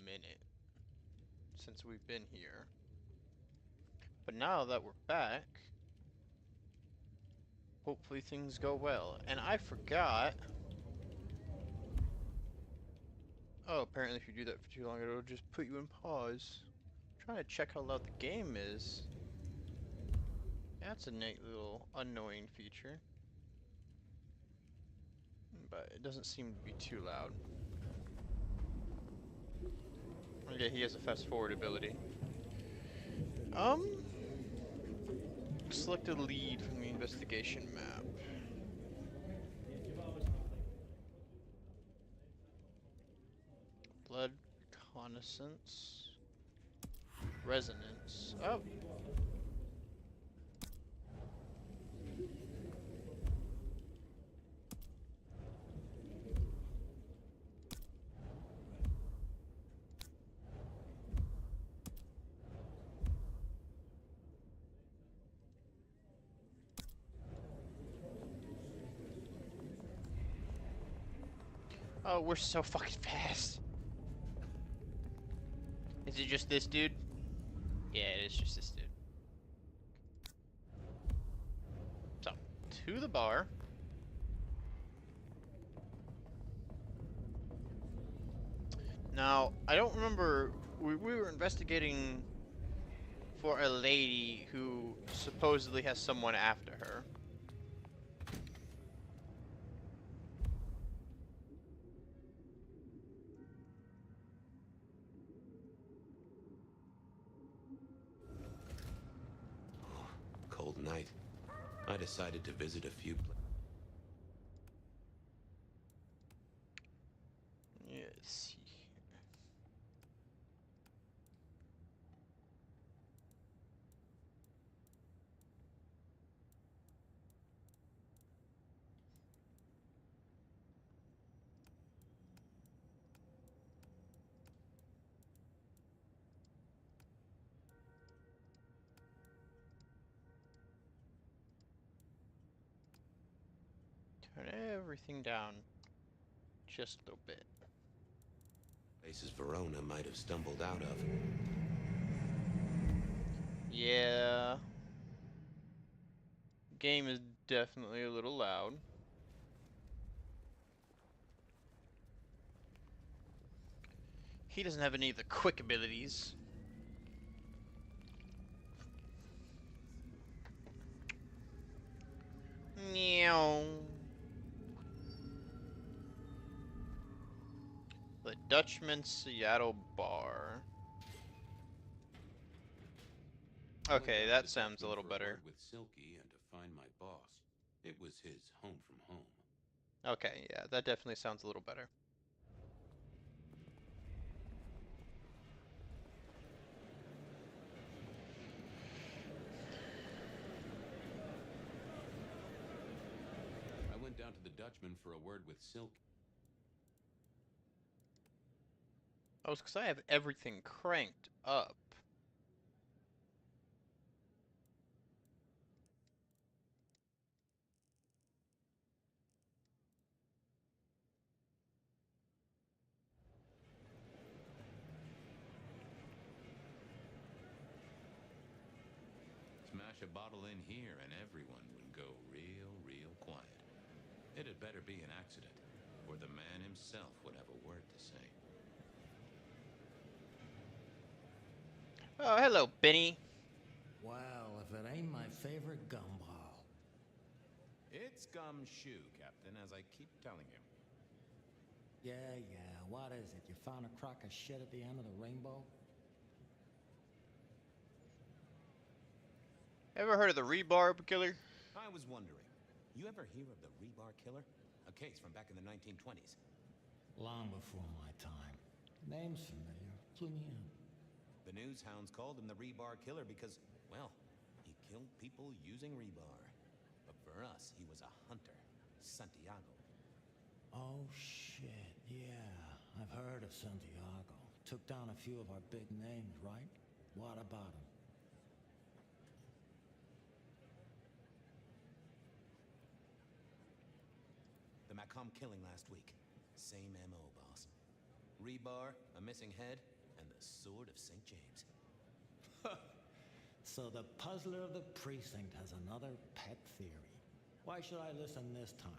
minute since we've been here. But now that we're back, hopefully things go well. And I forgot. Oh, apparently if you do that for too long, it'll just put you in pause. I'm trying to check how loud the game is. That's a neat little annoying feature. But it doesn't seem to be too loud. Okay, he has a fast forward ability. Um, select a lead from the investigation map. Blood reconnaissance. Resonance. Oh. Oh, we're so fucking fast. Is it just this dude? Yeah, it is just this dude. So, to the bar. Now, I don't remember. We were investigating for a lady who supposedly has someone after her. Cold night. I decided to visit a few places. Yes. Turn everything down just a little bit. Places Verona might have stumbled out of. Yeah. Game is definitely a little loud. He doesn't have any of the quick abilities. Meow. The Dutchman Seattle Bar. I went Okay, down to that the sounds a Dutchman little for a better. word with Silky and to find my boss. It was his home from home. Okay, yeah, that definitely sounds a little better. I went down to the Dutchman for a word with Silky. Oh, it's because I have everything cranked up. Smash a bottle in here and everyone would go real quiet. It had better be an accident, or the man himself would have a word to say. Oh, hello, Benny. Well, if it ain't my favorite gumball. It's gumshoe, Captain, as I keep telling you. Yeah, what is it? You found a crock of shit at the end of the rainbow? Ever heard of the rebar killer? I was wondering, you ever hear of the Rebar Killer? A case from back in the 1920s. Long before my time. Name's familiar. Clue me in. The news hounds called him the Rebar Killer because, well, he killed people using rebar. But for us, he was a hunter. Santiago. Oh, shit, yeah. I've heard of Santiago. Took down a few of our big names, right? What about him? The Macomb killing last week. Same MO, boss. rebar, a missing head, and the sword of St. James. So the puzzler of the precinct has another pet theory. Why should I listen this time?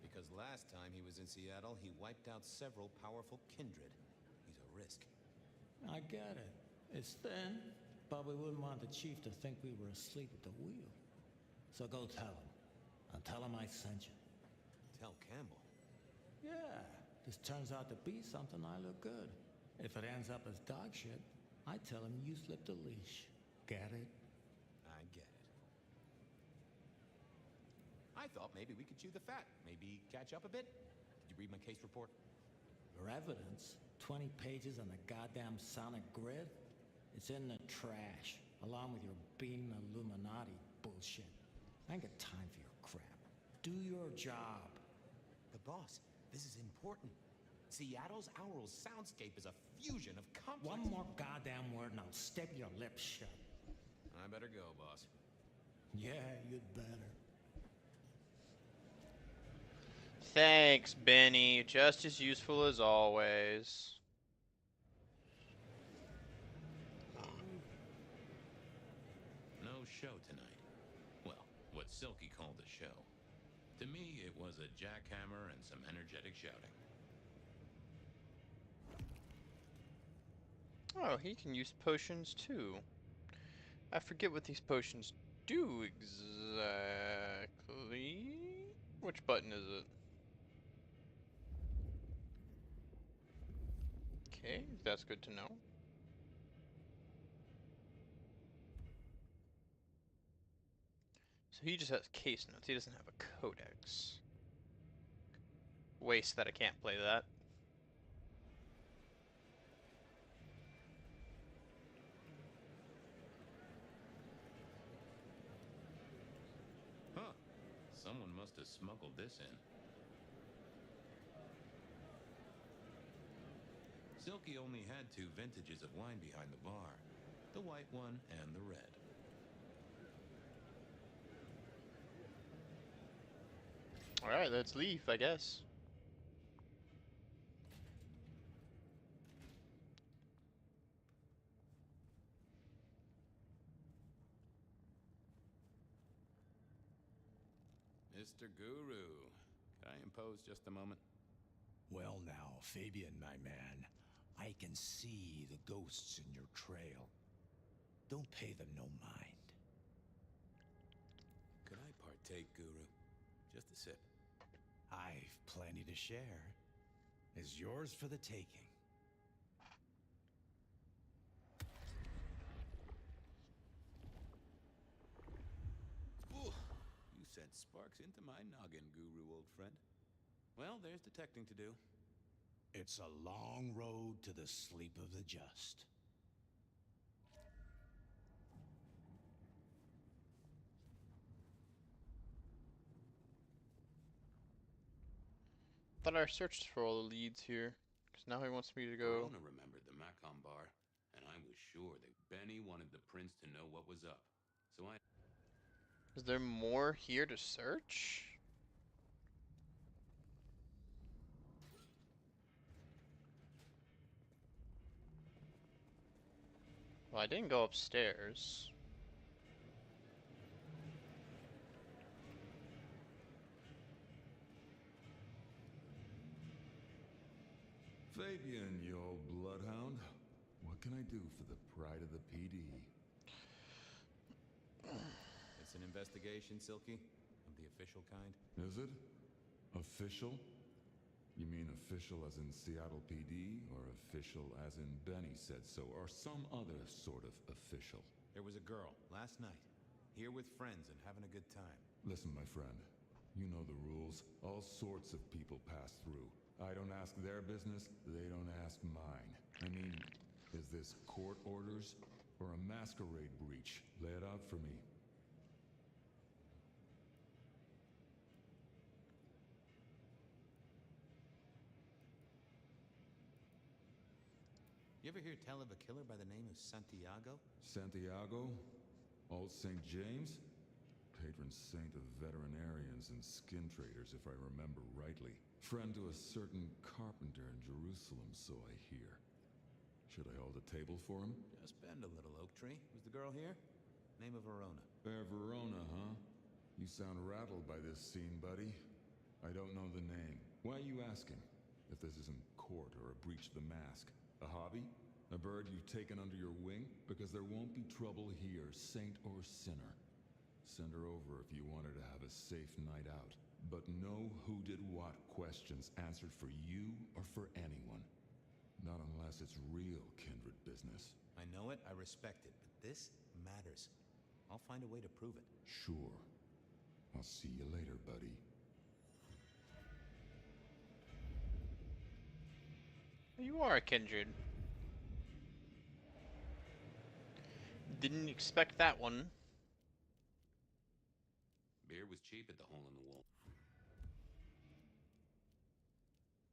Because last time he was in Seattle, he wiped out several powerful kindred. He's a risk. I get it. It's thin, but we wouldn't want the chief to think we were asleep at the wheel. So go tell him. And tell him I sent you. Tell Campbell. Yeah, this turns out to be something, I look good. If it ends up as dog shit, I tell him you slipped a leash. Get it? I get it. I thought maybe we could chew the fat. Maybe catch up a bit. Did you read my case report? Your evidence? 20 pages on the goddamn sonic grid? It's in the trash, along with your being Illuminati bullshit. I ain't got time for your crap. Do your job. But boss, this is important. Seattle's aural soundscape is a fusion of complex... One more goddamn word and I'll step your lips shut. I better go, boss. Yeah, you'd better. Thanks, Benny. Just as useful as always. No show tonight. Well, what Silky called a show. To me, it was a jackhammer and some energetic shouting. Oh, he can use potions too. I forget what these potions do exactly. Which button is it? Okay, that's good to know. So he just has case notes. He doesn't have a codex. Waste that I can't play that. Huh. Someone must have smuggled this in. Silky only had 2 vintages of wine behind the bar. The white one and the red. Alright, let's leave, I guess. Mr. Guru, can I impose just a moment? Well now, Fabian, my man, I can see the ghosts in your trail. Don't pay them no mind. Could I partake, Guru? Just a sip. I've plenty to share. Is yours for the taking. Ooh, you sent sparks into my noggin, Guru, old friend. Well, there's detecting to do. It's a long road to the sleep of the just. Thought I searched for all the leads here. Because now he wants me to go. Verona remembered the Macon bar, and I was sure that Benny wanted the prince to know what was up. So I... Is there more here to search? Well, I didn't go upstairs. Fabian, you old bloodhound. What can I do for the pride of the PD? It's an investigation, Silky? Of the official kind? Is it? Official? You mean official as in Seattle PD, or official as in Benny said so, or some other sort of official? There was a girl, last night, here with friends and having a good time. Listen, my friend. You know the rules. All sorts of people pass through. I don't ask their business, they don't ask mine. I mean, is this court orders or a masquerade breach? Lay it out for me. You ever hear tell of a killer by the name of Santiago? Santiago? Old St. James? patron saint of veterinarians and skin traders, if I remember rightly. Friend to a certain carpenter in Jerusalem, so I hear. Should I hold a table for him? Just bend a little, Oak Tree. Was the girl here? Name of Verona. Fair Verona, huh? You sound rattled by this scene, buddy. I don't know the name. Why are you asking? If this isn't court or a breach of the mask. A hobby? A bird you've taken under your wing? Because there won't be trouble here, saint or sinner. Send her over if you want her to have a safe night out. But no who did what questions answered for you or for anyone. Not unless it's real kindred business. I know it, I respect it, but this matters. I'll find a way to prove it. Sure. I'll see you later, buddy. You are a kindred. Didn't expect that one. Beer was cheap at the hole in the wall.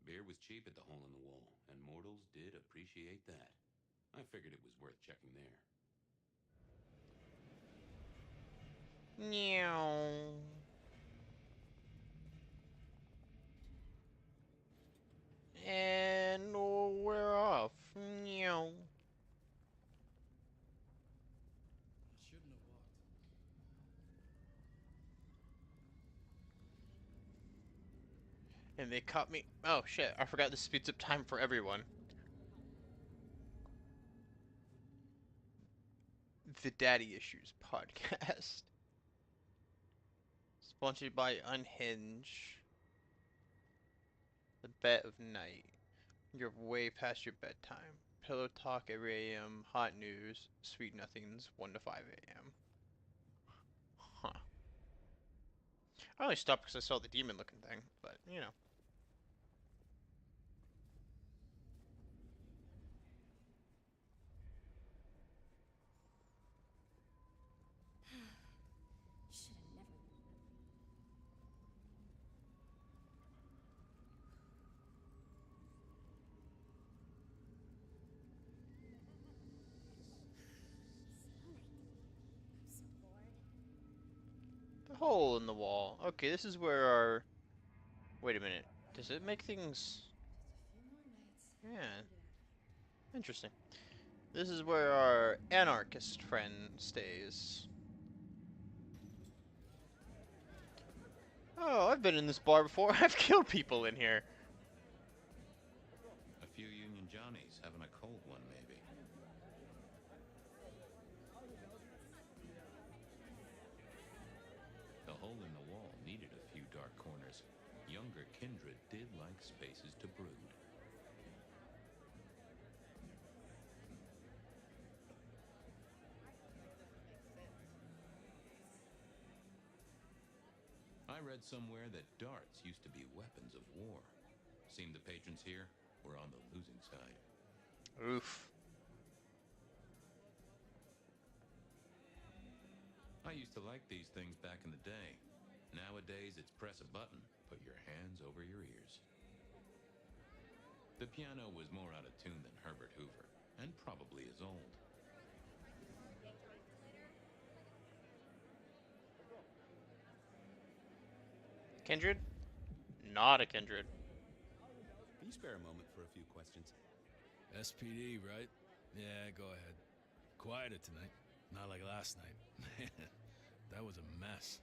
Beer was cheap at the hole in the wall, and mortals did appreciate that. I figured it was worth checking there. Meow. And we're off. Meow. Shouldn't have walked. And they caught me. Oh shit, I forgot this speeds up time for everyone. The Daddy Issues podcast. Sponsored by Unhinge. The Bet of Night. You're way past your bedtime. Pillow Talk every AM. Hot News. Sweet Nothings 1 to 5 AM. Huh. I only stopped because I saw the demon looking thing, but you know. Should have never. I'm so bored. The hole in the wall. Okay, this is where our... Wait a minute. Does it make things... Just a few more nights. Yeah. Interesting. This is where our anarchist friend stays. Oh, I've been in this bar before. I've killed people in here. A few Union Johnnies having a cold one, maybe. The hole in the wall needed a few dark corners. Younger kindred did like spaces to brood. I read somewhere that darts used to be weapons of war. Seemed the patrons here were on the losing side. Oof. I used to like these things back in the day. Nowadays, it's press a button, put your hands over your ears. The piano was more out of tune than Herbert Hoover, and probably as old. Kindred? Not a kindred. Can you spare a moment for a few questions? SPD, right? Yeah, go ahead. Quieter tonight. Not like last night. That was a mess.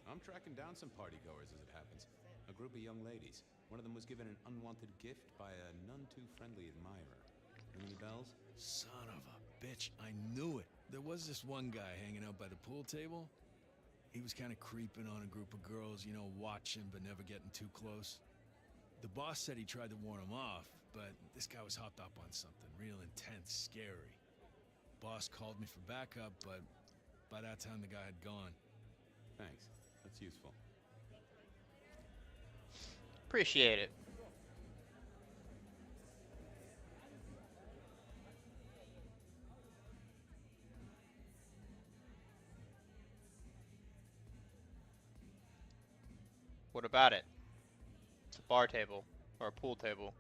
I'm tracking down some partygoers as it happens. A group of young ladies. One of them was given an unwanted gift by a none too friendly admirer. Ring any bells? Son of a bitch, I knew it. There was this one guy hanging out by the pool table. He was kind of creeping on a group of girls, you know, watching but never getting too close. The boss said he tried to warn him off, but this guy was hopped up on something real intense, scary. Boss called me for backup, but by that time the guy had gone. Thanks. That's useful. Appreciate it. What about it? It's a bar table or a pool table.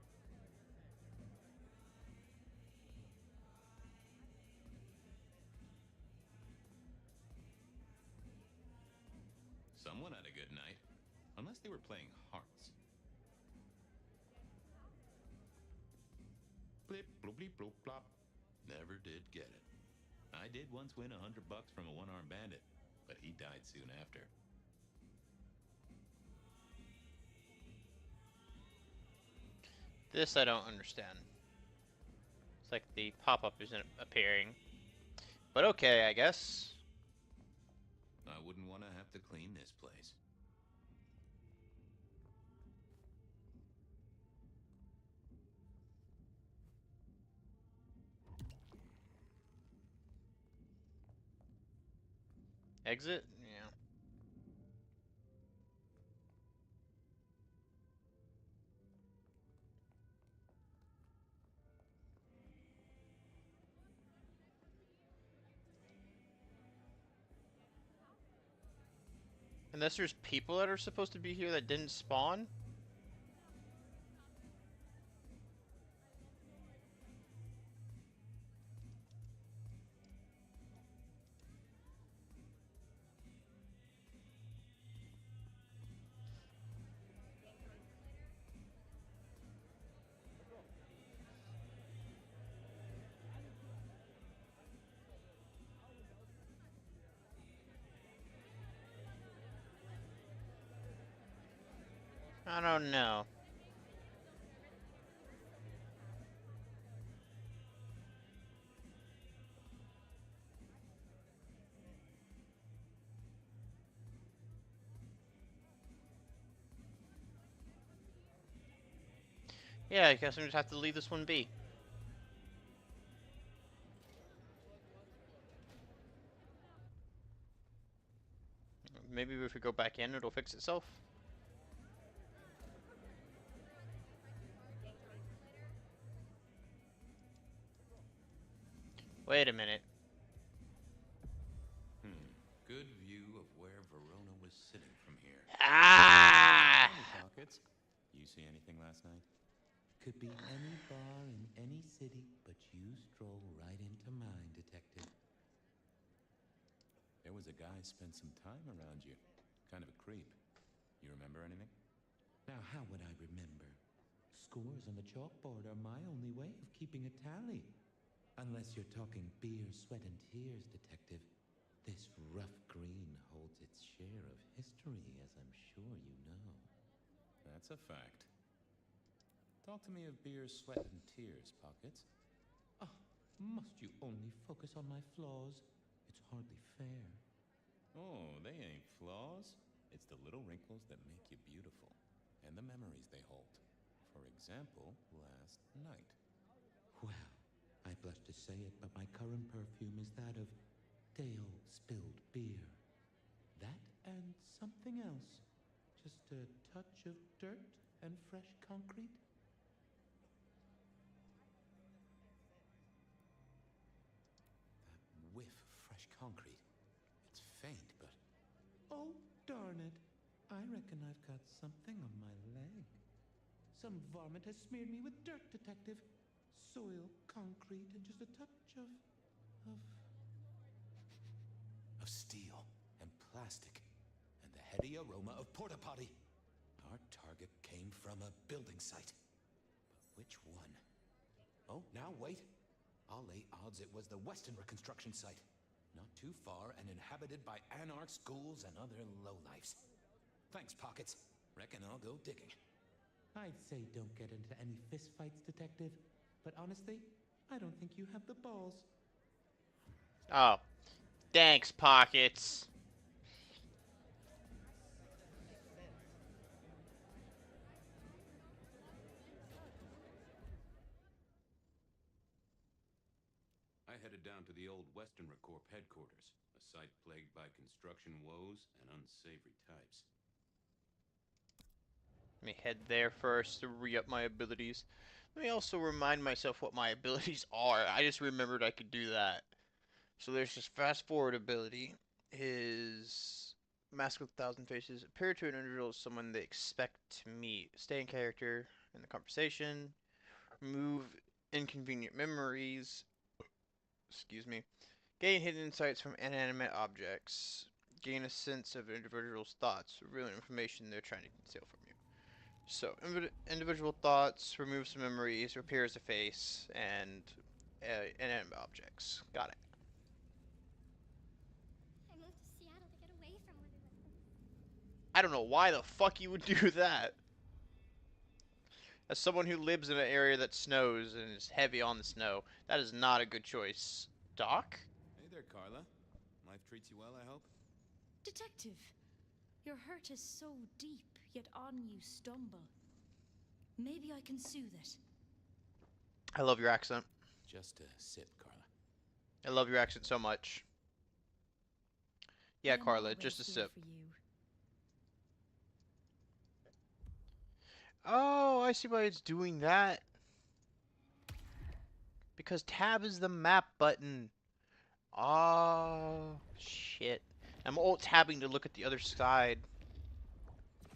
Someone had a good night. Unless they were playing hearts. Blip, bloop, bleep, bloop, plop. Never did get it. I did once win $100 from a one-armed bandit, but he died soon after. This I don't understand. It's like the pop-up isn't appearing. But okay, I guess. I wouldn't want to have to clean this place. Exit? Yeah. Unless there's people that are supposed to be here that didn't spawn? I don't know. Yeah, I guess we just have to leave this one be. Maybe if we go back in, it'll fix itself. Wait a minute. Good view of where Verona was sitting from here. Ah! Pockets. You see anything last night? Could be any bar in any city, but you stroll right into mine, Detective. There was a guy spent some time around you. Kind of a creep. You remember anything? Now, how would I remember? Scores on the chalkboard are my only way of keeping a tally. Unless you're talking beer, sweat, and tears, Detective. This rough green holds its share of history, as I'm sure you know. That's a fact. Talk to me of beer, sweat, and tears, Pockets. Ah, must you only focus on my flaws? It's hardly fair. Oh, they ain't flaws. It's the little wrinkles that make you beautiful. And the memories they hold. For example, last night. Well, I blush to say it, but my current perfume is that of stale spilled beer. That and something else. Just a touch of dirt and fresh concrete. That whiff of fresh concrete. It's faint, but... Oh, darn it. I reckon I've got something on my leg. Some varmint has smeared me with dirt, Detective. Soil, concrete, and just a touch of steel and plastic and the heady aroma of porta potty. Our target came from a building site. But which one? Oh, now wait. I'll lay odds it was the Westenra construction site. Not too far and inhabited by anarchs, ghouls, and other lowlifes. Thanks, Pockets. Reckon I'll go digging. I'd say don't get into any fistfights, Detective. But honestly, I don't think you have the balls. Oh. Thanks, Pockets. I headed down to the old Westenra Corp headquarters, a site plagued by construction woes and unsavory types. Let me head there first to re-up my abilities. Let me also remind myself what my abilities are. I just remembered I could do that. So there's this fast forward ability. His Mask with 1,000 Faces. Appear to an individual as someone they expect to meet. Stay in character in the conversation. Remove inconvenient memories. Excuse me. Gain hidden insights from inanimate objects. gain a sense of an individual's thoughts, revealing information they're trying to conceal from you. So, individual thoughts, removes memories, repairs a face, and inanimate objects. Got it. I moved to Seattle to get away from where they live. I don't know why the fuck you would do that. As someone who lives in an area that snows and is heavy on the snow, that is not a good choice. Doc? Hey there, Carla. Life treats you well, I hope? Detective, your hurt is so deep, yet on you stumble. Maybe I can soothe it. I love your accent. Just a sip, Carla. I love your accent so much. Yeah, I'm Carla, always just a here sip. for you. Oh, I see why it's doing that. Because tab is the map button. Oh, shit. I'm alt-tabbing to look at the other side.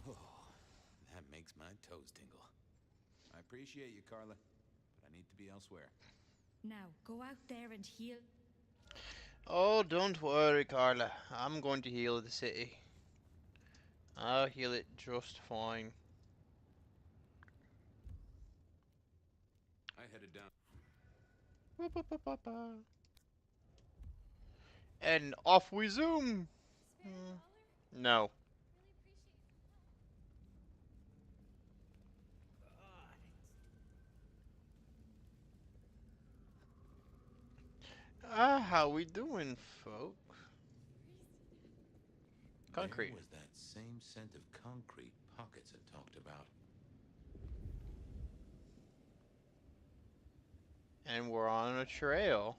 Oh, that makes my toes tingle. I appreciate you, Carla, but I need to be elsewhere. Now, go out there and heal. Oh, don't worry, Carla. I'm going to heal the city. I'll heal it just fine. I headed down. And off we zoom. No. How we doing, folks? Concrete. There was that same scent of concrete Pockets had talked about. And we're on a trail.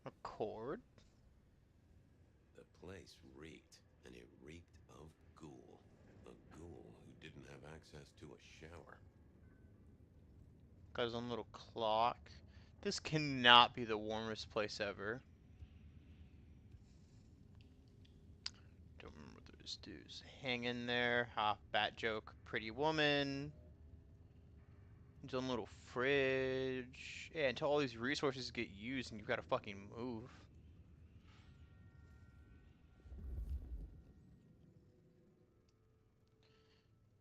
A cord? The place reeked, and it reeked of ghoul. A ghoul who didn't have access to a shower. Got his own little clock. This cannot be the warmest place ever. Don't remember what those dudes. Hang in there. Ha, bat joke. Pretty woman. His own little fridge. Yeah, until all these resources get used and you've got to fucking move.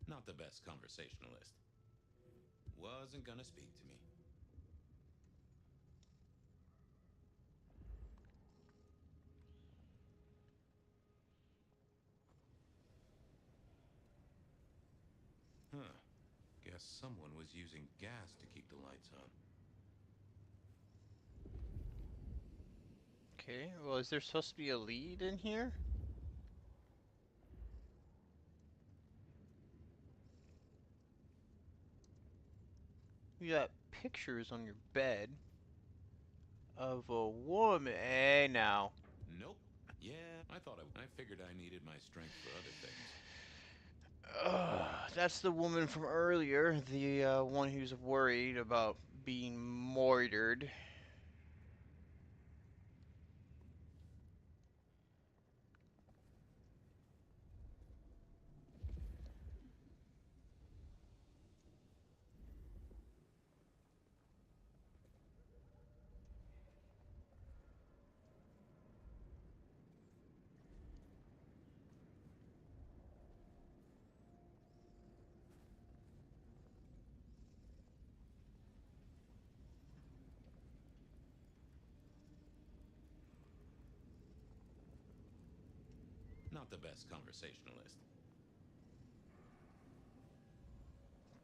Not the best conversationalist. Wasn't gonna speak to me. Huh. Guess someone was using gas to keep the lights on. Okay, well, is there supposed to be a lead in here? You got pictures on your bed of a woman. Hey, now. Nope. Yeah, I figured I needed my strength for other things. That's the woman from earlier, the one who's worried about being murdered. Not the best conversationalist.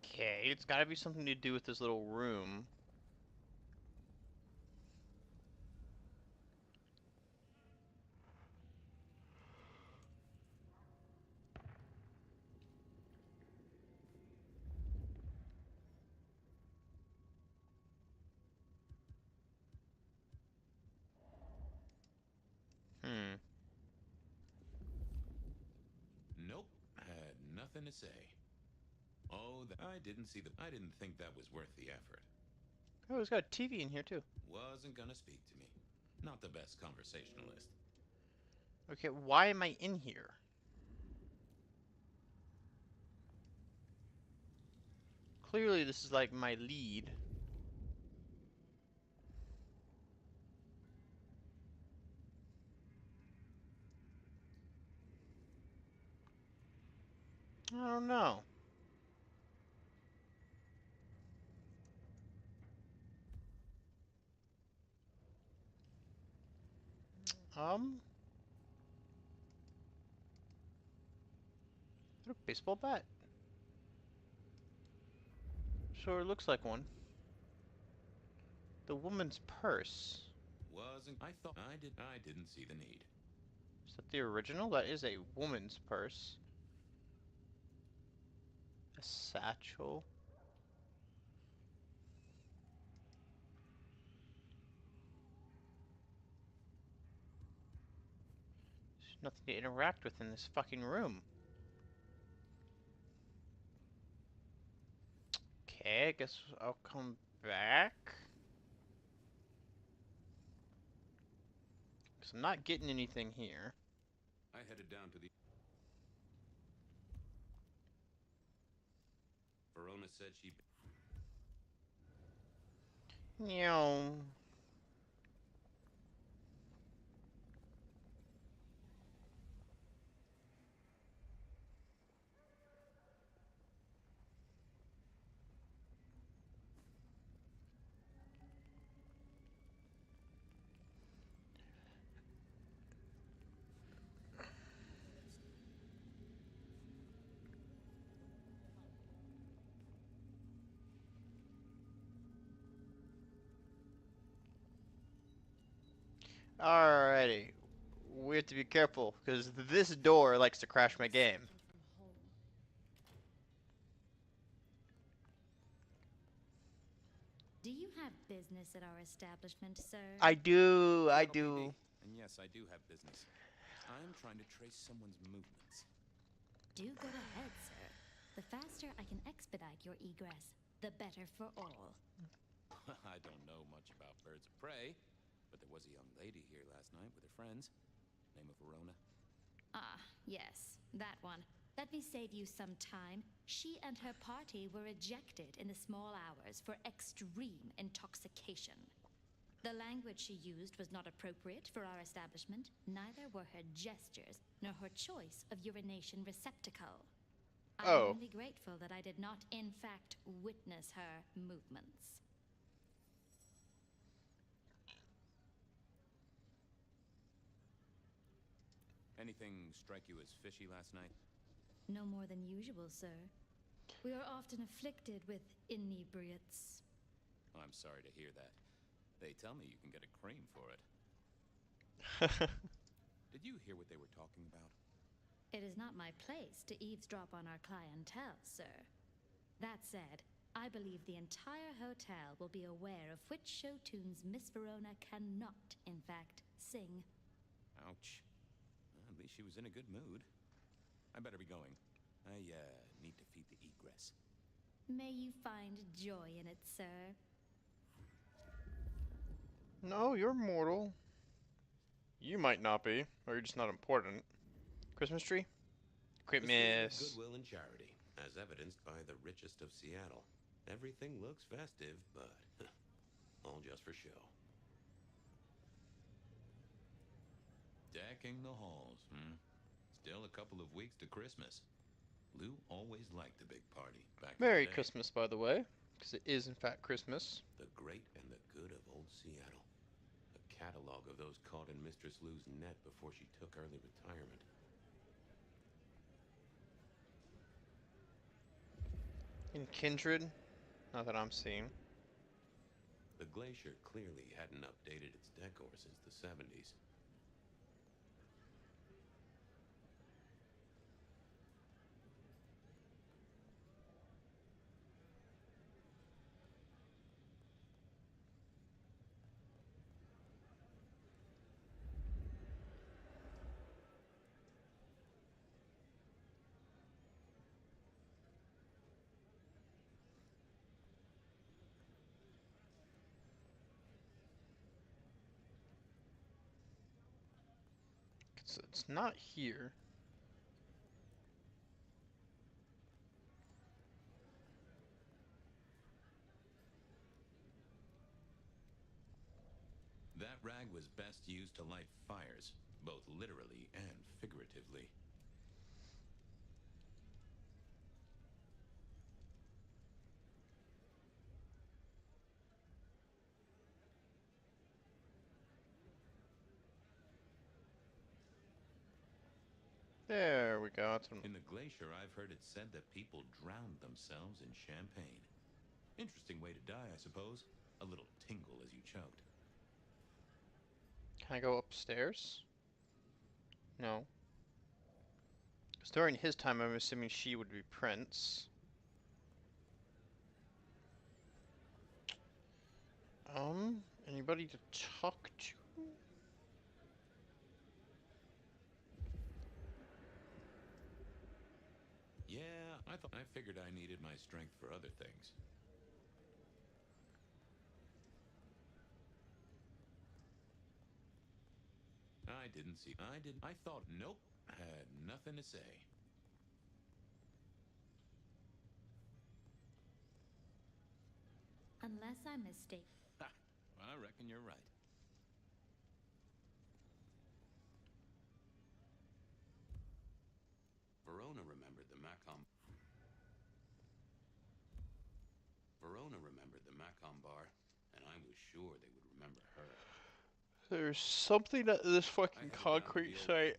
Okay, it's gotta be something to do with this little room. Nope. Had nothing to say. Oh, I didn't think that was worth the effort. Oh, it's got a TV in here too. Wasn't gonna speak to me. Not the best conversationalist. Okay, why am I in here? Clearly this is like my lead. I don't know. Is that a baseball bat? Sure looks like one. The woman's purse. Wasn't I thought I didn't see the need. Is that the original? That is a woman's purse. A satchel. There's nothing to interact with in this fucking room. Okay, I guess I'll come back. Because I'm not getting anything here. I headed down to the Verona said she Meow. Alrighty. We have to be careful, because this door likes to crash my game. Do you have business at our establishment, sir? I do. PD. And yes, I do have business. I'm trying to trace someone's movements. Do go ahead, sir. The faster I can expedite your egress, the better for all. I don't know much about birds of prey, but there was a young lady here last night with her friends. Name of Verona. Ah, yes, that one. Let me save you some time. She and her party were ejected in the small hours for extreme intoxication. The language she used was not appropriate for our establishment. Neither were her gestures, nor her choice of urination receptacle. I'm only grateful that I did not, in fact, witness her movements. Anything strike you as fishy last night? No more than usual, sir. We are often afflicted with inebriates. I'm sorry to hear that. They tell me you can get a cream for it. Did you hear what they were talking about? It is not my place to eavesdrop on our clientele, sir. That said, I believe the entire hotel will be aware of which show tunes Miss Verona cannot, in fact, sing. Ouch. Well, at least she was in a good mood. I better be going. I, need to feed the egress. May you find joy in it, sir. No, you're mortal. You might not be, or you're just not important. Christmas tree? Christmas. Goodwill and charity, as evidenced by the richest of Seattle. Everything looks festive, but all just for show. Decking the halls, Still a couple of weeks to Christmas. Lou always liked a big party back in Merry the day. Christmas, by the way, because it is in fact Christmas. The great and the good of old Seattle. A catalog of those caught in Mistress Lou's net before she took early retirement. In Kindred, not that I'm seeing. The glacier clearly hadn't updated its decor since the 70s. It's not here. That rag was best used to light fires, both literally and figuratively. There we go. That's In the glacier, I've heard it said that people drowned themselves in champagne. Interesting way to die, I suppose. A little tingle as you choked. Can I go upstairs? No. Because during his time, I'm assuming she would be Prince. Anybody to talk to? Yeah, I figured I needed my strength for other things. I thought, nope, had nothing to say. Unless I'm mistaken. Ha! I reckon you're right. Verona remembered the Macom bar, and I was sure they would remember her. There's something at this fucking concrete site.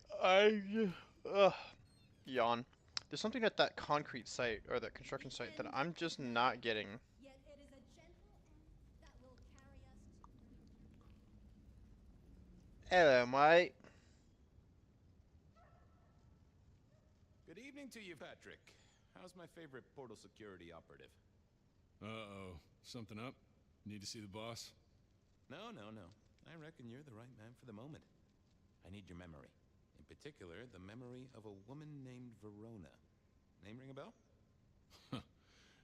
Yawn. There's something at that concrete site, or that construction site, that I'm just not getting. Yet it is a gentle end that will carry us to Hello, mate. Good evening to you, Patrick. How's my favorite portal security operative? Uh-oh. Something up? Need to see the boss? No. I reckon you're the right man for the moment. I need your memory. In particular, the memory of a woman named Verona. Name ring a bell?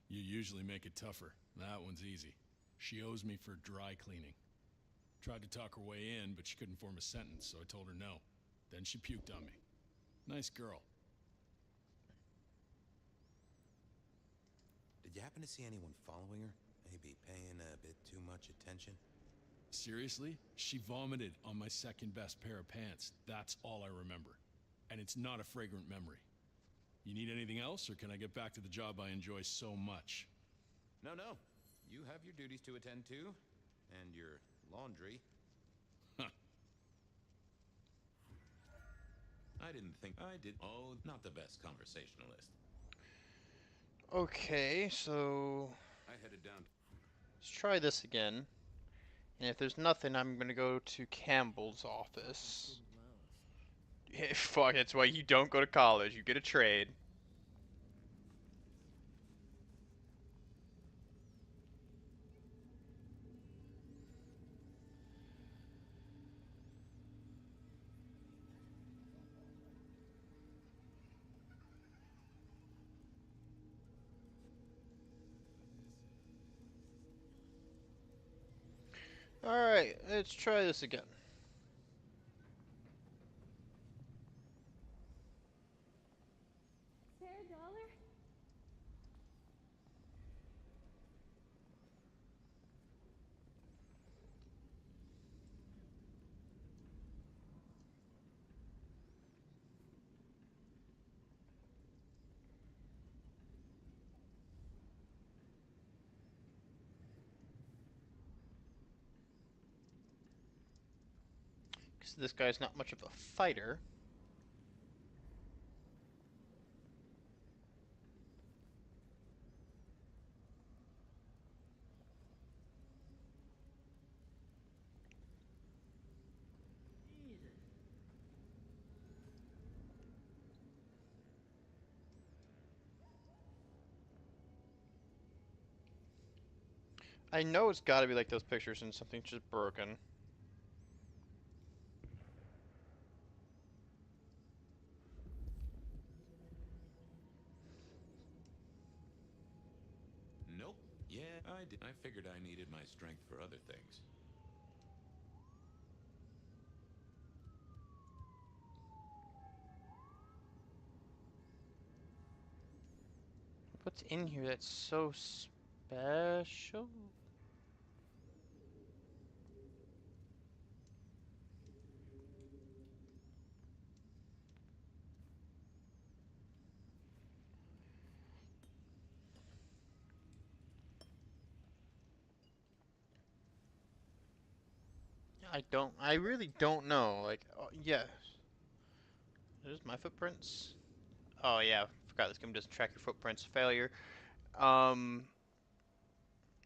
You usually make it tougher. That one's easy. She owes me for dry cleaning. Tried to talk her way in, but she couldn't form a sentence, so I told her no. Then she puked on me. Nice girl. Did you happen to see anyone following her? Maybe paying a bit too much attention? Seriously? She vomited on my second best pair of pants. That's all I remember. And it's not a fragrant memory. You need anything else, or can I get back to the job I enjoy so much? No. You have your duties to attend to, and your laundry. Huh. Oh, not the best conversationalist. Okay, so I headed down. let's try this again. And if there's nothing, I'm gonna go to Campbell's office. Yeah, fuck, that's why you don't go to college. You get a trade. Alright, let's try this again. Sarah Dollar? Because this guy's not much of a fighter. I know it's gotta be like those pictures and something's just broken. Nope. Yeah, I figured I needed my strength for other things. What's in here that's so special? I really don't know. Like, oh, yeah. There's my footprints. Oh yeah, forgot this game doesn't track your footprints. Failure. Um,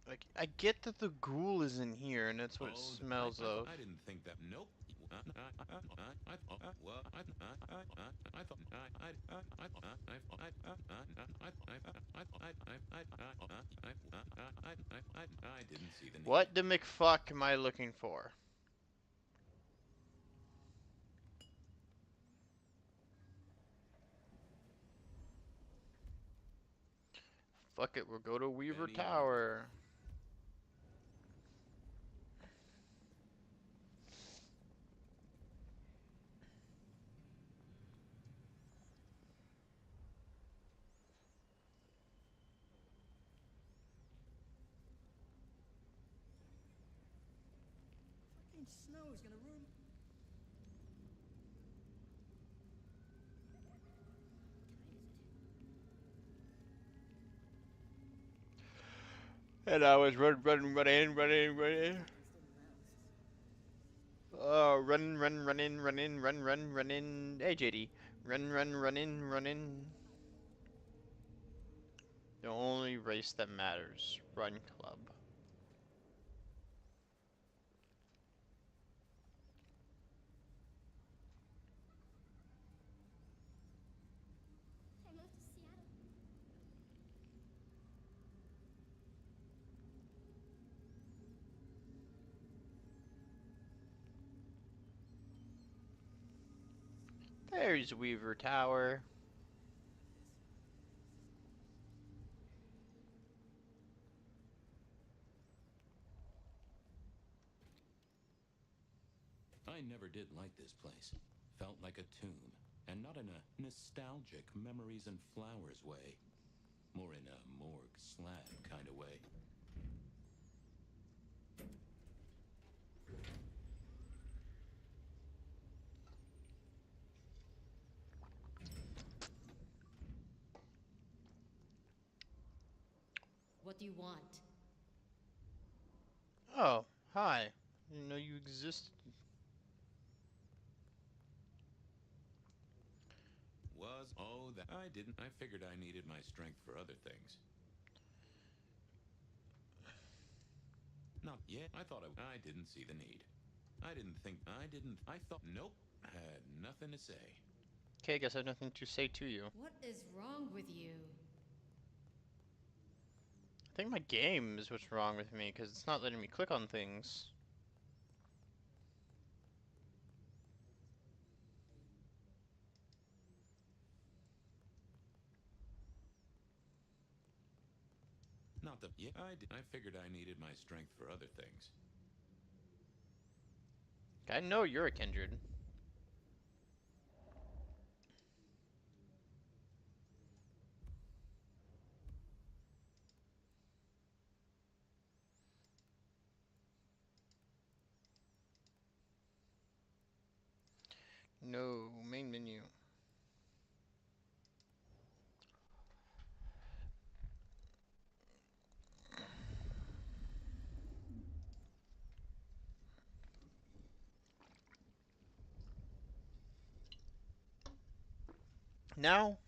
like, I get that the ghoul is in here, and that's what it smells of. I didn't think that. Nope. I didn't see the need. What the McFuck am I looking for? Fuck it, we'll go to Weaver Any Tower. Fucking snow is gonna ruin. And I was running. Oh, running. Hey, JD. Running. The only race that matters. Run Club. I moved to Seattle. There's Weaver Tower. I never did like this place. Felt like a tomb, and not in a nostalgic memories and flowers way. More in a morgue slab kind of way. What do you want? Oh, hi. Didn't know you existed. That I didn't. I figured I needed my strength for other things. Not yet. I thought I didn't see the need. I thought, nope. Had nothing to say. Okay, I guess I have nothing to say to you. What is wrong with you? I think my game is what's wrong with me, because it's not letting me click on things. Not the. Yeah, I figured I needed my strength for other things. I know you're a kindred. No, main menu. Now?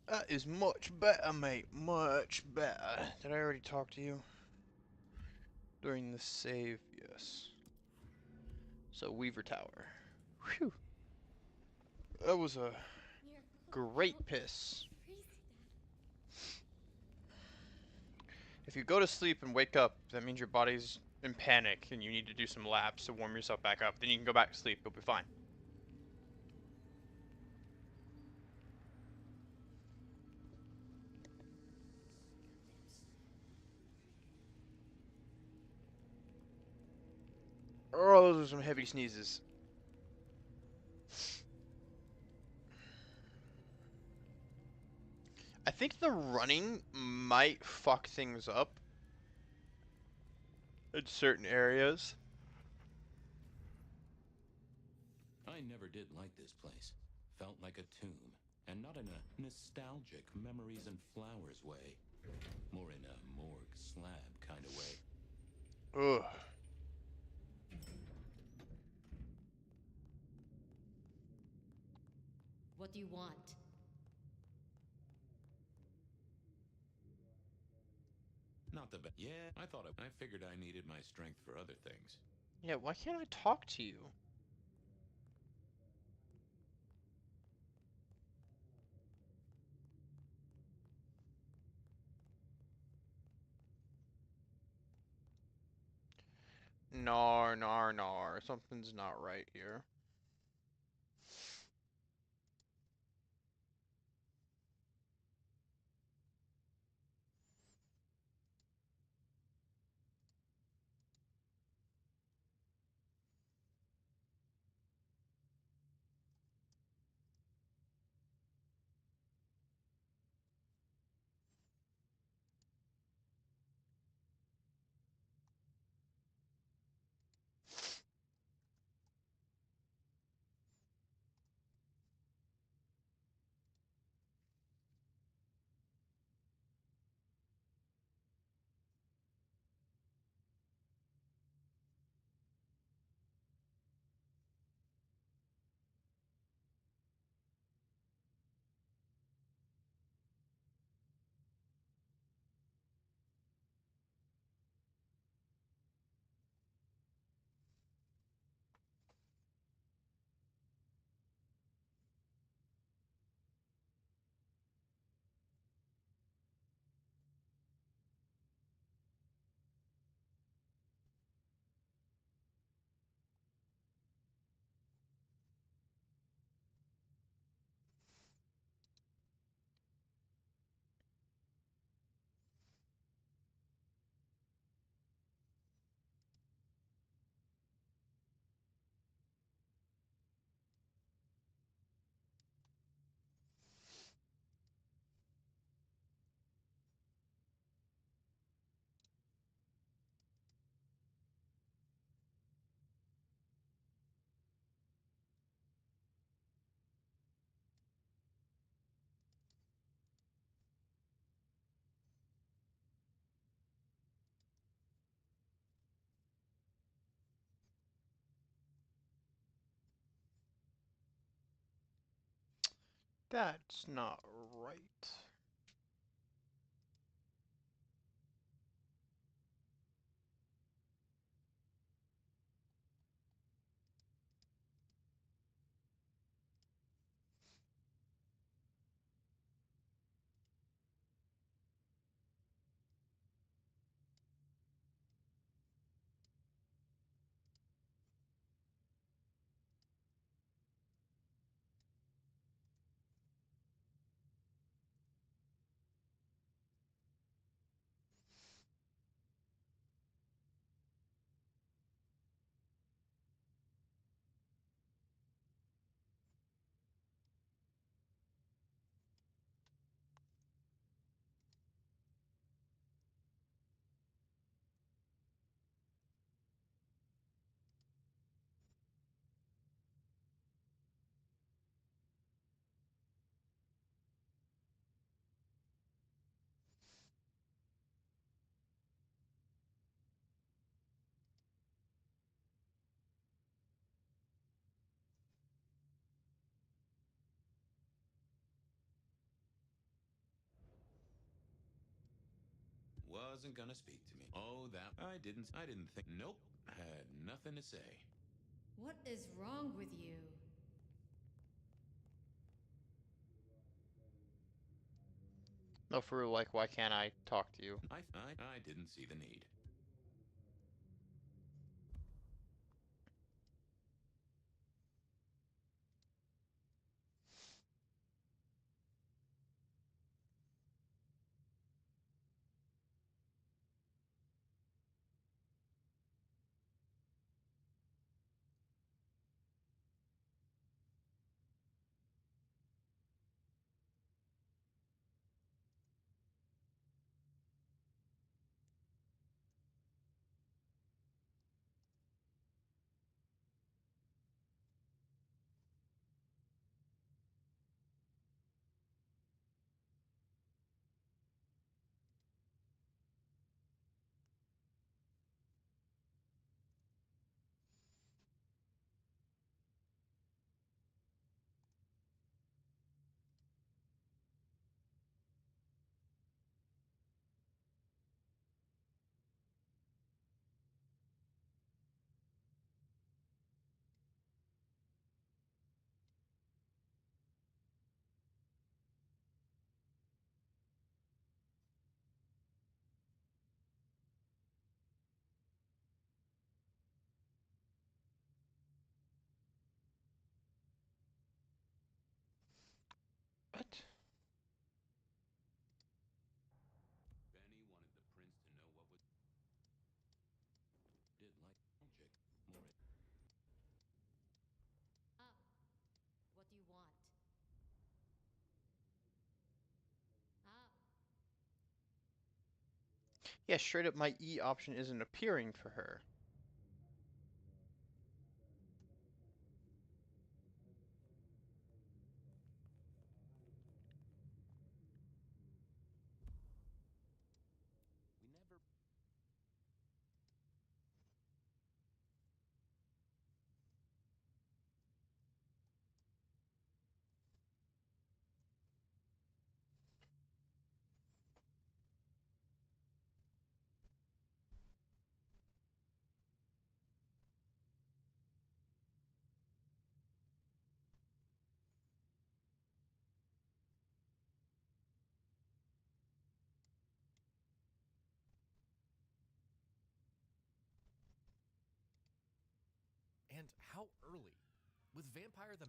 That is much better, mate. Much better. Did I already talk to you? During the save, yes. So, Weaver Tower. Whew. That was a You're cold. great piss. Freezing, Dad. If you go to sleep and wake up, that means your body's in panic and you need to do some laps to warm yourself back up. Then you can go back to sleep. You'll be fine. Oh, those are some heavy sneezes. I think the running might fuck things up in certain areas. I never did like this place. Felt like a tomb, and not in a nostalgic memories and flowers way. More in a morgue slab kind of way. Ugh. What do you want? Not the best. Yeah, I figured I needed my strength for other things. Yeah, why can't I talk to you? Nar, nar, nar. Something's not right here. That's not right. Wasn't gonna speak to me. Oh, that I didn't think. Nope, had nothing to say. What is wrong with you? No, for real, like, why can't I talk to you? I didn't see the need. What? Benny wanted the prince to know what was did like magic more. Up. What do you want? Up. Yeah, straight up, my E option isn't appearing for her. We never. And how early? With Vampire the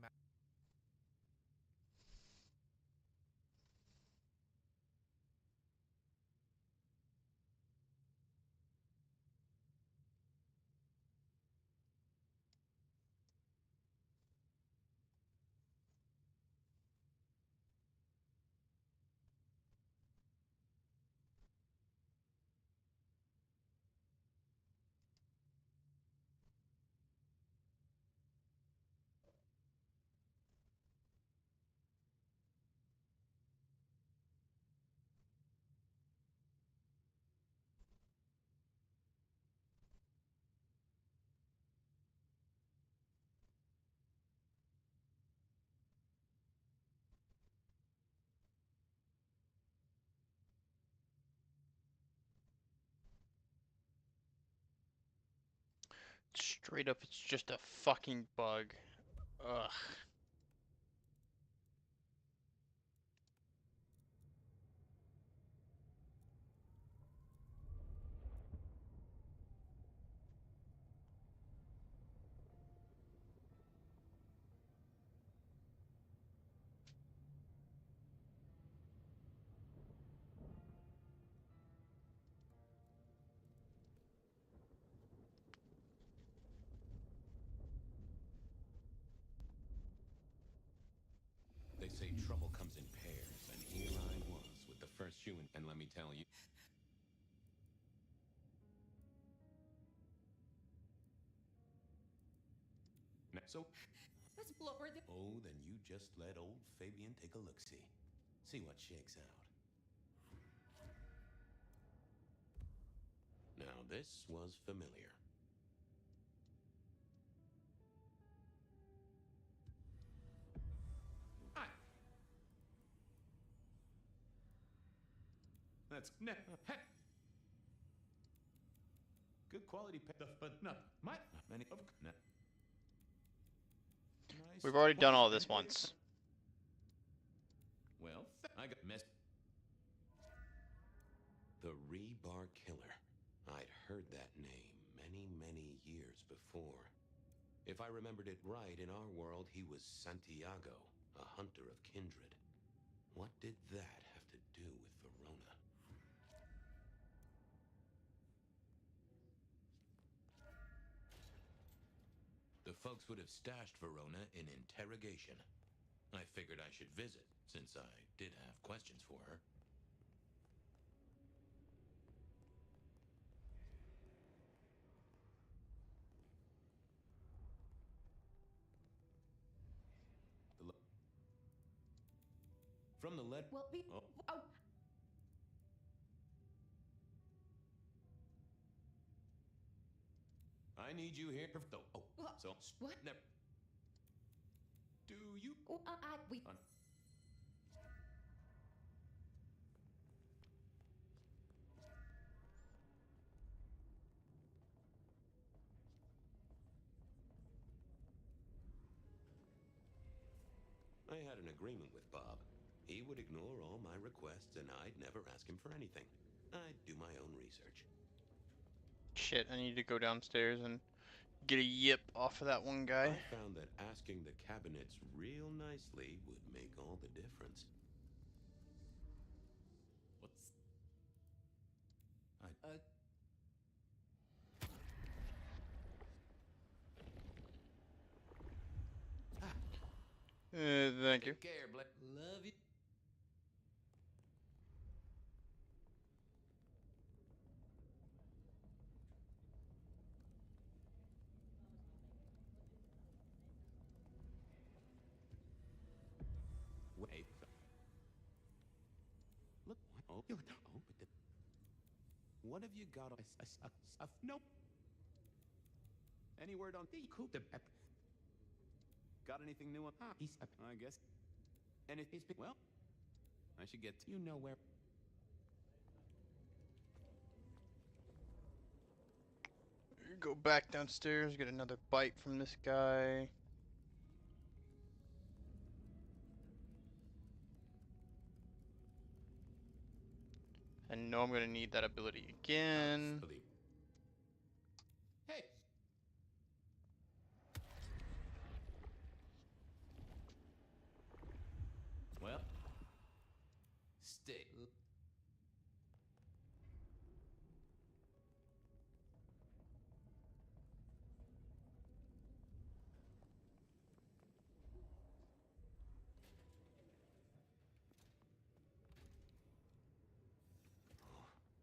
Straight up, it's just a fucking bug. Ugh. They say trouble comes in pairs, and here I was with the first shoe in, and let me tell you. So, Let's lower the. Oh, then you just let old Fabian take a look-see. See what shakes out. Now this was familiar. That's good quality but not many of nice We've already done all this once. Well, I got mess. Rebar Killer. I'd heard that name many, many years before. If I remembered it right, in our world, he was Santiago, a hunter of kindred. What did that have to do with Verona? The folks would have stashed Verona in interrogation. I figured I should visit, since I did have questions for her. From the lead. Well, we. Oh. Oh. I need you here. Oh, so What? Never. Do you? Oh, we. I had an agreement with Bob. He would ignore all my requests, and I'd never ask him for anything. I'd do my own research. Shit, I need to go downstairs and get a yip off of that one guy. I found that asking the cabinets real nicely would make all the difference. What's? Thank you. Take care, Blake. Love you. Wait. Look. Oh, but what have you got? Nope. Any word on the cool? Got anything new on? I guess. And it's well. I should get to you know where. Go back downstairs, get another bite from this guy. I know I'm gonna need that ability again. Hey. Well. Stay.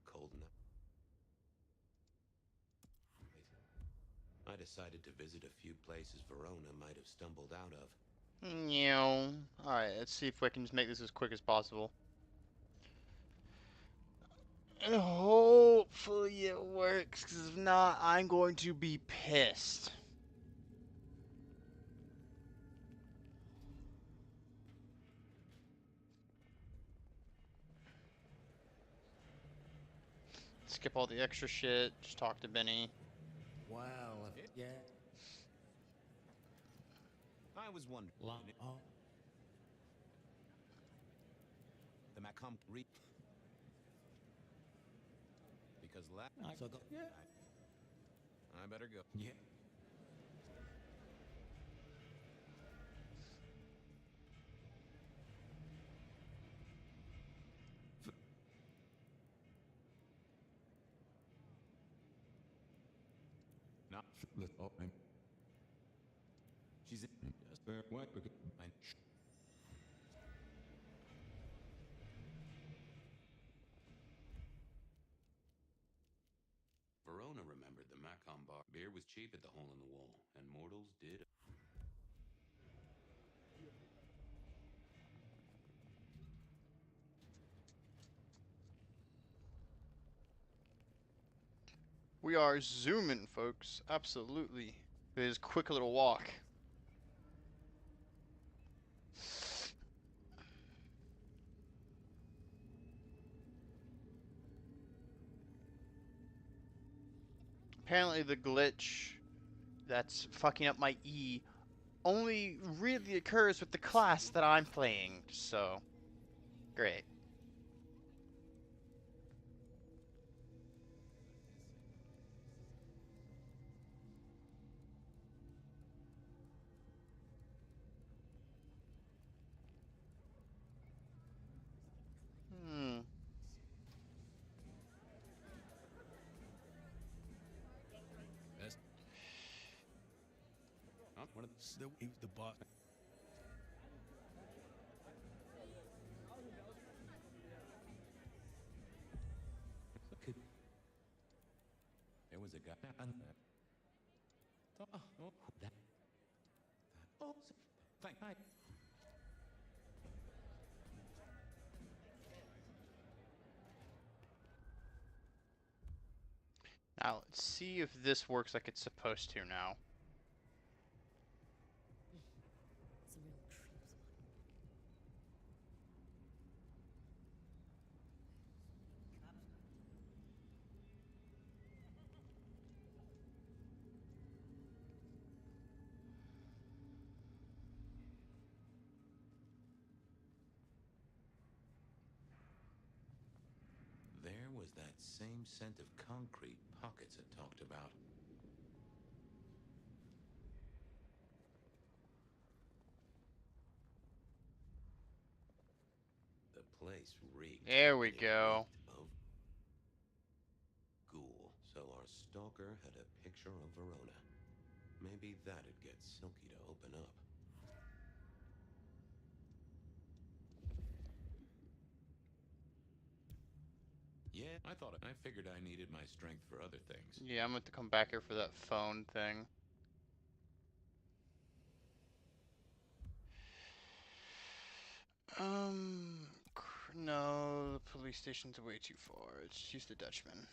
Cold enough. I decided to visit a few places Verona might have stumbled out of. Yeah. Alright, let's see if I can just make this as quick as possible. And hopefully it works, because if not, I'm going to be pissed. Skip all the extra shit, just talk to Benny. Well, yeah. I was wondering. The Macomb re. Because So go. Yeah. I better go. Yeah. No. Oh, She's in. yes. What? Verona remembered the Macomb bar. Beer was cheap at the hole in the wall, and mortals did. We are zooming, folks. Absolutely. It is a quick little walk. Apparently the glitch that's fucking up my E only really occurs with the class that I'm playing, so great. One of The boss. There was a guy on that. Thank I. Now let's see if this works like it's supposed to now. Some real creeps. There was that same scent of concrete Pockets had talked about. The place reeked. There we and it go. reeked of ghoul. So our stalker had a picture of Verona. Maybe that'd get Silky to open up. Yeah, I figured I needed my strength for other things. Yeah, I'm going to come back here for that phone thing. No, the police station's way too far. It's just the Dutchman.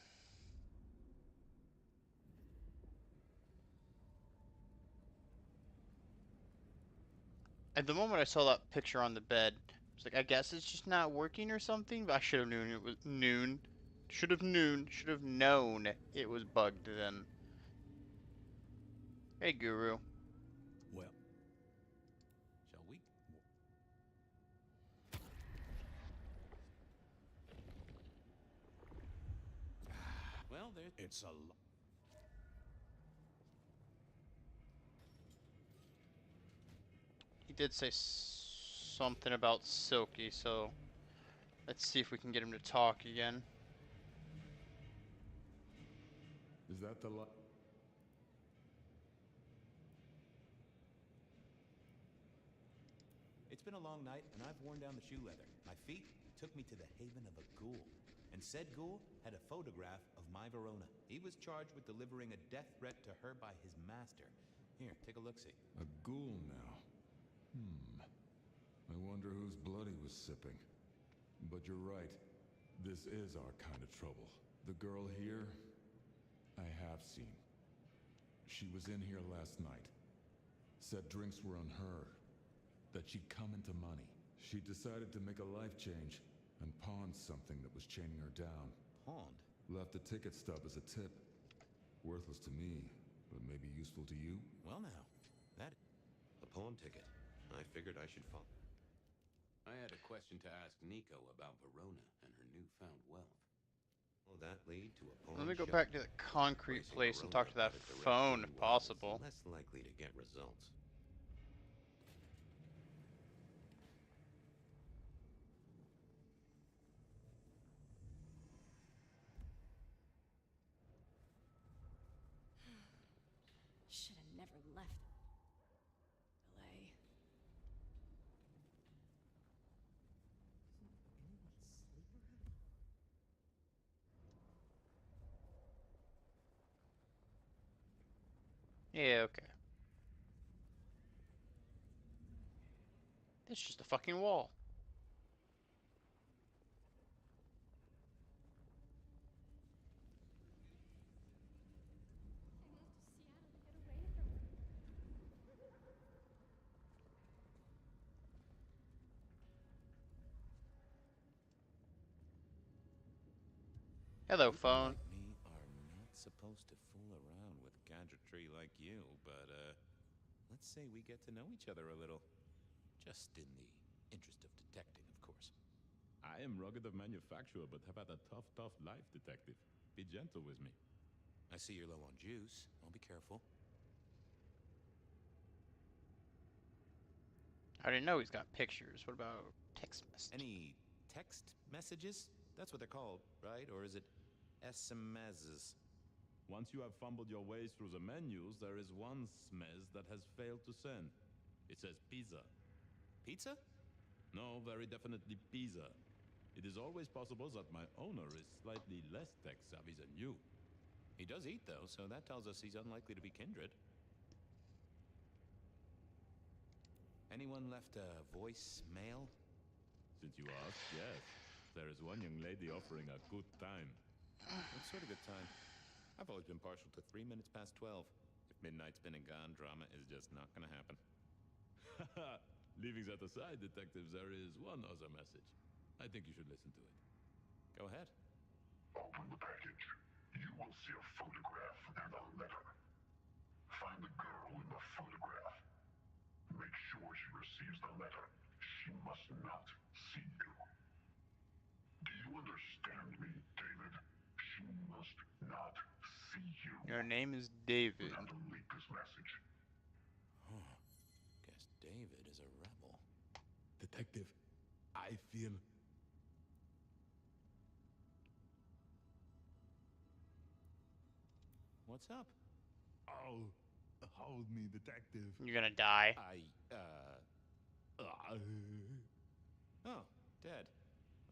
At the moment I saw that picture on the bed, I was like, I guess it's just not working or something, but I should have known it was noon. Should have known it was bugged then. Hey, Guru. Well, Shall we? Well, there. it's a. He did say something about Silky, so let's see if we can get him to talk again. Is that the It's been a long night, and I've worn down the shoe leather. My feet took me to the haven of a ghoul. And said ghoul had a photograph of my Verona. He was charged with delivering a death threat to her by his master. Here, take a look-see. A ghoul now. I wonder whose blood he was sipping. But you're right. This is our kind of trouble. The girl here, I have seen. She was in here last night. Said drinks were on her. That she'd come into money. She decided to make a life change and pawned something that was chaining her down. Pawned? Left a ticket stub as a tip. Worthless to me, but maybe useful to you? Well now, that... A pawn ticket. I figured I should follow. I had a question to ask Nico about Verona and her newfound wealth. Will that lead to a pawn Let me go shop? back to the concrete Placing place and Verona talk to that at a direct phone if was possible. Less likely to get results. Should have never left LA. Yeah, okay. It's just a fucking wall. Hello, People phone. like me are not supposed to fool around with gadgetry like you, but let's say we get to know each other a little. Just in the interest of detecting, of course. I am rugged of manufacture, but have had a tough life, detective. Be gentle with me. I see you're low on juice. I'll be careful. I didn't know he's got pictures. What about text messages? Any text messages? That's what they're called, right? Or is it SMSs? Once you have fumbled your way through the menus, there is one smez that has failed to send. It says pizza. Pizza? No, very definitely pizza. It is always possible that my owner is slightly less tech-savvy than you. He does eat, though, so that tells us he's unlikely to be kindred. Anyone left a voicemail? Since you asked, yes. There is one young lady offering a good time. What sort of good time? I've always been partial to 3 minutes past 12. If midnight's been and gone, drama is just not gonna happen. Leaving that aside, detective, there is one other message. I think you should listen to it. Go ahead. Open the package. You will see a photograph and a letter. Find the girl in the photograph. Make sure she receives the letter. She must not see you. Do you understand me, David? She must not see you. Your name is David. We have to leak this message. Guess David is a rebel. Detective, I feel... What's up? Oh, hold me, detective. You're gonna die. Oh, dead.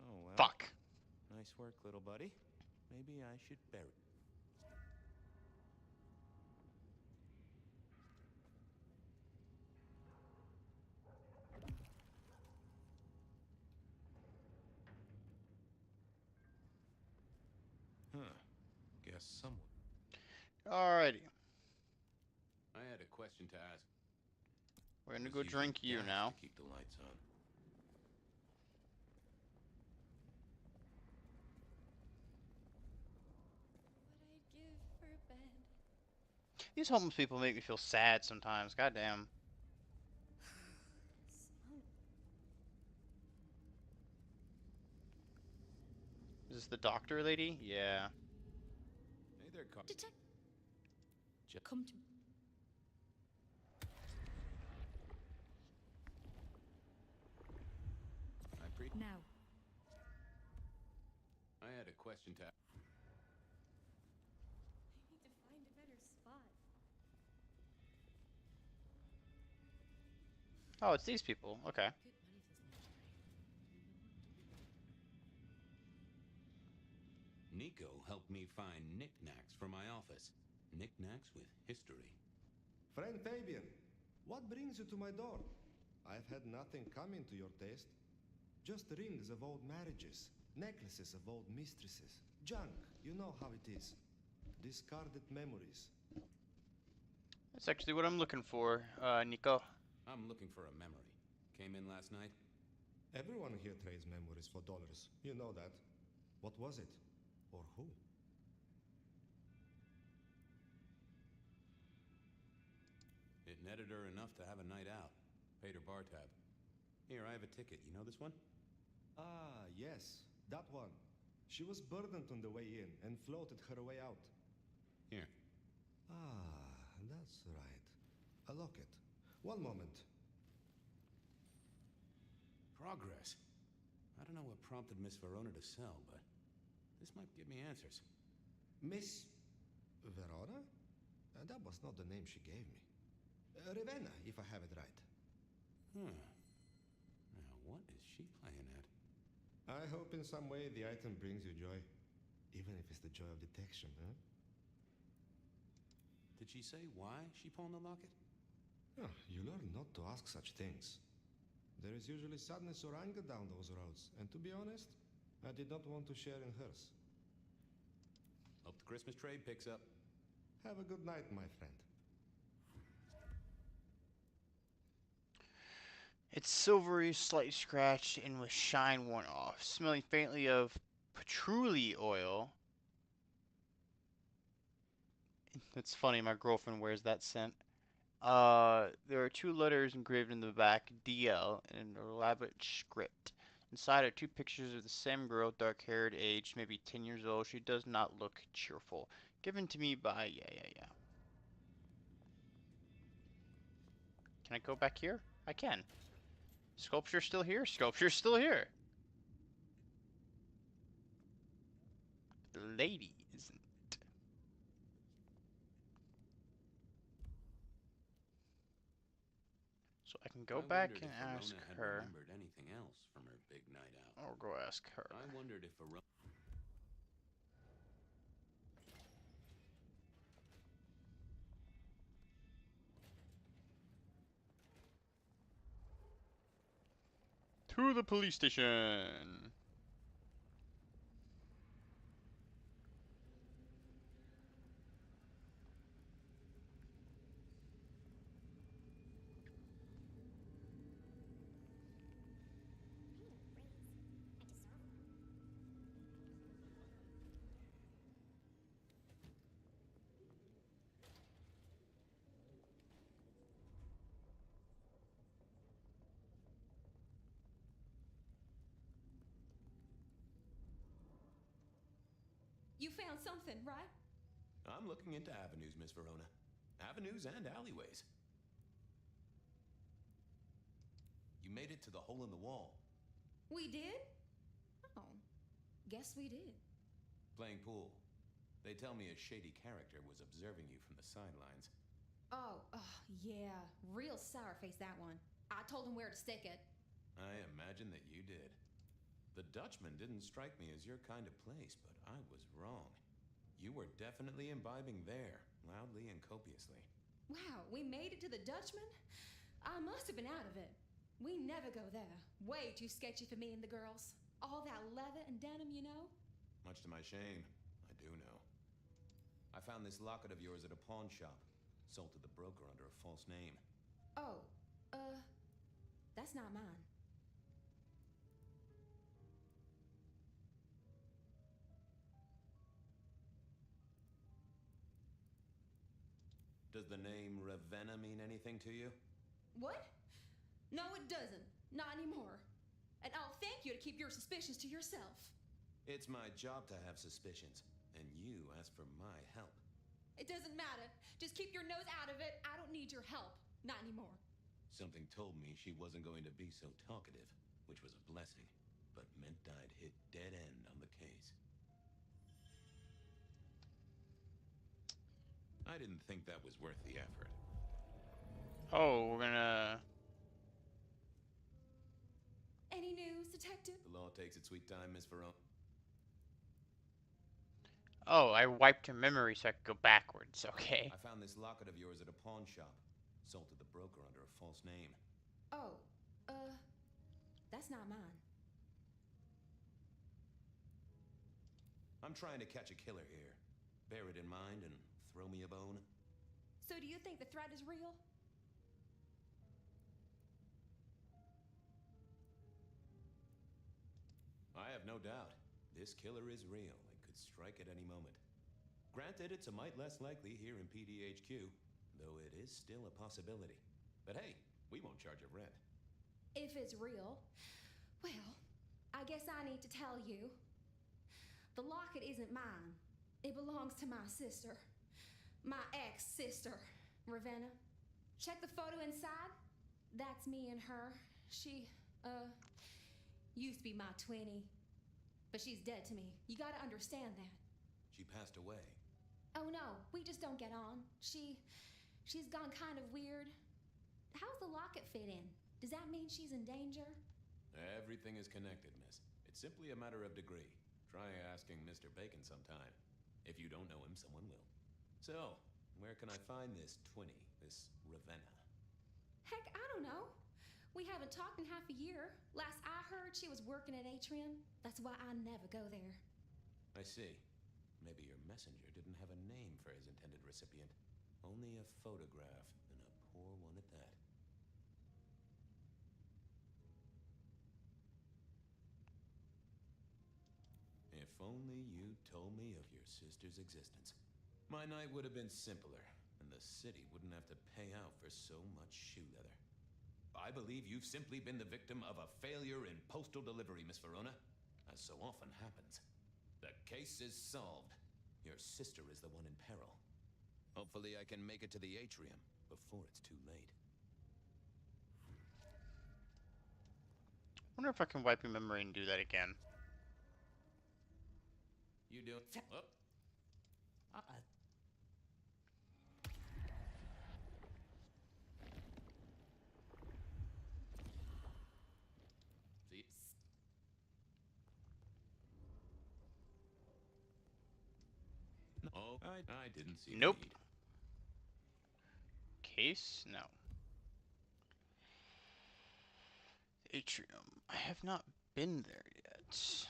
Oh, well. Fuck. Nice work, little buddy. Maybe I should bury. Guess someone. Alrighty. I had a question to ask. We're gonna go drink you now. To keep the lights on. What I'd give for a bed. These homeless people make me feel sad sometimes. Goddamn. Is this the doctor lady? Yeah. Hey there, Detect. Come to. Now. I had a question to. I need to find a better spot. Oh, it's these people. Okay. Nico helped me find knickknacks for my office. Knickknacks with history. Friend Fabian, what brings you to my door? I've had nothing coming to your taste. Just rings of old marriages, necklaces of old mistresses, junk, you know how it is. Discarded memories. That's actually what I'm looking for, Nico. I'm looking for a memory. Came in last night. Everyone here trades memories for dollars. You know that. What was it? Or who? It netted her enough to have a night out. Paid her bar tab. Here, I have a ticket. You know this one? Ah, yes. That one. She was burdened on the way in and floated her way out. Here. Ah, that's right. A locket. One moment. Progress. I don't know what prompted Miss Verona to sell, but this might give me answers. Miss Verona? That was not the name she gave me. Ravenna, if I have it right. Now, what is she playing at? I hope in some way the item brings you joy. Even if it's the joy of detection, huh? Did she say why she pawned the locket? Oh, you learn not to ask such things. There is usually sadness or anger down those roads, and to be honest, I did not want to share in hers. Hope the Christmas trade picks up. Have a good night, my friend. It's silvery, slightly scratched, and with shine worn off, smelling faintly of patchouli oil. It's funny, my girlfriend wears that scent. There are 2 letters engraved in the back, DL, in an elaborate script. Inside are 2 pictures of the same girl, dark-haired, aged maybe 10 years old. She does not look cheerful. Given to me by yeah. Can I go back here? I can. Sculpture's still here? Sculpture's still here. The lady isn't. can go I back wondered and if Verona ask had her. remembered anything else from her big night out. Or go ask her. I wondered if Verona... To the police station. You found something, right? I'm looking into avenues, Miss Verona. Avenues and alleyways. You made it to the hole in the wall. We did? Oh, guess we did. Playing pool. They tell me a shady character was observing you from the sidelines. Oh, yeah. Real sour face, that one. I told him where to stick it. I imagine that you did. The Dutchman didn't strike me as your kind of place, but I was wrong. You were definitely imbibing there, loudly and copiously. Wow, we made it to the Dutchman? I must have been out of it. We never go there. Way too sketchy for me and the girls. All that leather and denim, you know? Much to my shame, I do know. I found this locket of yours at a pawn shop. Sold to the broker under a false name. Oh, that's not mine. Does the name Ravenna mean anything to you? What? No, it doesn't. Not anymore. And I'll thank you to keep your suspicions to yourself. It's my job to have suspicions, and you ask for my help. It doesn't matter. Just keep your nose out of it. I don't need your help. Not anymore. Something told me she wasn't going to be so talkative, which was a blessing, but meant I'd hit dead end on the case. I didn't think that was worth the effort. Oh, we're gonna... Any news, Detective? The law takes its sweet time, Miss Verona. Oh, I wiped your memory so I could go backwards. Okay. I found this locket of yours at a pawn shop. Sold to the broker under a false name. Oh, that's not mine. I'm trying to catch a killer here. Bear it in mind and throw me a bone. So do you think the threat is real? I have no doubt. This killer is real and could strike at any moment. Granted, it's a mite less likely here in PDHQ, though it is still a possibility. But hey, we won't charge a rent. If it's real, well, I guess I need to tell you. The locket isn't mine. It belongs to my sister. My ex-sister, Ravenna. Check the photo inside. That's me and her. She, used to be my twinnie. But she's dead to me. You gotta understand that. She passed away. Oh no, we just don't get on. She's gone kind of weird. How's the locket fit in? Does that mean she's in danger? Everything is connected, miss. It's simply a matter of degree. Try asking Mr. Bacon sometime. If you don't know him, someone will. So, where can I find this twinnie, this Ravenna? Heck, I don't know. We haven't talked in half a year. Last I heard, she was working at Atrium. That's why I never go there. I see. Maybe your messenger didn't have a name for his intended recipient. Only a photograph, and a poor one at that. If only you told me of your sister's existence. My night would have been simpler, and the city wouldn't have to pay out for so much shoe leather. I believe you've simply been the victim of a failure in postal delivery, Miss Verona, as so often happens. The case is solved. Your sister is the one in peril. Hopefully I can make it to the atrium before it's too late. I wonder if I can wipe your memory and do that again. You do it. Oh. Oh, I didn't see the Nope. need. Case? No. Atrium. I have not been there yet.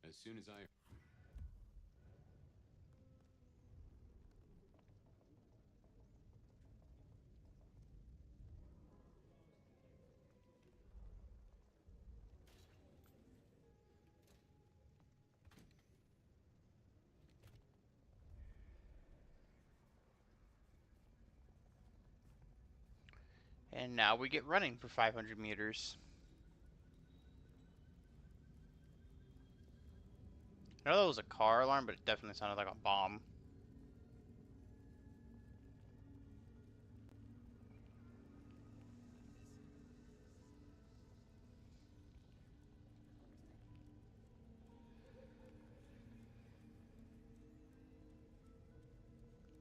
As soon as I... And now we get running for 500 meters. I know that was a car alarm, but it definitely sounded like a bomb.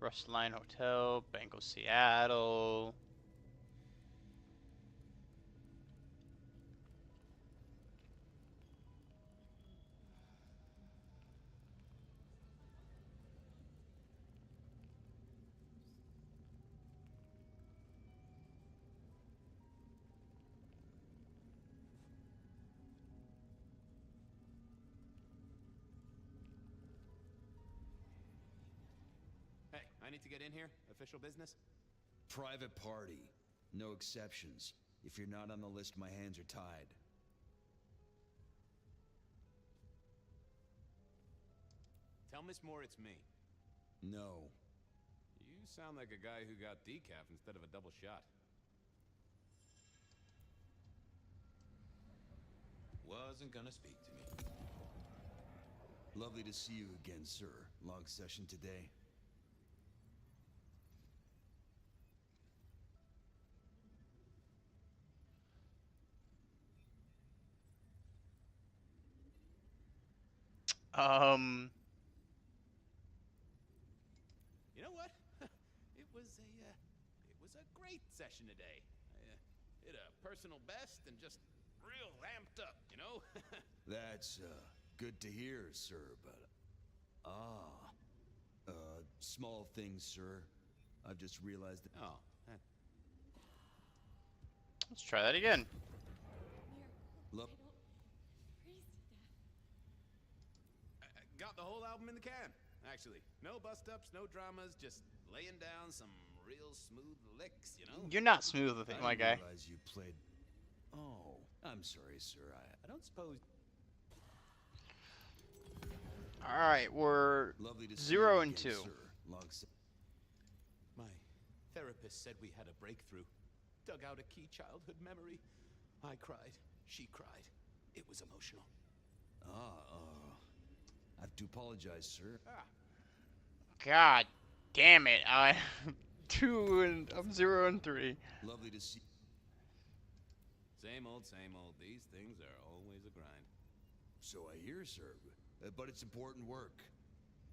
Rustline Hotel, Bank of Seattle. Hey, I need to get in here. Official business? Private party. No exceptions. If you're not on the list, my hands are tied. Tell Miss Moore it's me. No. You sound like a guy who got decaf instead of a double shot. Wasn't gonna speak to me. Lovely to see you again, sir. Long session today. You know what? It was a great session today. I hit a personal best and just real amped up, you know? That's, good to hear, sir, but... small things, sir. I've just realized that... Oh, Let's try that again. Look. Got the whole album in the can, actually. No bust-ups, no dramas, just laying down some real smooth licks, you know? You're not smooth with it, my guy. I realize you played... Oh, I'm sorry, sir. I don't suppose... Alright, we're Lovely to see 0 you and again, 2. sir. My therapist said we had a breakthrough. Dug out a key childhood memory. I cried. She cried. It was emotional. I have to apologize, sir. God damn it. I'm 0 and 3. Lovely to see... Same old, same old. These things are always a grind. So I hear, sir. But it's important work.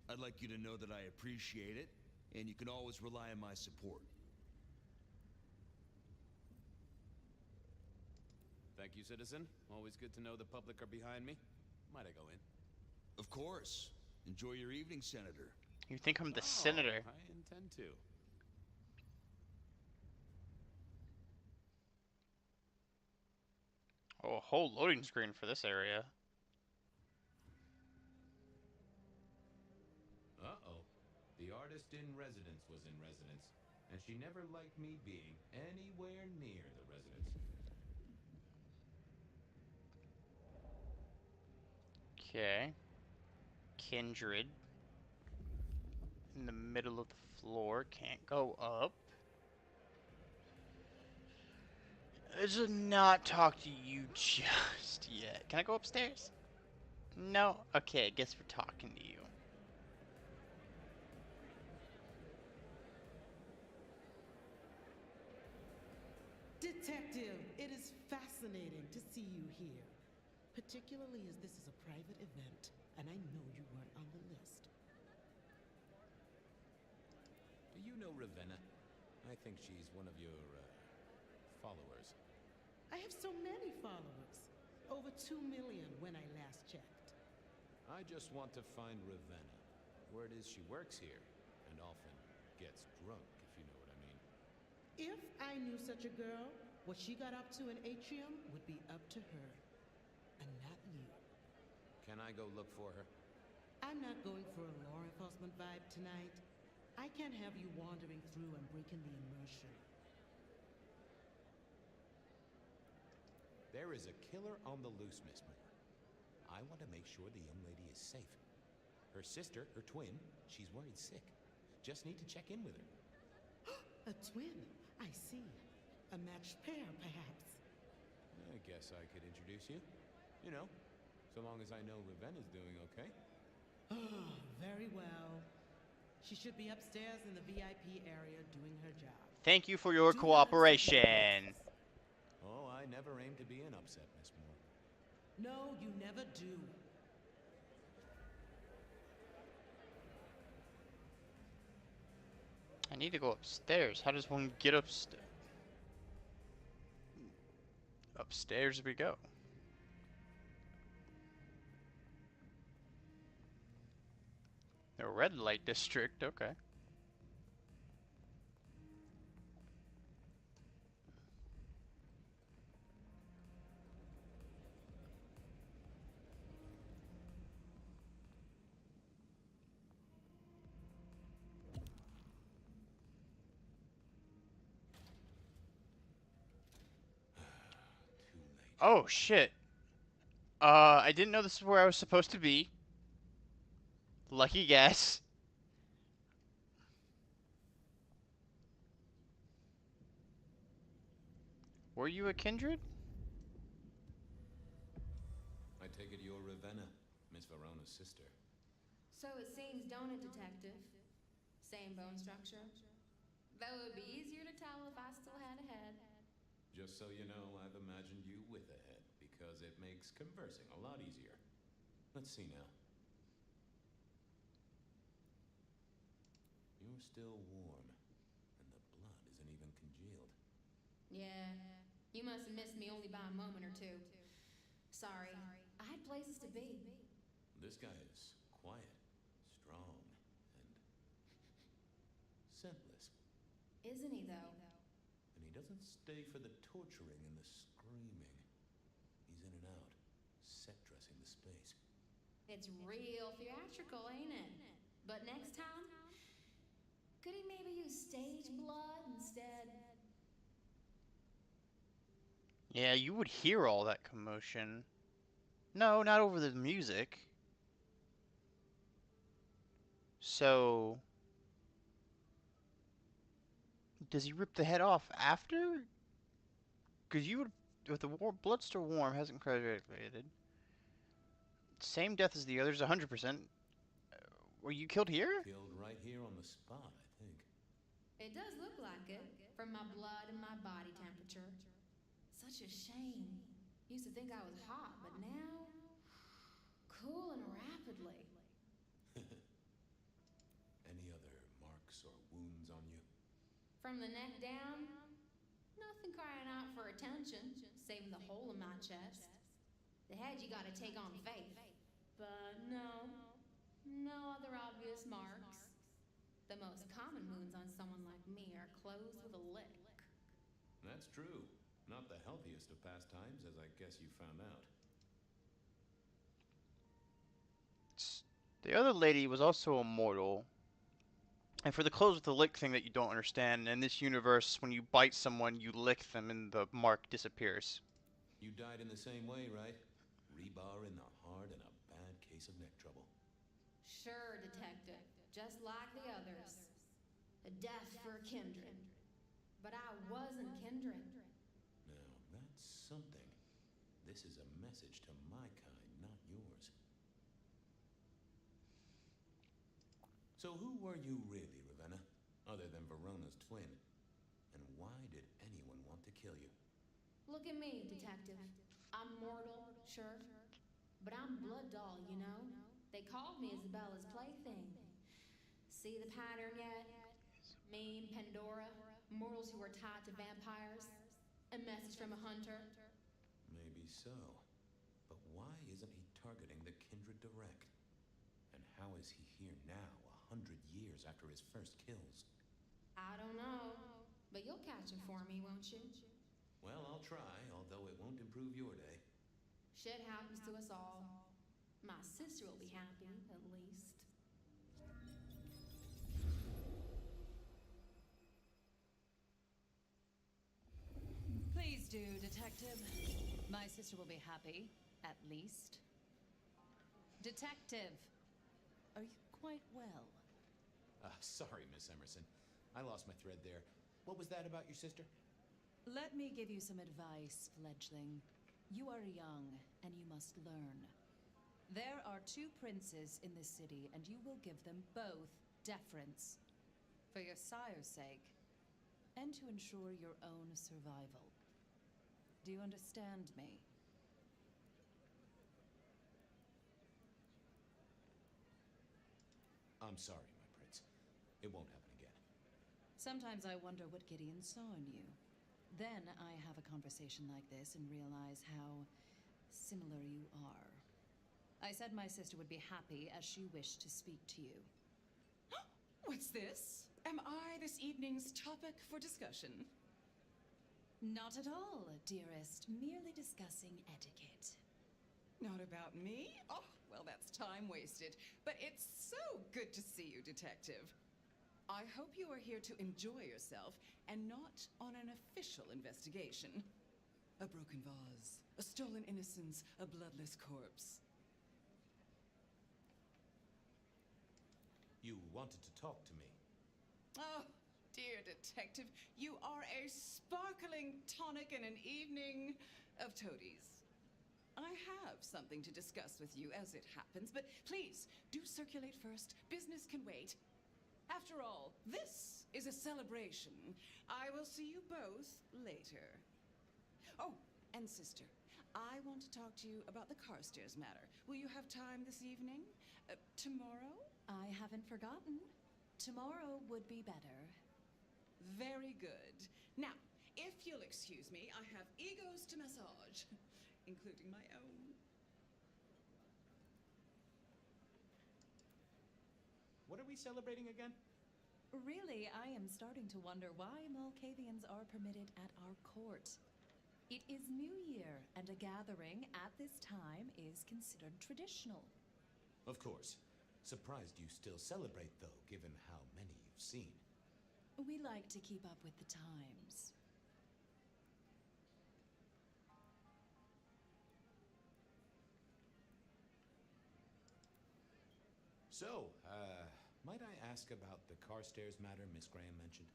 I'd like you to know that I appreciate it, and you can always rely on my support. Thank you, citizen. Always good to know the public are behind me. Might I go in? Of course. Enjoy your evening, Senator. You think I'm the senator? I intend to. Oh, a whole loading screen for this area. Uh-oh. The artist in residence was in residence, and she never liked me being anywhere near the residence. Okay. Kindred. In the middle of the floor. Can't go up. Let's just not talk to you just yet. Can I go upstairs? No? Okay, I guess we're talking to you. Detective, it is fascinating to see you here. Particularly as this is a private event, and I know you weren't on the list. Do you know Ravenna? I think she's one of your, followers. I have so many followers. Over 2 million when I last checked. I just want to find Ravenna. Word is she works here, and often gets drunk, if you know what I mean. If I knew such a girl, what she got up to in Atrium would be up to her, and not you. Can I go look for her? I'm not going for a law enforcement vibe tonight. I can't have you wandering through and breaking the immersion. There is a killer on the loose, Miss Moore. I want to make sure the young lady is safe. Her sister, her twin, she's worried sick. Just need to check in with her. A twin, I see. A matched pair, perhaps. I guess I could introduce you. You know, so long as I know Ravenna's doing okay. Oh, very well. She should be upstairs in the VIP area doing her job. Thank you for your cooperation. Oh, I never aim to be an upset, Miss Moore. No, you never do. I need to go upstairs. How does one get upstairs? Upstairs we go. The red light district, okay. Oh shit. I didn't know this is where I was supposed to be. Lucky guess. Were you a kindred? I take it you're Ravenna, Miss Verona's sister. So it seems, don't it, Detective? Same bone structure. Though it would be easier to tell if I still had a head. Just so you know, I've imagined you with a head, because it makes conversing a lot easier. Let's see now. You're still warm, and the blood isn't even congealed. Yeah, you must have missed me only by a moment or two. Sorry, I had places to be. This guy is quiet, strong, and scentless. Isn't he, though? And he doesn't stay for the torturing and the screaming. He's in and out, set dressing the space. It's real theatrical, ain't it? But next time, could he maybe use stage blood instead? Yeah, you would hear all that commotion. No, not over the music. So... does he rip the head off after? Because you would... if the blood's still warm, hasn't coagulated. Same death as the others, 100%. Were you killed here? Killed right here on the spot, I think. It does look like it, from my blood and my body temperature. Such a shame. Used to think I was hot, but now... cooling rapidly. Any other marks or wounds on you? From the neck down, nothing crying out for attention, saving the hole in my chest. The head you gotta take on faith. But no other obvious marks. The most common wounds on someone like me are closed with a lick. That's true. Not the healthiest of pastimes, as I guess you found out. The other lady was also immortal. And for the close with the lick thing that you don't understand, in this universe, when you bite someone, you lick them and the mark disappears. You died in the same way, right? Rebar in the heart and a bad case of neck trouble. Sure, Detective. Just like the others. A death for a kindred. But I wasn't kindred. Now, that's something. This is a message to my kind, not yours. So who were you really, Ravenna? Other than Verona's twin? And why did anyone want to kill you? Look at me, Detective. I'm mortal, sure. But I'm blood doll, you know? They called me Isabella's plaything. See the pattern yet? Me and Pandora, mortals who are tied to vampires. A message from a hunter. Maybe so. But why isn't he targeting the kindred direct? how is he here now, 100 years after his first kills? I don't know, but you'll catch him for me, won't you? Well, I'll try, although it won't improve your day. Shit happens to us all. My sister will be happy, at least. Please do, Detective. My sister will be happy, at least. Detective, are you quite well? Sorry, Miss Emerson. I lost my thread there. What was that about your sister? Let me give you some advice, fledgling. You are young, and you must learn. There are 2 princes in this city, and you will give them both deference. For your sire's sake, and to ensure your own survival. Do you understand me? I'm sorry, my prince. It won't happen again. Sometimes I wonder what Gideon saw in you. Then I have a conversation like this and realize how similar you are. I said my sister would be happy as she wished to speak to you. What's this? Am I this evening's topic for discussion? Not at all, dearest. Merely discussing etiquette. Not about me? Oh, well, that's time wasted. But it's so good to see you, Detective. I hope you are here to enjoy yourself and not on an official investigation. A broken vase, a stolen innocence, a bloodless corpse. You wanted to talk to me. Oh, dear Detective, you are a sparkling tonic in an evening of toadies. I have something to discuss with you as it happens, but please, do circulate first. Business can wait. After all, this is a celebration. I will see you both later. Oh, and sister, I want to talk to you about the Carstairs matter. Will you have time this evening? Tomorrow? I haven't forgotten. Tomorrow would be better. Very good. Now, if you'll excuse me, I have egos to massage, including my own. What are we celebrating again? Really, I am starting to wonder why Malkavians are permitted at our court. It is New Year, and a gathering at this time is considered traditional. Of course. Surprised you still celebrate, though, given how many you've seen. We like to keep up with the times. So, might I ask about the Carstairs matter Miss Graham mentioned?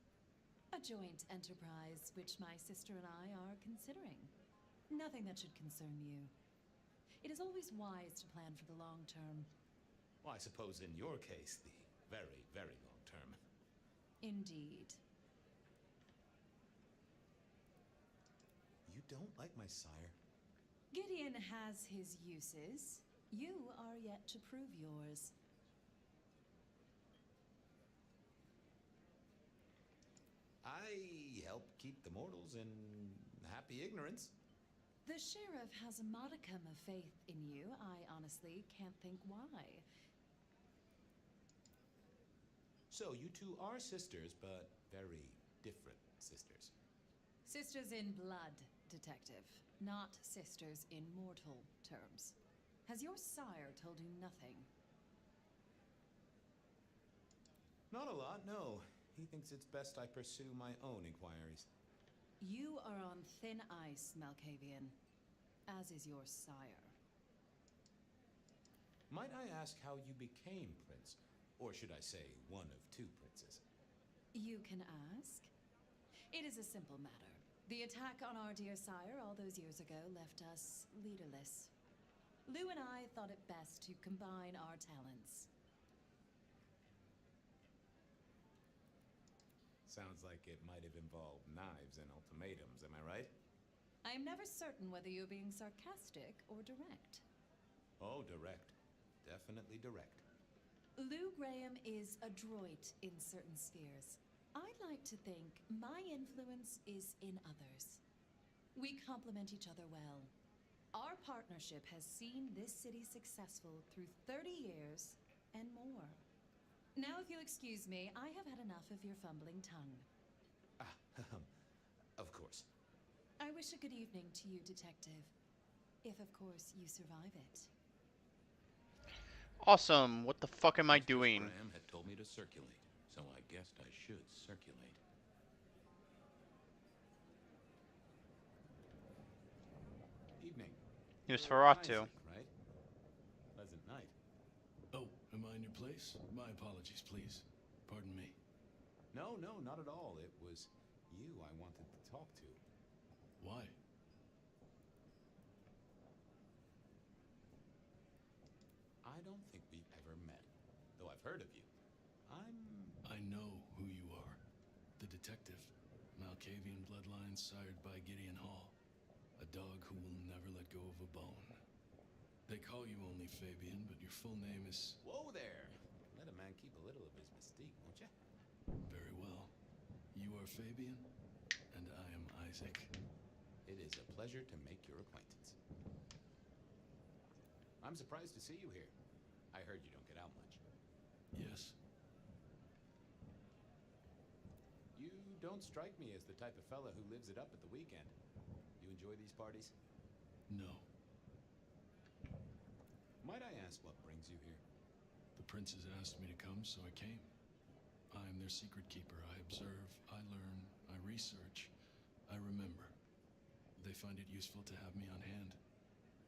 A joint enterprise which my sister and I are considering. Nothing that should concern you. It is always wise to plan for the long term. Well, I suppose in your case, the very, very long term. Indeed. You don't like my sire? Gideon has his uses. You are yet to prove yours. I help keep the mortals in happy ignorance. The sheriff has a modicum of faith in you. I honestly can't think why. So, you two are sisters, but very different sisters. Sisters in blood, Detective. Not sisters in mortal terms. Has your sire told you nothing? Not a lot, no. He thinks it's best I pursue my own inquiries. You are on thin ice, Malkavian. As is your sire. Might I ask how you became prince? Or should I say, one of 2 princes? You can ask. It is a simple matter. The attack on our dear sire all those years ago left us leaderless. Lou and I thought it best to combine our talents. Sounds like it might have involved knives and ultimatums, am I right? I am never certain whether you're being sarcastic or direct. Oh, direct. Definitely direct. Lou Graham is adroit in certain spheres. I'd like to think my influence is in others. We complement each other well. Our partnership has seen this city successful through 30 years and more. Now, if you'll excuse me, I have had enough of your fumbling tongue. Of course. I wish a good evening to you, Detective. If, of course, you survive it. Awesome. What the fuck am I doing? Graham had told me to circulate, so I guessed I should circulate. Evening. Nosferatu. Right? Pleasant night. Oh, am I in your place? My apologies, please. Pardon me. No, not at all. It was you I wanted to talk to. Why? I don't think we've ever met, though I've heard of you. I know who you are. The detective. Malkavian bloodline sired by Gideon Hall. A dog who will never let go of a bone. They call you only Fabian, but your full name is... Whoa there! Let a man keep a little of his mystique, won't you? Very well. You are Fabian, and I am Isaac. It is a pleasure to make your acquaintance. I'm surprised to see you here. I heard you don't get out much. Yes. You don't strike me as the type of fella who lives it up at the weekend. You enjoy these parties? No. Might I ask what brings you here? The princes asked me to come, so I came. I am their secret keeper. I observe, I learn, I research, I remember. They find it useful to have me on hand.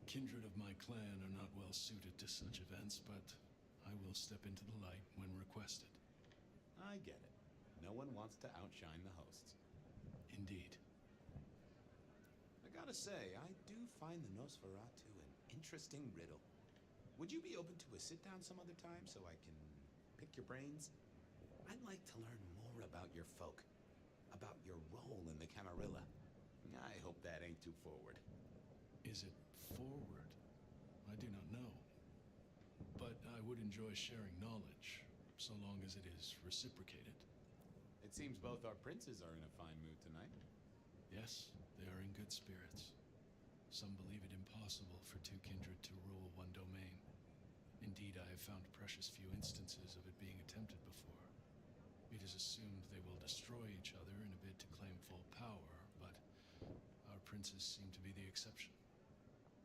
Kindred of my clan are not well suited to such events, but I will step into the light when requested. I get it. No one wants to outshine the hosts. Indeed. I gotta say, I do find the Nosferatu an interesting riddle. Would you be open to a sit-down some other time so I can pick your brains? I'd like to learn more about your folk, about your role in the Camarilla. I hope that ain't too forward. Is it forward? I do not know. But I would enjoy sharing knowledge, so long as it is reciprocated. It seems both our princes are in a fine mood tonight. Yes, they are in good spirits. Some believe it impossible for two kindred to rule one domain. Indeed, I have found precious few instances of it being attempted before. It is assumed they will destroy each other in a bid to claim full power, but our princes seem to be the exception.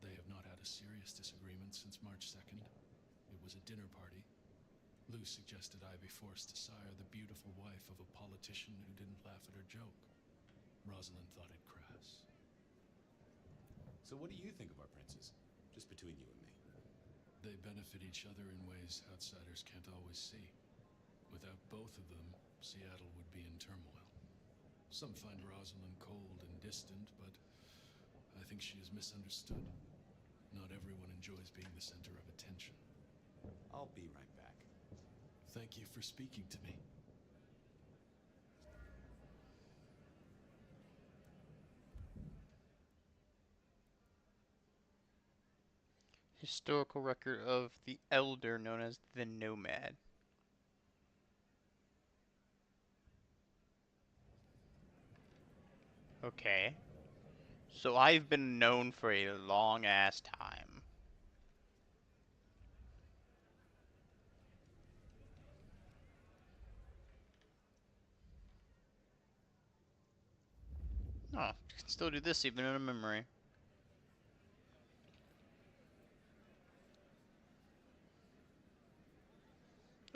They have not had a serious disagreement since March 2nd. It was a dinner party. Lou suggested I be forced to sire the beautiful wife of a politician who didn't laugh at her joke. Rosalind thought it crass. So what do you think of our princes? Just between you and me. They benefit each other in ways outsiders can't always see. Without both of them, Seattle would be in turmoil. Some find Rosalind cold and distant, but I think she is misunderstood. Not everyone enjoys being the center of attention. I'll be right back. Thank you for speaking to me. Historical record of the elder known as the Nomad. Okay. So I've been known for a long ass time. Oh, I can still do this even in a memory.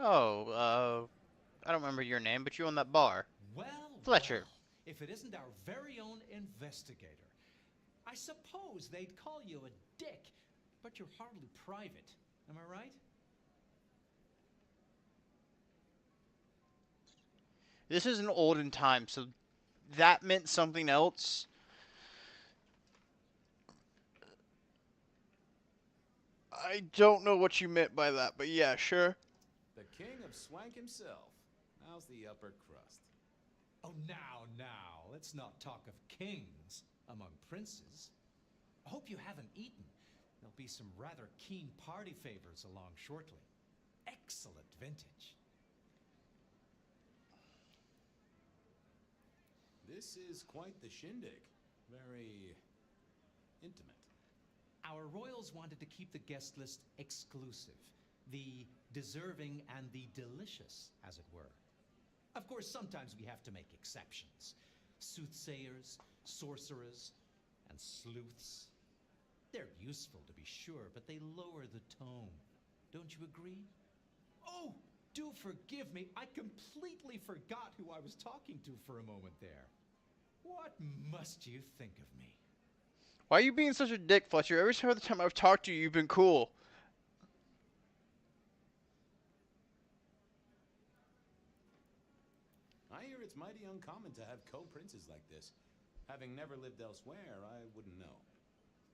Oh, I don't remember your name, but you own that bar. Well, Fletcher. well, if it isn't our very own investigator. I suppose they'd call you a dick, but you're hardly private. Am I right? This is an olden time, so that meant something else. I don't know what you meant by that, but yeah, sure. The king of swank himself. How's the upper crust? Oh, now, let's not talk of kings among princes. I hope you haven't eaten. There'll be some rather keen party favors along shortly. Excellent vintage. This is quite the shindig. Very intimate. Our royals wanted to keep the guest list exclusive. The deserving and the delicious, as it were. Of course, sometimes we have to make exceptions. Soothsayers, sorcerers, and sleuths. They're useful, to be sure, but they lower the tone. Don't you agree? Oh, do forgive me. I completely forgot who I was talking to for a moment there. What must you think of me? Why are you being such a dick, Fletcher? Every other time I've talked to you, you've been cool. I hear it's mighty uncommon to have co-princes like this. Having never lived elsewhere, I wouldn't know.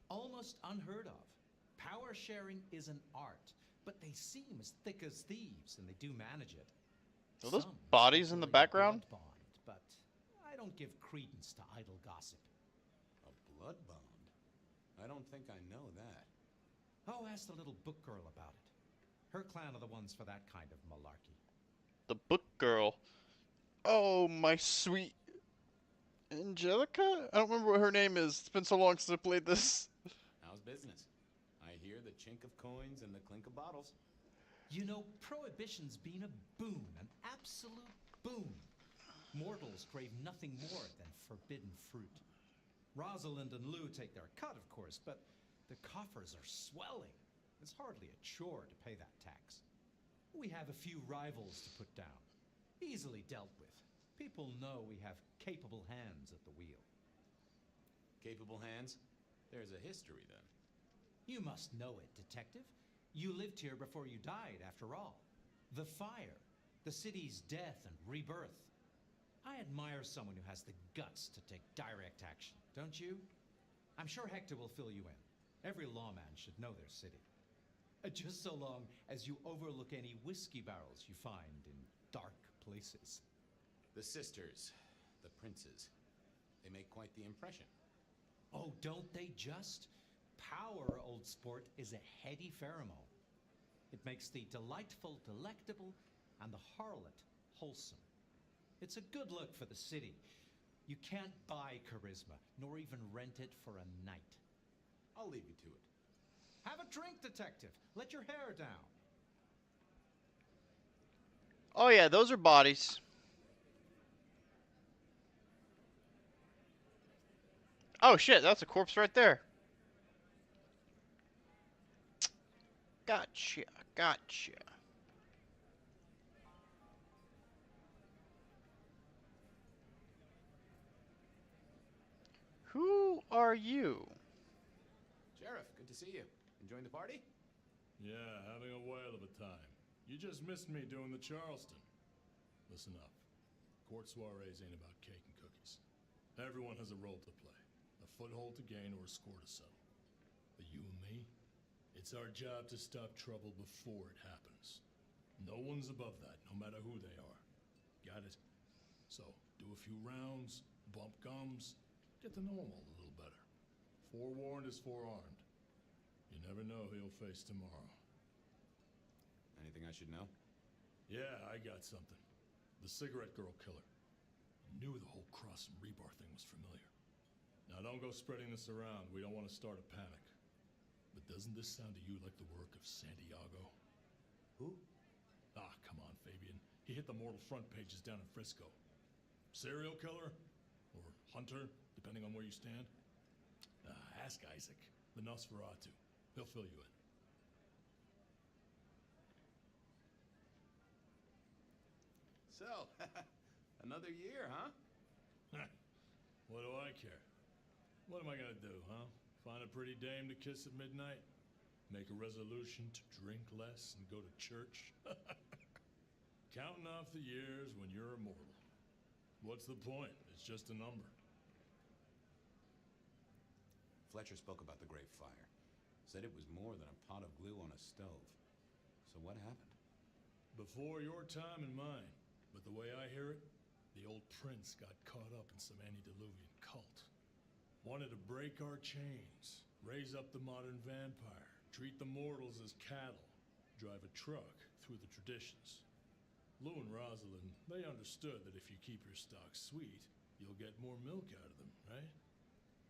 Almost unheard of. Power sharing is an art, but they seem as thick as thieves, and they do manage it. Are those Some bodies in the speculate a background? blood bond, but I don't give credence to idle gossip. A blood bond? I don't think I know that. Oh, ask the little book girl about it. Her clan are the ones for that kind of malarkey. The book girl. Oh, my sweet Angelica? I don't remember what her name is. It's been so long since I played this. How's business? I hear the chink of coins and the clink of bottles. You know, Prohibition's been a boon, an absolute boon. Mortals crave nothing more than forbidden fruit. Rosalind and Lou take their cut, of course, but the coffers are swelling. It's hardly a chore to pay that tax. We have a few rivals to put down. Easily dealt with. People know we have capable hands at the wheel. Capable hands? There's a history, then. You must know it, Detective. You lived here before you died, after all. The fire, the city's death and rebirth. I admire someone who has the guts to take direct action, don't you? I'm sure Hector will fill you in. Every lawman should know their city. Just so long as you overlook any whiskey barrels you find in dark places. The sisters, the princes, they make quite the impression. Oh, don't they just? Power, old sport, is a heady pheromone. It makes the delightful delectable and the harlot wholesome. It's a good look for the city. You can't buy charisma, nor even rent it for a night. I'll leave you to it. Have a drink, Detective. Let your hair down. Oh yeah, those are bodies. Oh shit, that's a corpse right there. Gotcha, gotcha. Who are you? Sheriff, good to see you. Enjoying the party? Yeah, having a whale of a time. You just missed me doing the Charleston. Listen up. Court soirees ain't about cake and cookies. Everyone has a role to play. A foothold to gain or a score to settle. But you and me? It's our job to stop trouble before it happens. No one's above that, no matter who they are. Got it? So, do a few rounds, bump gums, get to know them all a little better. Forewarned is forearmed. You never know who you'll face tomorrow. Anything I should know? Yeah, I got something. The cigarette girl killer. Knew the whole Cross and Rebar thing was familiar. Now don't go spreading this around. We don't want to start a panic. But doesn't this sound to you like the work of Santiago? Who? Ah, come on, Fabian. He hit the mortal front pages down in Frisco. Serial killer? Or hunter, depending on where you stand? Ask Isaac, the Nosferatu. He'll fill you in. So, another year, huh? What do I care? What am I gonna do, huh? Find a pretty dame to kiss at midnight? Make a resolution to drink less and go to church? Counting off the years when you're immortal. What's the point? It's just a number. Fletcher spoke about the Great Fire. Said it was more than a pot of glue on a stove. So what happened? Before your time and mine. But the way I hear it, the old prince got caught up in some antediluvian cult. Wanted to break our chains, raise up the modern vampire, treat the mortals as cattle, drive a truck through the traditions. Lou and Rosalind, they understood that if you keep your stock sweet, you'll get more milk out of them, right?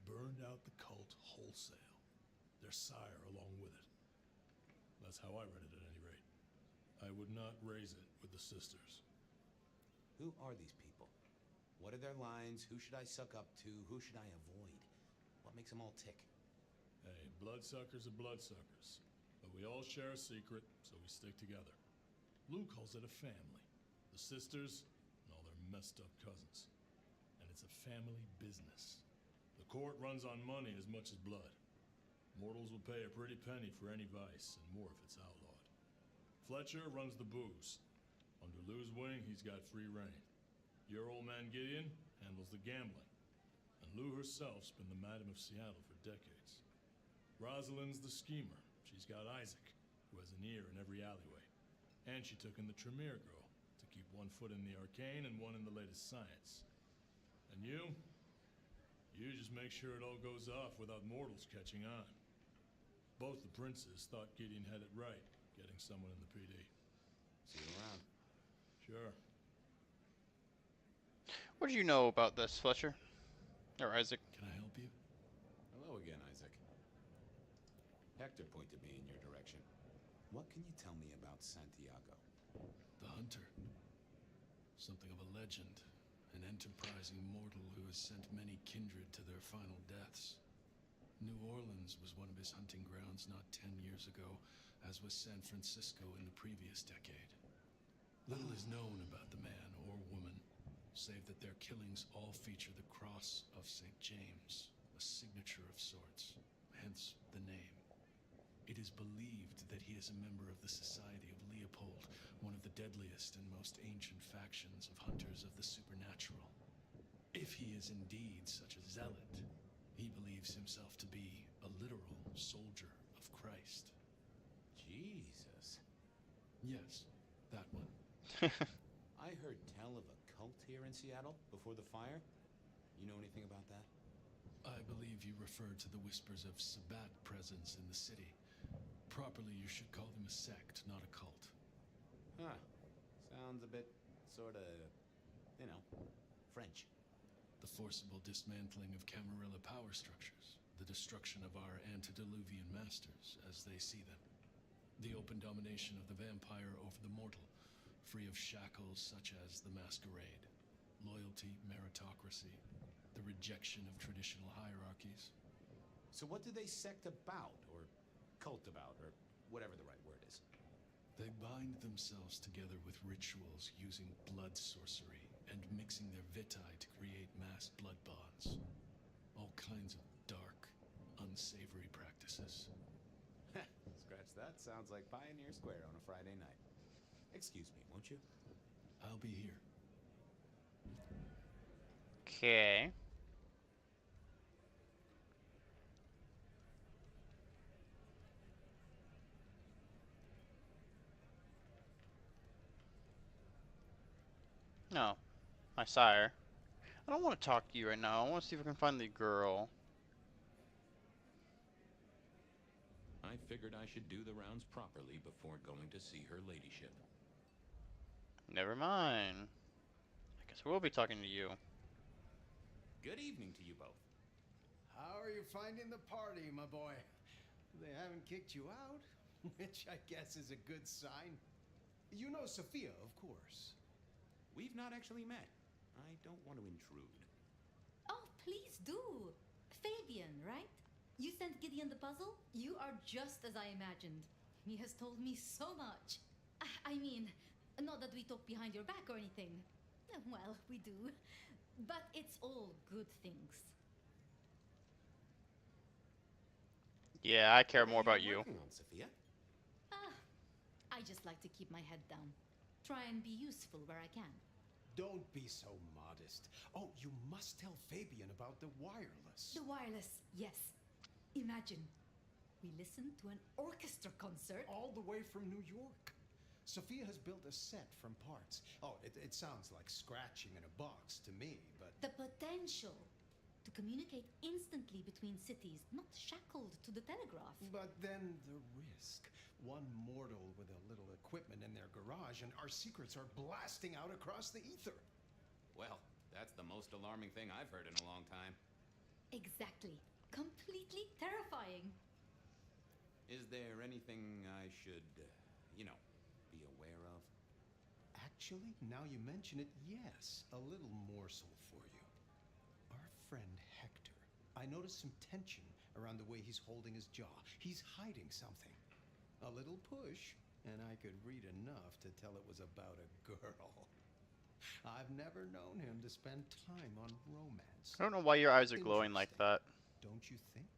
Burned out the cult wholesale. Their sire along with it. That's how I read it at any rate. I would not raise it with the sisters. Who are these people? What are their lines? Who should I suck up to? Who should I avoid? What makes them all tick? Hey, bloodsuckers are bloodsuckers. But we all share a secret, so we stick together. Lou calls it a family. The sisters and all their messed up cousins. And it's a family business. The court runs on money as much as blood. Mortals will pay a pretty penny for any vice, and more if it's outlawed. Fletcher runs the booze. Under Lou's wing, he's got free reign. Your old man Gideon handles the gambling. And Lou herself's been the Madam of Seattle for decades. Rosalind's the schemer. She's got Isaac, who has an ear in every alleyway. And she took in the Tremere girl to keep one foot in the arcane and one in the latest science. And you just make sure it all goes off without mortals catching on. Both the princes thought Gideon had it right, getting someone in the PD. See you around. Sure. What do you know about this, Fletcher? Or Isaac? Can I help you? Hello again, Isaac. Hector pointed me in your direction. What can you tell me about Santiago? The hunter. Something of a legend. An enterprising mortal who has sent many kindred to their final deaths. New Orleans was one of his hunting grounds not 10 years ago, as was San Francisco in the previous decade. Little is known about the man or woman, save that their killings all feature the cross of St. James, a signature of sorts, hence the name. It is believed that he is a member of the Society of Leopold, one of the deadliest and most ancient factions of hunters of the supernatural. If he is indeed such a zealot, he believes himself to be a literal soldier of Christ. Jesus. Yes, that one. I heard tell of a cult here in Seattle before the fire. You know anything about that? I believe you refer to the whispers of Sabbat presence in the city. Properly, you should call them a sect, not a cult. Huh. Sounds a bit, sorta, French. The forcible dismantling of Camarilla power structures. The destruction of our antediluvian masters, as they see them. The open domination of the vampire over the mortal, free of shackles such as the masquerade. Loyalty, meritocracy. The rejection of traditional hierarchies. So what do they sect about, or cult about, or whatever the right word is? They bind themselves together with rituals using blood sorcery and mixing their vitae to create mass blood bonds. All kinds of dark, unsavory practices. Scratch that. Sounds like Pioneer Square on a Friday night. Excuse me, won't you? I'll be here. Okay. No, my sire. I don't want to talk to you right now. I want to see if I can find the girl. I figured I should do the rounds properly before going to see her ladyship. Never mind. I guess we'll be talking to you. Good evening to you both. How are you finding the party, my boy? They haven't kicked you out? Which I guess is a good sign. You know Sophia, of course. We've not actually met. I don't want to intrude. Oh, please do. Fabian, right? You sent Gideon the puzzle? You are just as I imagined. He has told me so much. I mean, not that we talk behind your back or anything. Well, we do. But it's all good things. Yeah, I care more about you. Working on, Sophia? I just like to keep my head down. Try and be useful where I can. Don't be so modest. Oh, you must tell Fabian about the wireless. The wireless, yes. Imagine, we listened to an orchestra concert. All the way from New York. Sophia has built a set from parts. Oh, it sounds like scratching in a box to me, but... The potential to communicate instantly between cities, not shackled to the telegraph. But then the risk. One mortal with a little equipment in their garage and our secrets are blasting out across the ether. Well, that's the most alarming thing I've heard in a long time. Exactly. Completely terrifying. Is there anything I should, be aware Actually, now you mention it, yes, a little morsel for you. Our friend Hector. I noticed some tension around the way he's holding his jaw. He's hiding something. A little push, and I could read enough to tell it was about a girl. I've never known him to spend time on romance. I don't know why your eyes are glowing like that. Don't you think?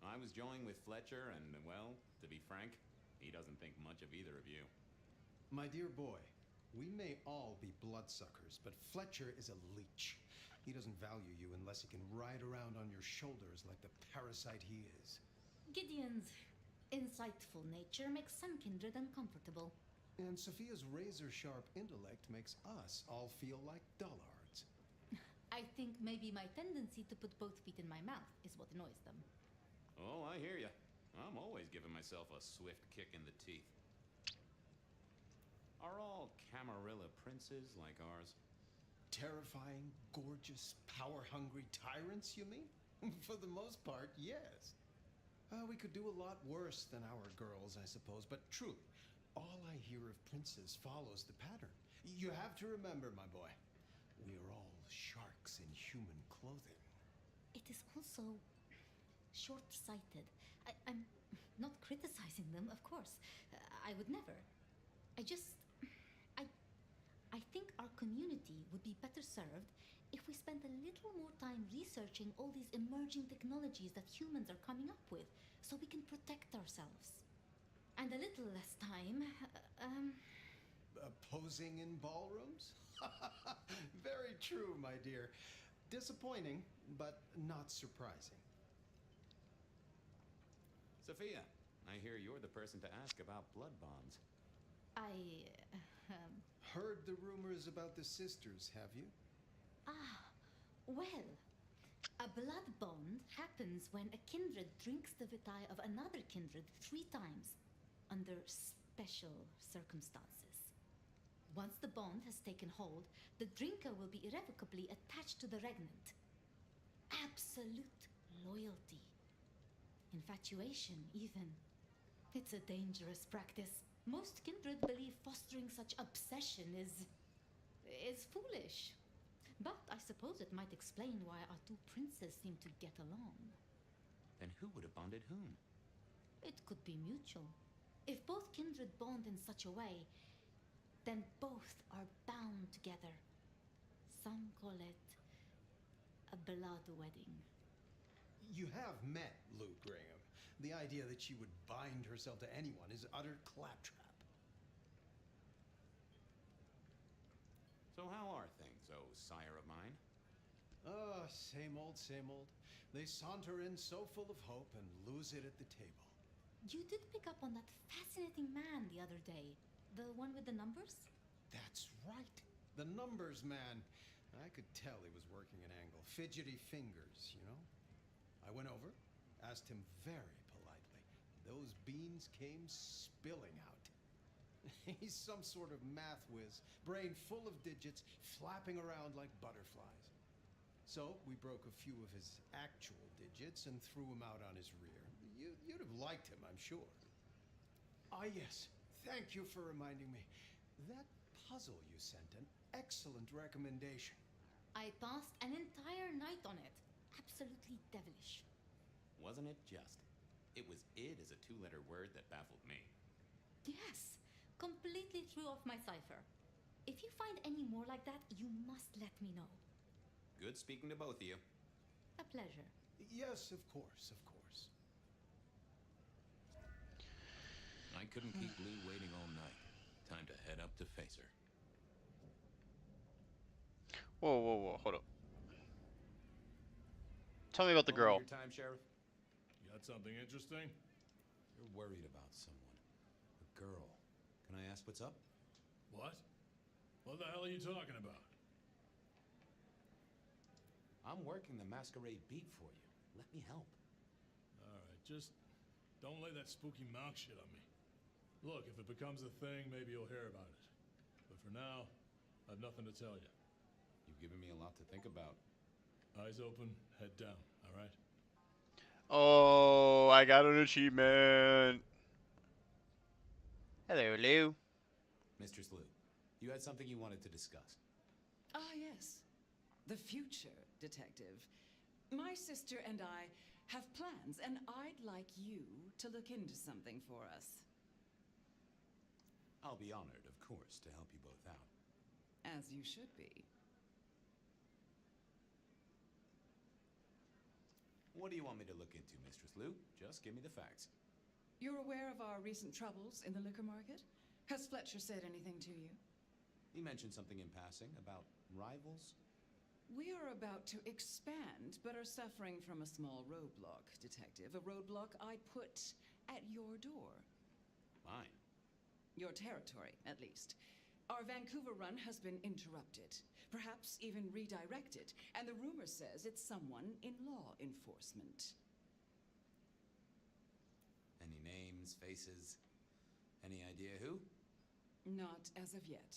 I was joined with Fletcher, and, well, to be frank, he doesn't think much of either of you. My dear boy, we may all be bloodsuckers, but Fletcher is a leech. He doesn't value you unless he can ride around on your shoulders like the parasite he is. Gideon's insightful nature makes some kindred uncomfortable. And Sophia's razor-sharp intellect makes us all feel like dullards. I think maybe my tendency to put both feet in my mouth is what annoys them. Oh, I hear ya. I'm always giving myself a swift kick in the teeth. Are all Camarilla princes like ours? Terrifying, gorgeous, power-hungry tyrants, you mean? For the most part, yes. We could do a lot worse than our girls, I suppose, but truly, all I hear of princes follows the pattern. You have to remember, my boy, we are all sharks in human clothing. It is also short-sighted. I'm not criticizing them, of course. I would never. I think our community would be better served if we spent a little more time researching all these emerging technologies that humans are coming up with, so we can protect ourselves. And a little less time, Posing in ballrooms? Very true, my dear. Disappointing, but not surprising. Sophia, I hear you're the person to ask about blood bonds. Heard the rumors about the sisters, have you? Well, a blood bond happens when a kindred drinks the vitae of another kindred 3 times, under special circumstances. Once the bond has taken hold, the drinker will be irrevocably attached to the regnant. Absolute loyalty. Infatuation, even. It's a dangerous practice. Most kindred believe fostering such obsession is foolish. But I suppose it might explain why our 2 princes seem to get along. Then who would have bonded whom? It could be mutual. If both kindred bond in such a way, then both are bound together. Some call it a blood wedding. You have met Lou Graham. The idea that she would bind herself to anyone is utter claptrap. So how are things, oh sire of mine? Same old, same old. They saunter in so full of hope and lose it at the table. You did pick up on that fascinating man the other day. The one with the numbers? That's right. The numbers man. I could tell he was working an angle. Fidgety fingers, you know? I went over, asked him very politely. Those beans came spilling out. He's some sort of math whiz, brain full of digits, flapping around like butterflies. So we broke a few of his actual digits and threw him out on his rear. You'd have liked him, I'm sure. Ah, yes. Thank you for reminding me. That puzzle you sent, an excellent recommendation. I passed an entire night on it. Absolutely devilish. Wasn't it just? It was id as a 2-letter word that baffled me. Yes. Completely threw off my cipher. If you find any more like that, you must let me know. Good speaking to both of you. A pleasure. Yes, of course, of course. I couldn't keep Lou waiting all night. Time to head up to face her. Whoa, whoa, whoa, hold up. Tell me about the girl. Your time, Sheriff? You got something interesting? You're worried about someone. A girl. Can I ask what's up? What? What the hell are you talking about? I'm working the masquerade beat for you. Let me help. Alright, just don't lay that spooky mouth shit on me. Look, if it becomes a thing, maybe you'll hear about it. But for now, I have nothing to tell you. You've given me a lot to think about. Eyes open, head down, alright? Oh, I got an achievement. Hello? Mistress Liu, you had something you wanted to discuss. Ah, yes. The future, Detective. My sister and I have plans, and I'd like you to look into something for us. I'll be honored, of course, to help you both out. As you should be. What do you want me to look into, Mistress Liu? Just give me the facts. You're aware of our recent troubles in the liquor market? Has Fletcher said anything to you? He mentioned something in passing about rivals. We are about to expand, but are suffering from a small roadblock, Detective. A roadblock I put at your door. Mine? Your territory, at least. Our Vancouver run has been interrupted, perhaps even redirected, and the rumor says it's someone in law enforcement. Any names, faces, any idea who? Not as of yet.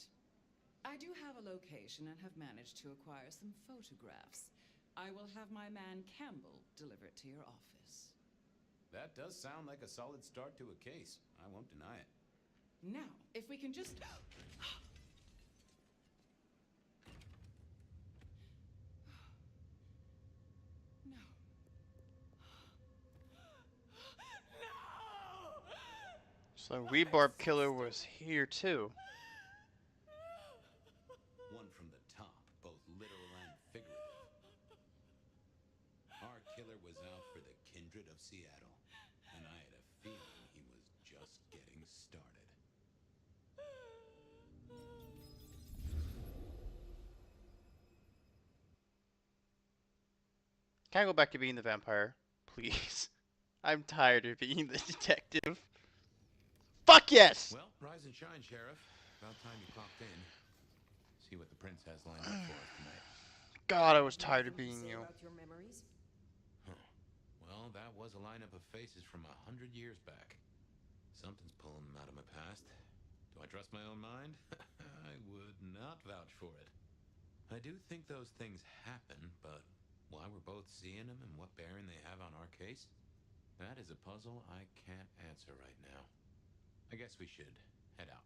I do have a location and have managed to acquire some photographs. I will have my man Campbell deliver it to your office. That does sound like a solid start to a case. I won't deny it. Now, if we can just... No. So Rebarb Killer was here too. One from the top, both literal and figurative. Our killer was out for the kindred of Seattle, and I had a feeling he was just getting started. Can I go back to being the vampire? Please. I'm tired of being the detective. Fuck yes! Well, rise and shine, Sheriff. About time you clocked in. See what the prince has lined up for us tonight. God, I was tired of being you. About your memories? Huh. Well, that was a lineup of faces from 100 years back. Something's pulling them out of my past. Do I trust my own mind? I would not vouch for it. I do think those things happen, but why we're both seeing them and what bearing they have on our case, that is a puzzle I can't answer right now. I guess we should head out.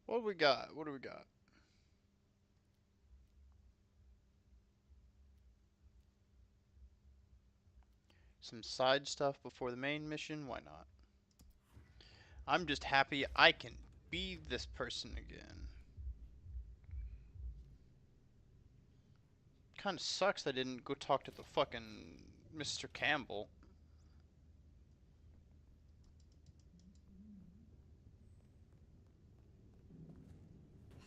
What do we got? What do we got? Some side stuff before the main mission? Why not? I'm just happy I can be this person again. Kinda sucks I didn't go talk to the fucking Mr. Campbell.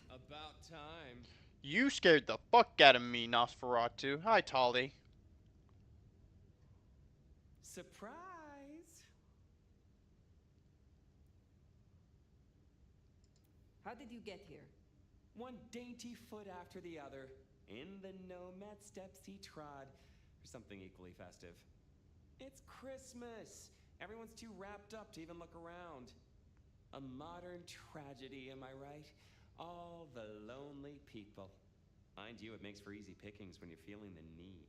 About time. You scared the fuck out of me, Nosferatu. Hi, Tolly. Surprise! How did you get here? One dainty foot after the other, in the nomad steps he trod, or something equally festive. It's Christmas! Everyone's too wrapped up to even look around. A modern tragedy, am I right? All the lonely people. Mind you, it makes for easy pickings when you're feeling the need.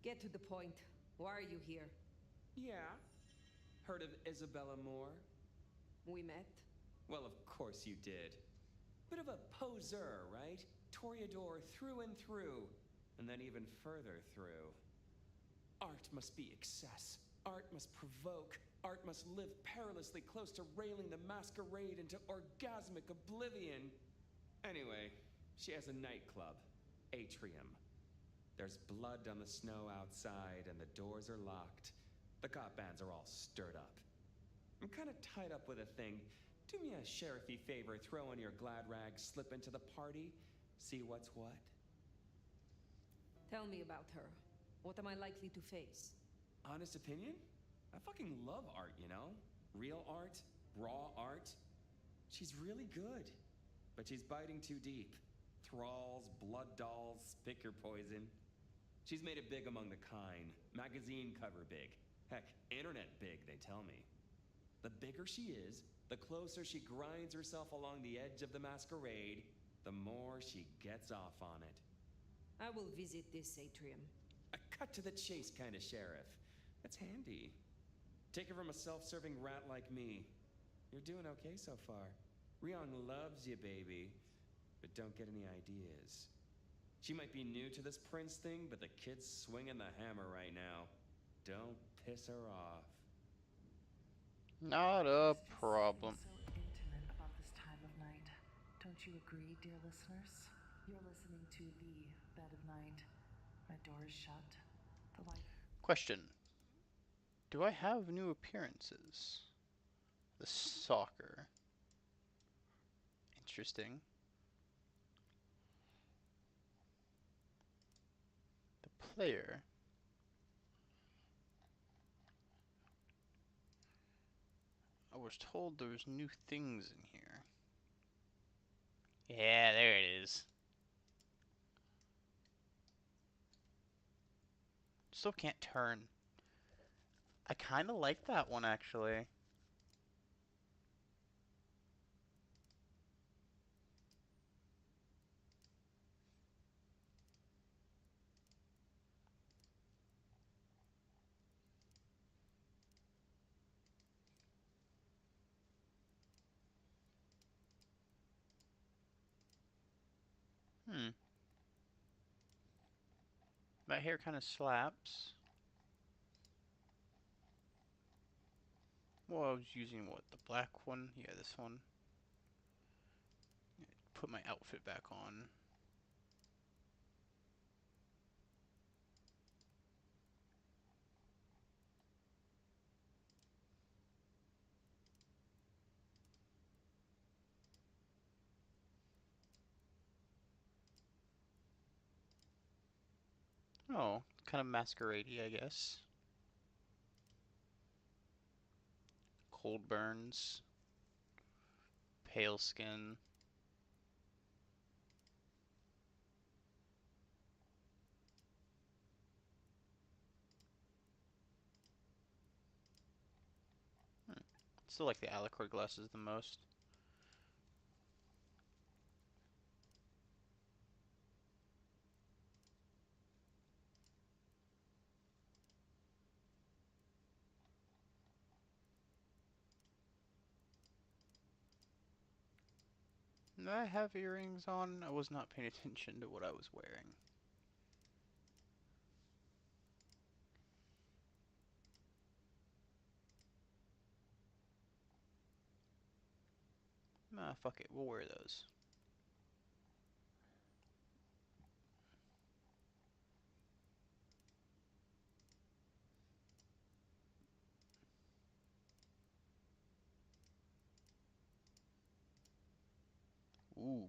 Get to the point. Why are you here? Yeah. Heard of Isabella Moore? We met? Well, of course you did. Bit of a poseur, right? Toreador through and through. And then even further through. Art must be excess. Art must provoke. Art must live perilously close to railing the masquerade into orgasmic oblivion. Anyway, she has a nightclub, Atrium. There's blood on the snow outside and the doors are locked. The cop bands are all stirred up. I'm kind of tied up with a thing. Do me a sheriffy favor, throw on your glad rags, slip into the party, see what's what. Tell me about her. What am I likely to face? Honest opinion? I fucking love art, you know? Real art, raw art. She's really good. But she's biting too deep. Thralls, blood dolls, pick your poison. She's made it big among the kind. Magazine cover big. Heck, internet big, they tell me. The bigger she is, the closer she grinds herself along the edge of the masquerade, the more she gets off on it. I will visit this atrium. A cut to the chase kind of sheriff. That's handy. Take it from a self-serving rat like me. You're doing okay so far. Ryong loves you, baby. But don't get any ideas. She might be new to this prince thing, but the kid's swinging the hammer right now. Don't piss her off. Not a problem. So intimate about this time of night. Don't you agree, dear listeners? You're listening to the Bed of Night. My door is shut. The light. Question. Do I have new appearances? The soccer. Interesting. The player. I was told there was new things in here. Yeah, there it is. Still can't turn. I kind of like that one, actually. That hair kind of slaps. Well, I was using what? The black one? Yeah, this one. Put my outfit back on. Oh, kind of masquerade-y, I guess. Cold burns. Pale skin. Still like the Alicorn glasses the most. Did I have earrings on? I was not paying attention to what I was wearing. Nah, fuck it. We'll wear those. Ooh.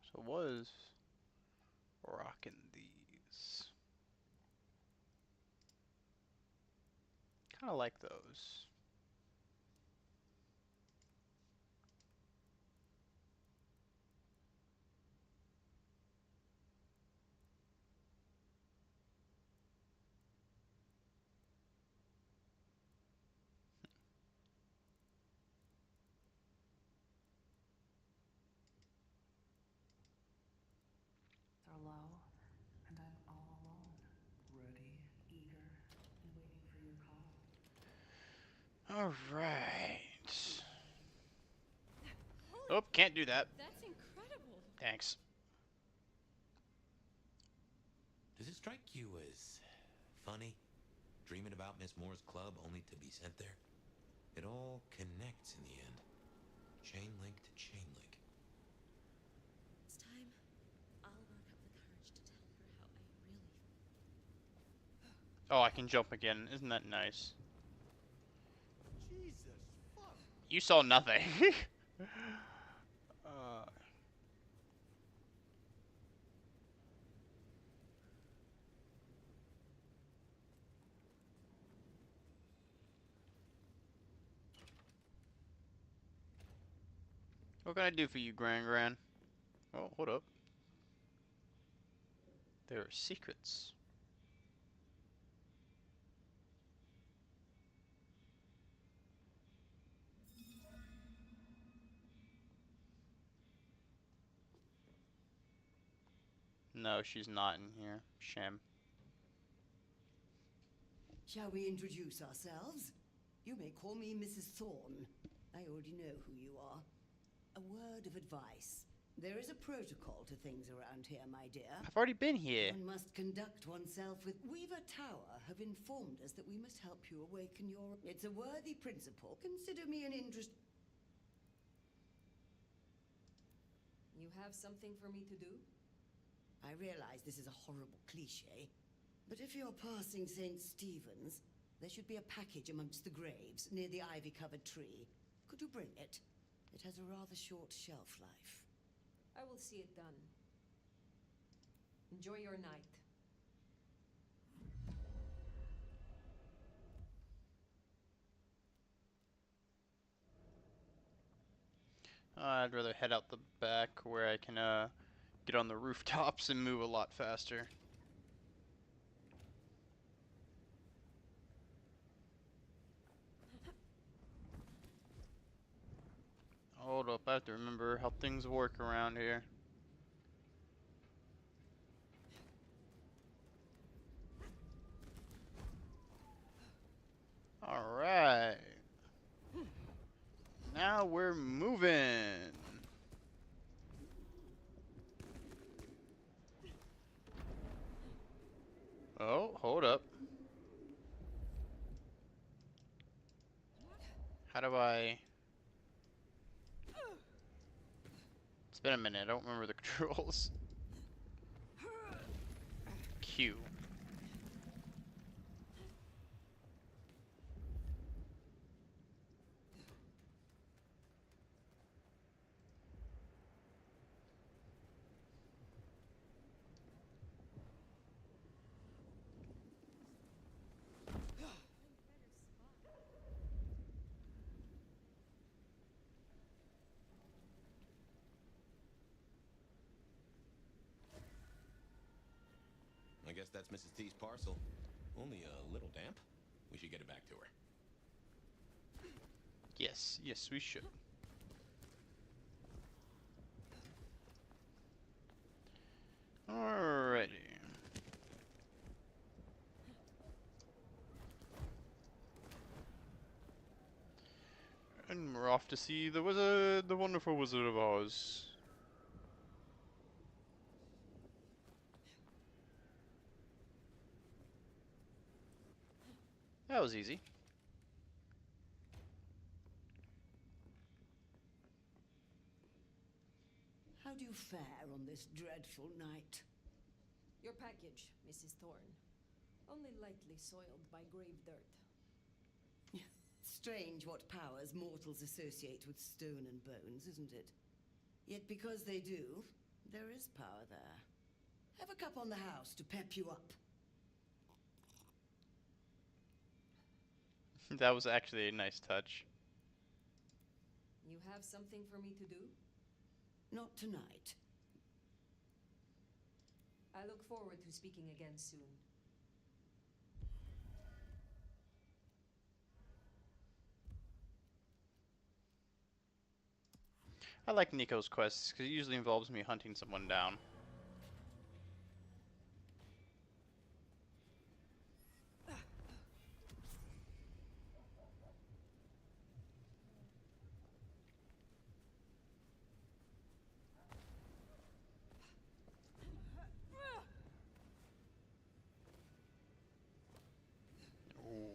So I was rocking these. Kind of like those. Are low, and I'm all alone, ready, eager, and waiting for your call. All right. Oh, can't do that. That's incredible. Thanks. Does it strike you as funny? Dreaming about Miss Moore's club only to be sent there? It all connects in the end. Chain link to chain link. It's time. I'll work up the courage to tell her how I really feel. Oh, I can jump again. Isn't that nice? Jesus fuck. You saw nothing. What can I do for you, Gran? Oh, hold up. There are secrets. No, she's not in here. Shame. Shall we introduce ourselves? You may call me Mrs. Thorne. I already know who you are. A word of advice. There is a protocol to things around here, my dear. I've already been here. One must conduct oneself with... Weaver Tower have informed us that we must help you awaken your... It's a worthy principle. Consider me an interest... You have something for me to do? I realize this is a horrible cliché, but if you're passing St. Stephen's, there should be a package amongst the graves near the ivy-covered tree. Could you bring it? It has a rather short shelf life. I will see it done. Enjoy your night. I'd rather head out the back where I can get on the rooftops and move a lot faster. Hold up, I have to remember how things work around here. Alright. Now we're moving. Oh, hold up. How do I... It's been a minute, I don't remember the controls. Q. I guess that's Mrs. T's parcel. Only a little damp. We should get it back to her. Yes, yes, we should. Alrighty. And we're off to see the wizard, the wonderful Wizard of Oz. That was easy. How do you fare on this dreadful night? Your package, Mrs. Thorne. Only lightly soiled by grave dirt. Strange what powers mortals associate with stone and bones, isn't it? Yet because they do, there is power there. Have a cup on the house to pep you up. That was actually a nice touch. You have something for me to do? Not tonight. I look forward to speaking again soon. I like Nico's quests because it usually involves me hunting someone down.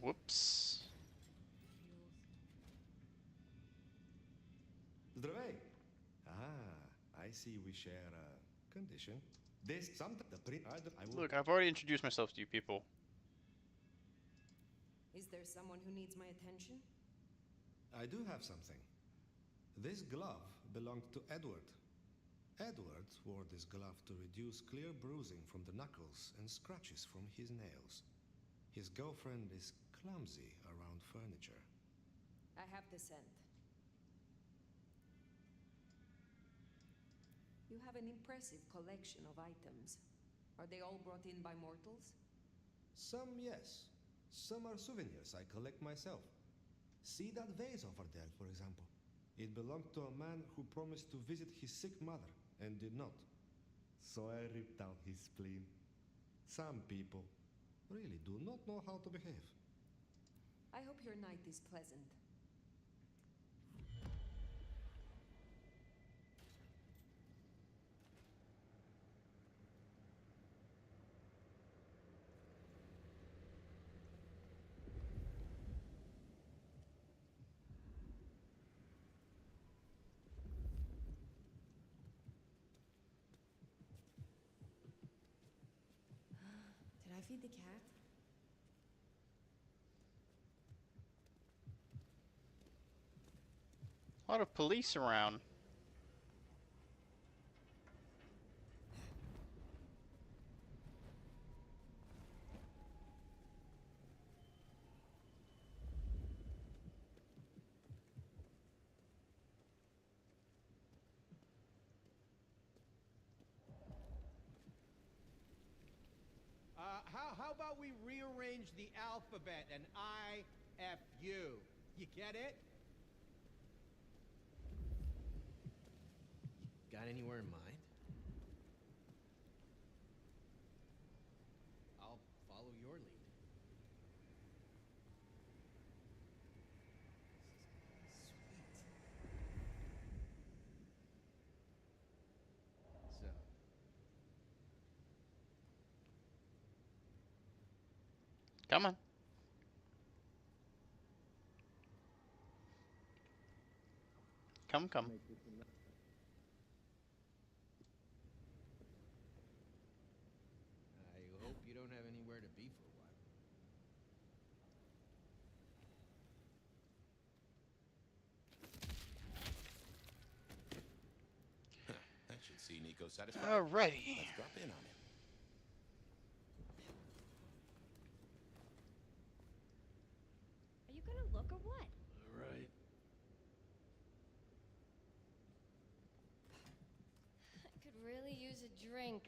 Whoops. Zdravej. I see we share a condition. This something the print I will Look, I've already introduced myself to you people. Is there someone who needs my attention? I do have something. This glove belonged to Edward. Edward wore this glove to reduce clear bruising from the knuckles and scratches from his nails. His girlfriend is clumsy around furniture. I have the scent. You have an impressive collection of items. Are they all brought in by mortals? Some, yes. Some are souvenirs I collect myself. See that vase over there, for example. It belonged to a man who promised to visit his sick mother and did not. So I ripped out his spleen. Some people really do not know how to behave. I hope your night is pleasant. Did I feed the cat? A lot of police around. How about we rearrange the alphabet and I-F-U? You get it? Got anywhere in mind? I'll follow your lead. Sweet. So, Come on. Come. I hope you don't have anywhere to be for a while. That should see Nico satisfied. Alrighty. Let's drop in on him. Are you gonna look or what? Right. I could really use a drink.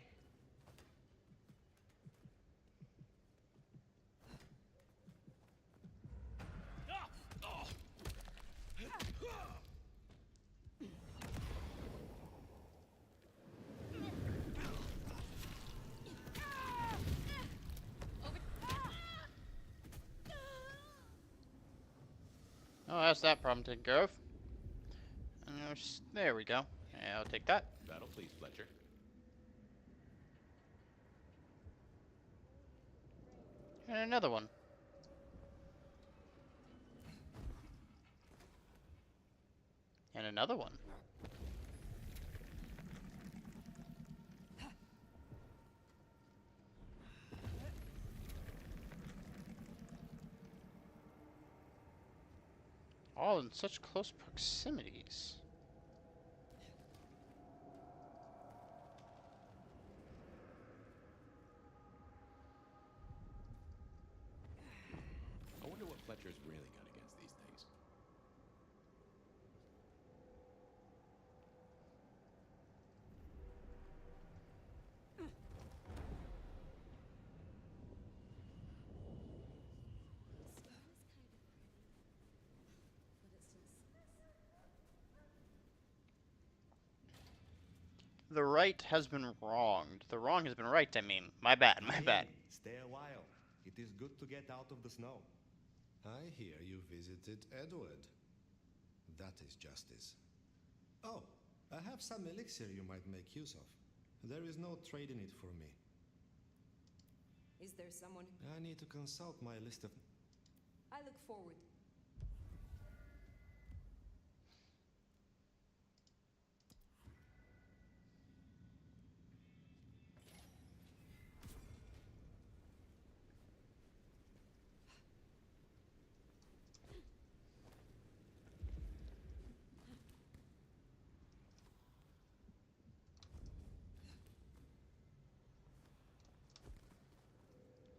Oh, that's that problem taken care of. And there we go. Yeah, I'll take that. That'll please Fletcher. And another one. And another one. All in such close proximities. I wonder what Fletcher's really got against these things. The right has been wronged. The wrong has been right, I mean. My bad, my bad. Stay a while. It is good to get out of the snow. I hear you visited Edward. That is justice. Oh, I have some elixir you might make use of. There is no trade in it for me. Is there someone? I need to consult my list of... I look forward.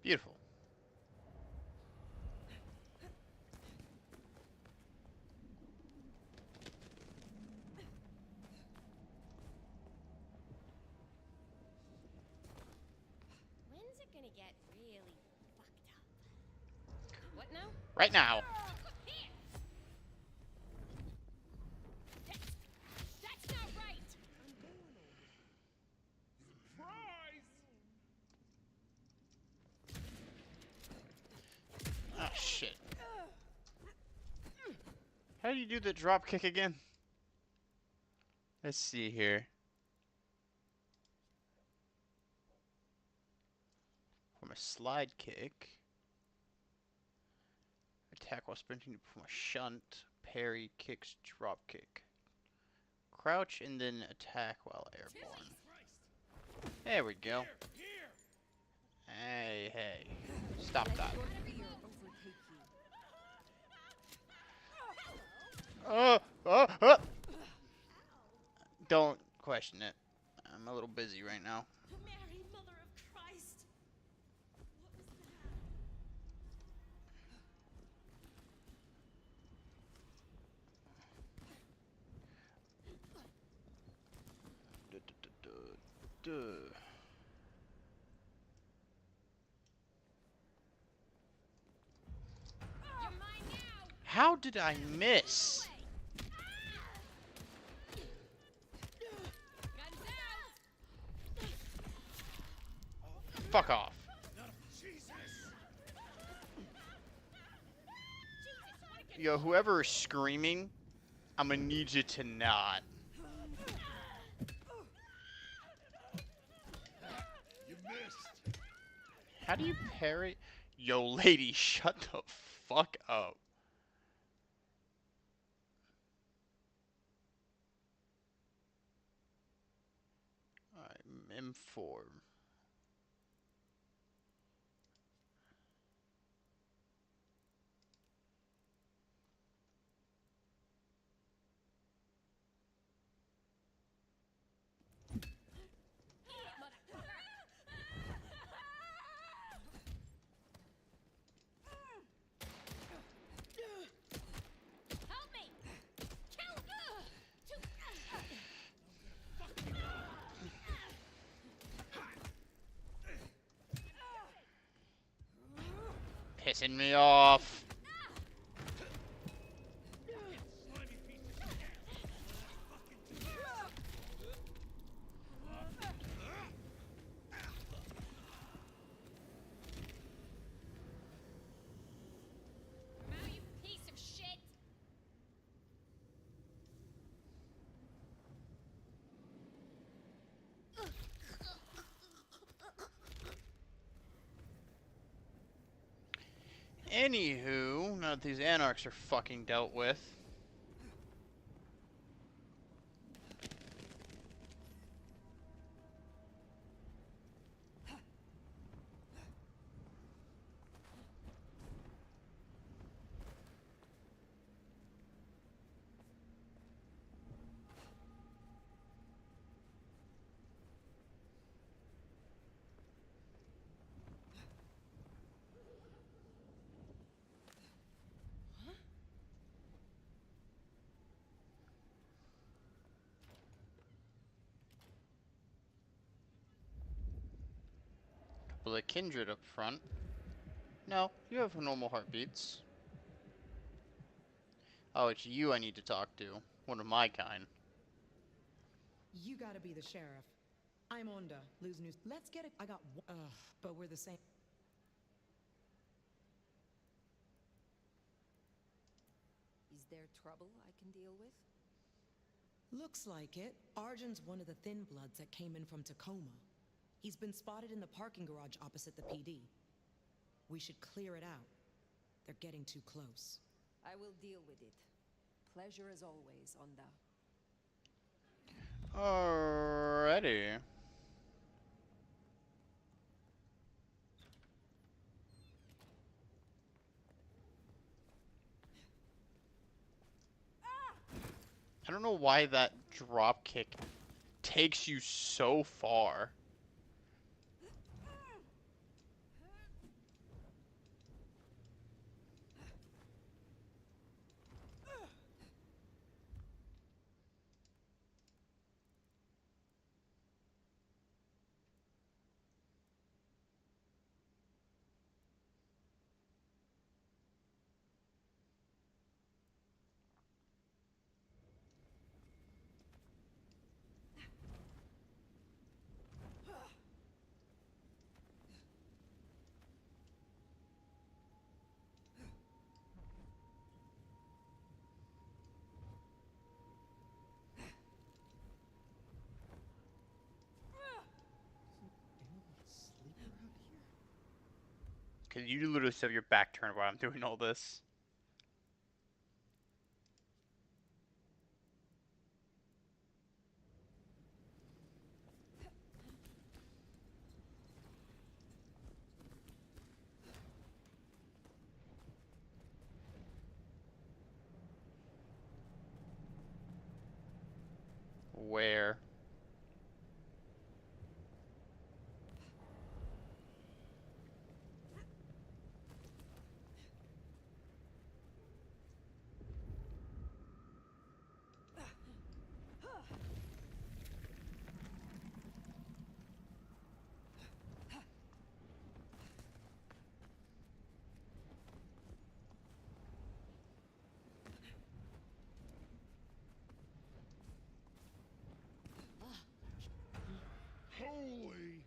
Beautiful. When's it gonna get really fucked up? What now? Right now. That's not right. How do you do the drop kick again? Let's see here. From a slide kick. Attack while sprinting to perform a shunt. Parry, kicks, drop kick. Crouch and then attack while airborne. There we go. Hey, hey. Stop that. Don't question it. I'm a little busy right now. Mary, Mother of Christ! How did I miss? Fuck off. Yo, whoever is screaming, I'm gonna need you to not. You missed. How do you parry? Yo, lady, shut the fuck up. Alright, M4. Pissing me off. Anywho, now that these anarchs are fucking dealt with. Well, the kindred up front. No, you have normal heartbeats. Oh, it's you I need to talk to. One of my kind. You gotta be the sheriff. I'm Onda, lose news. Let's get it. I got but we're the same. Is there trouble I can deal with? Looks like it. Arjun's one of the Thin Bloods that came in from Tacoma. He's been spotted in the parking garage opposite the PD. We should clear it out. They're getting too close. I will deal with it. Pleasure as always, Onda. Alrighty. I don't know why that drop kick takes you so far. Because you literally have your back turned while I'm doing all this. Where? Holy!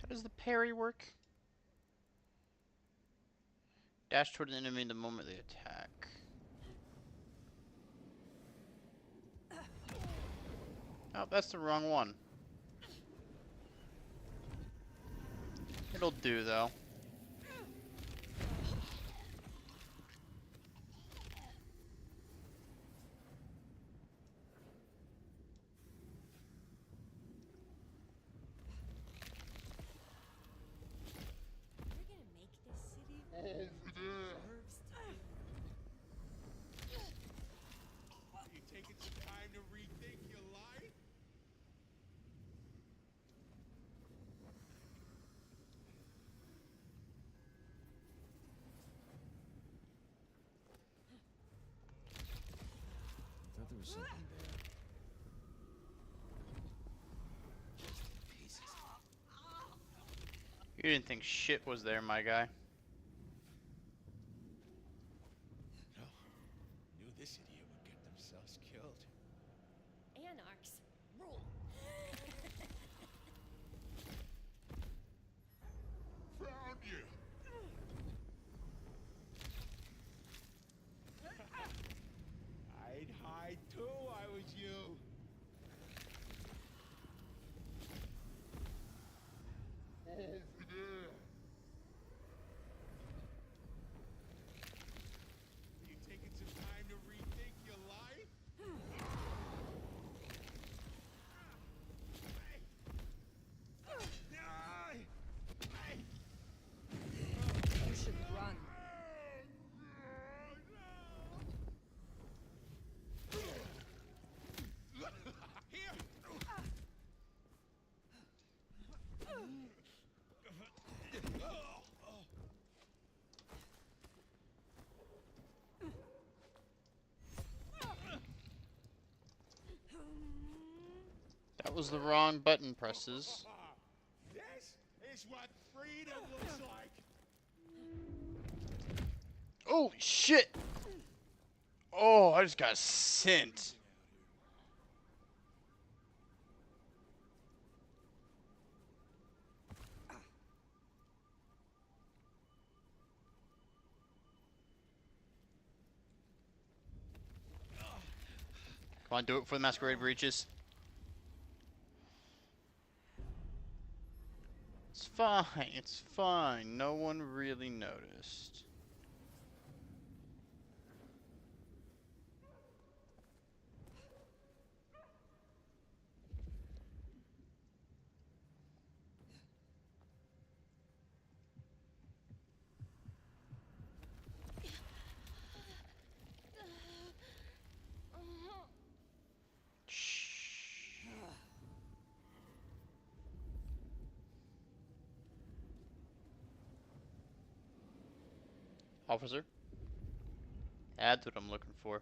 How does the parry work? Dash toward the enemy the moment they attack. Oh, that's the wrong one. It'll do, though. You taking some time to rethink your life? I thought there was something there. You didn't think shit was there, my guy. Knew this idiot would get themselves killed. Anarchs rule. Found you. I'd hide too. I was you. Over there. You taking some time to rethink your life? You should run. That was the wrong button presses. This is what freedom looks like. Holy shit! Oh, I just got sent. Come on, do it for the Masquerade Breaches. It's fine, it's fine. No one really noticed. Officer? That's what I'm looking for.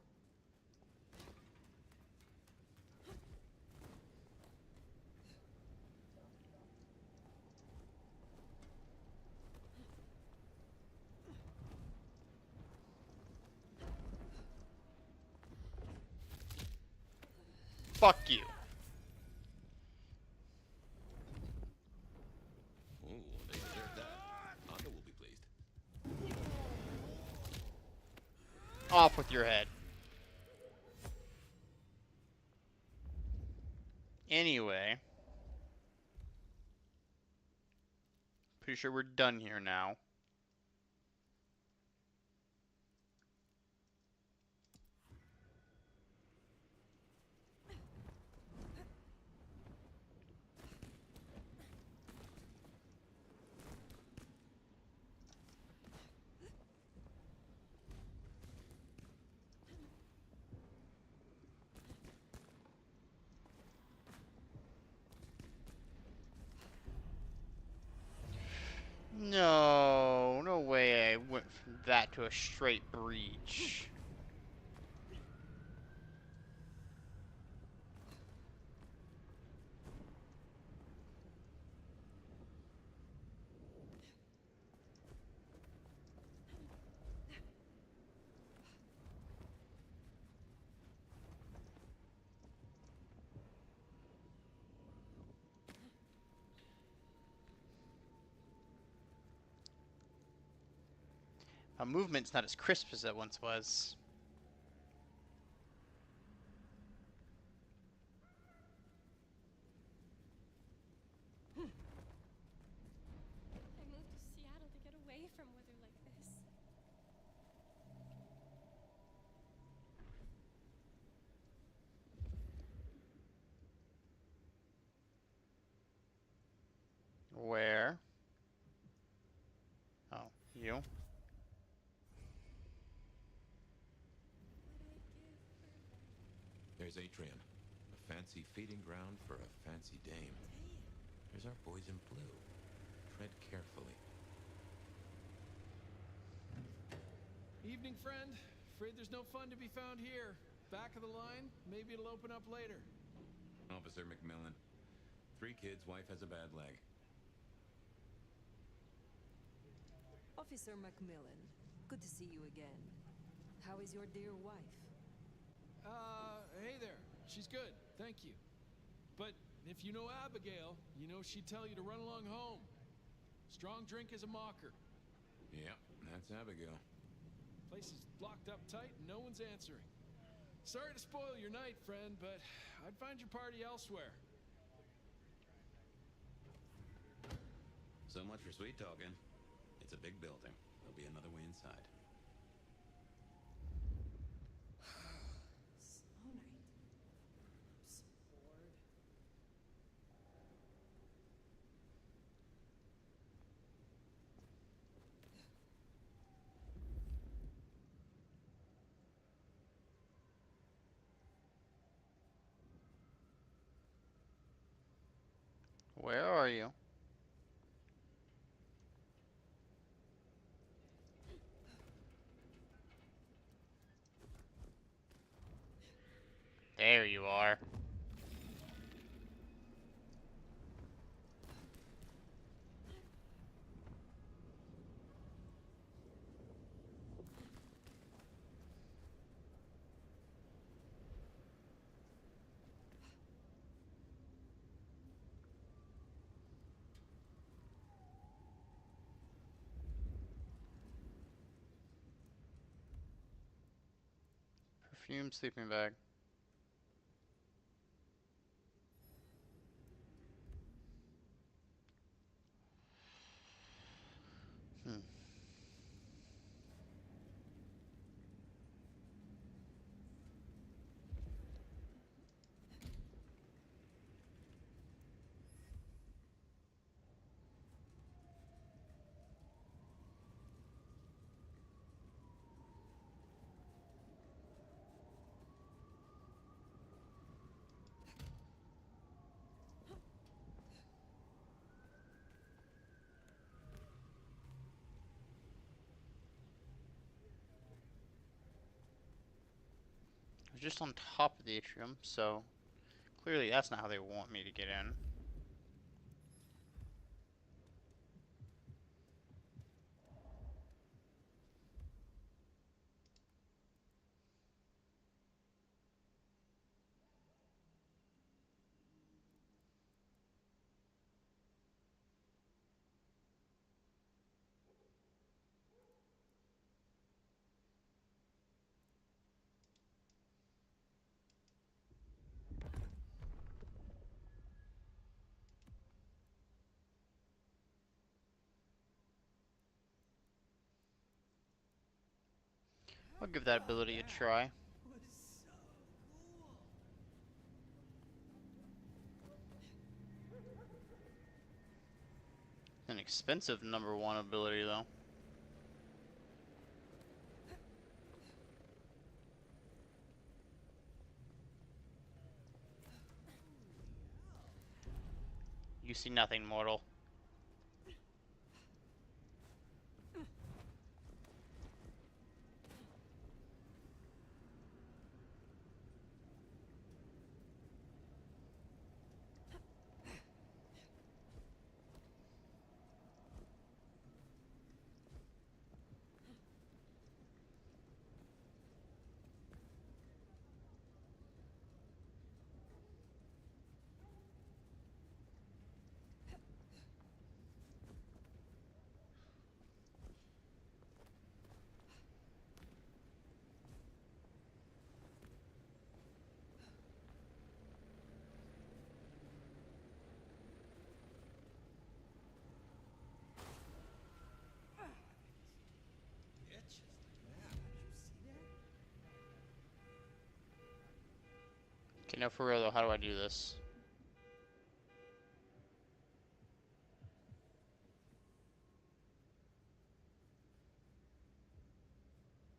Fuck you. Oh, they deserve that. Honda will be pleased. Off with your head. Anyway. Pretty sure we're done here now. No, no way I went from that to a straight breach. My movement's not as crisp as it once was. I moved to Seattle to get away from weather like this. Where? Oh, you? There's Atrium, a fancy feeding ground for a fancy dame. There's our boys in blue. Tread carefully. Evening, friend. Afraid there's no fun to be found here. Back of the line, maybe it'll open up later. Officer McMillan. 3 kids, wife has a bad leg. Officer Macmillan, good to see you again. How is your dear wife? Hey there. She's good, thank you. But if you know Abigail, you know she'd tell you to run along home. Strong drink is a mocker. Yep, that's Abigail. Place is locked up tight and no one's answering. Sorry to spoil your night, friend, but I'd find your party elsewhere. So much for sweet talking. It's a big building. There'll be another way inside. Slow night. I'm so bored. Where are you? There you are. Perfume sleeping bag. I was just on top of the atrium, so clearly that's not how they want me to get in. I'll give that ability a try. An expensive #1 ability, though. You see nothing, mortal. Okay, no, for real though, how do I do this?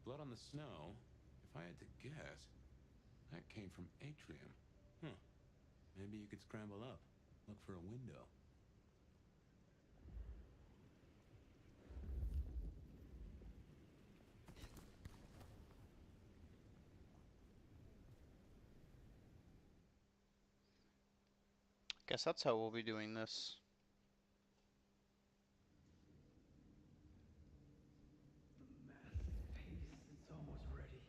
Blood on the snow? If I had to guess, that came from Atrium. Huh. Maybe you could scramble up, look for a window. Guess that's how we'll be doing this. It's almost ready.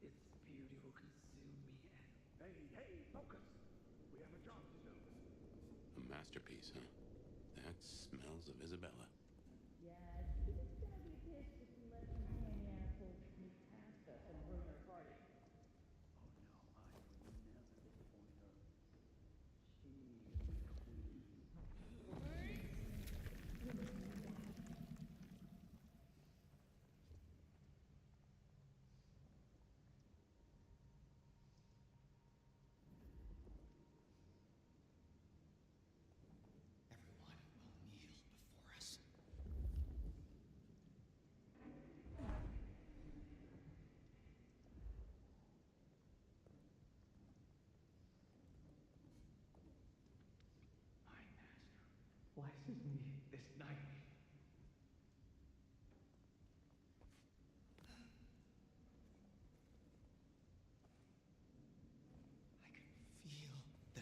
Its beauty will consume me and... Hey, focus! We have a job to do. A masterpiece, huh? That smells of Isabella. Yes, but it's gonna be pissed if we let some handy assholes sneak past us and ruin our party. License me this night. Feel the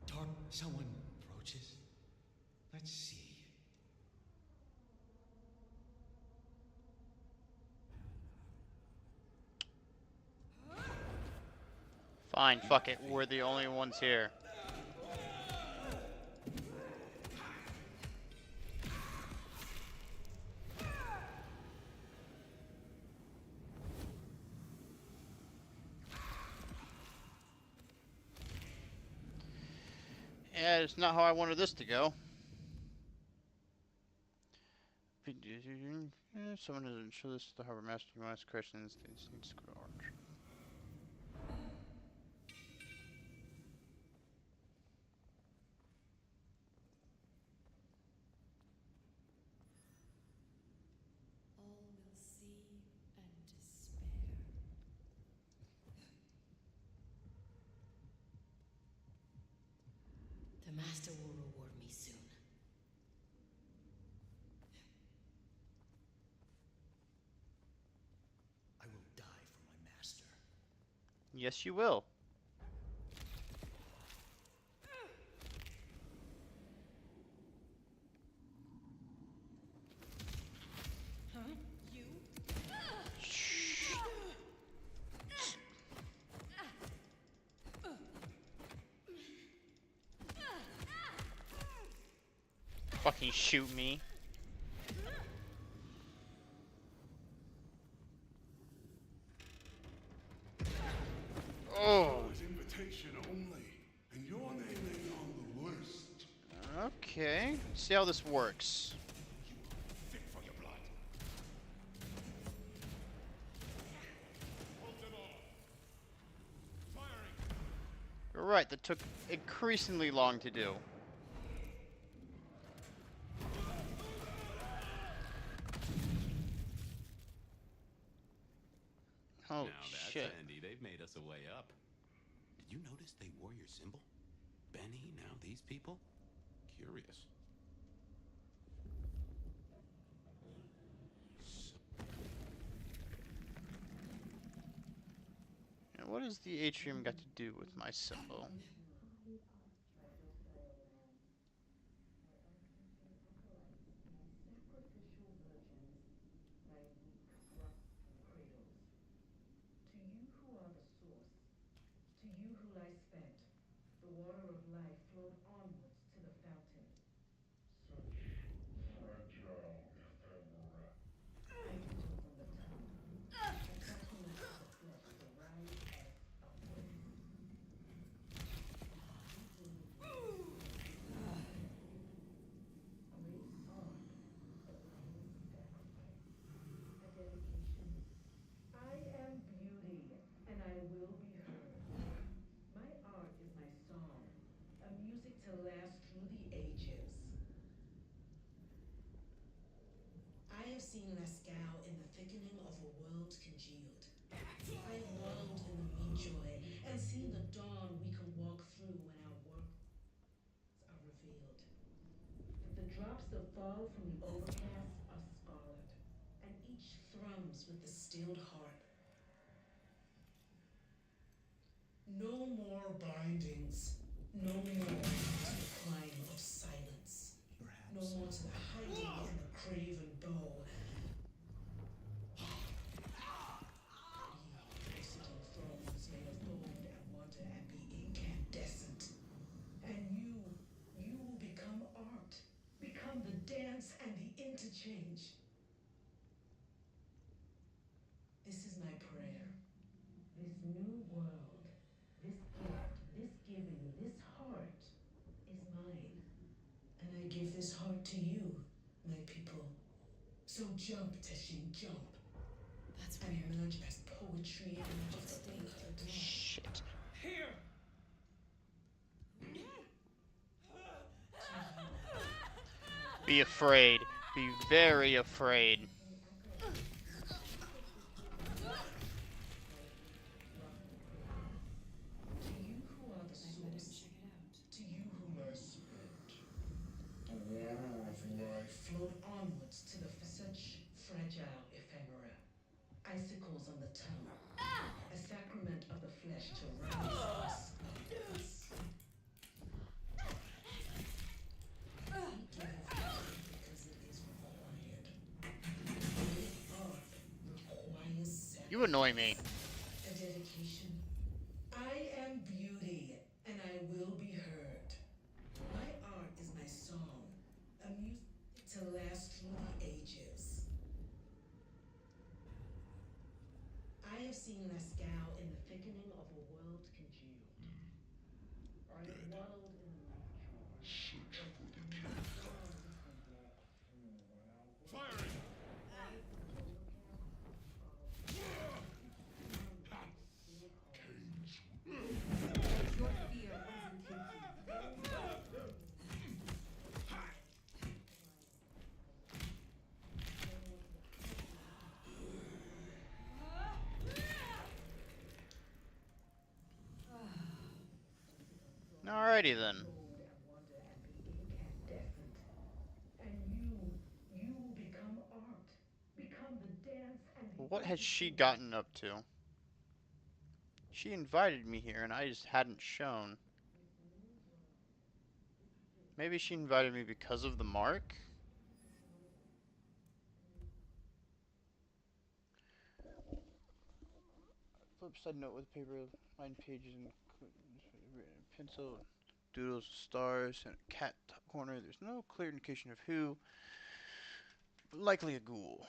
dark. Someone approaches. Let's see. Fine, fuck it. We're the only ones here. Yeah, it's not how I wanted this to go. Someone doesn't show this to the harbor master. You ask questions. Things need to go on. All will see and despair. The master will reward me soon. I will die for my master. Yes, you will. Huh? You? Fucking shoot me. Oh. Invitation only, and your name ain't on the list. Okay. Let's see how this works. Fit for your blood. Right, that took increasingly long to do. Holy Now that's shit. handy. They've made us a way up. Did you notice they wore your symbol? Benny, now these people? Curious. And what has the atrium got to do with my symbol? To you who are the source, to you who lie spent, the water of life flowed onwards to the fountain. Fragile ephemera. Icicles on the tongue, the sacrament of the flesh to rise us upwards. Great ark of pain sacrifice. A dedication. I am beauty, and I will be heard. My art is my song, a music to last through the ages. I have seen Lascaux in the thickening of a world congealed. I have wallowed in the meat-joy and seen the dawn we can walk through when our works are revealed. But the drops that fall from the overcast are scarlet. And each thrums with the stilled harp. No more bindings. No more to the climb of silence. No more to the hiding and the craven bow. Ye sitting thrones made of gold and water and be incandescent. And you will become art. Become the dance and the interchange. This is my prayer. This new world, this gift, this giving, this heart is mine. And I give this heart to you, my people. So jump, Teshin, jump. That's and emerge as poetry and just Shit. Here! Be afraid. Be very afraid. To you who lie spent, the water of life flowed onwards to the such fragile ephemera. Icicles on the tongue, a sacrament of the flesh to rise us upwards. Because it is required. Art requires You annoy me. a dedication. I am beauty, and I will be heard. My art is my song, a music to last through the ages. I have seen Lascaux in the thickening of a world congealed. I have wallowed in the meat-joy. Search for the king. Firing! Your fear wasn't taken. Alrighty then. And you will become art. Become the dance and the What has she gotten up to? She invited me here and I just hadn't shown. Maybe she invited me because of the mark? Flip side note with paper line pages and pencil, doodles of stars, and a cat top corner. There's no clear indication of who, but likely a ghoul.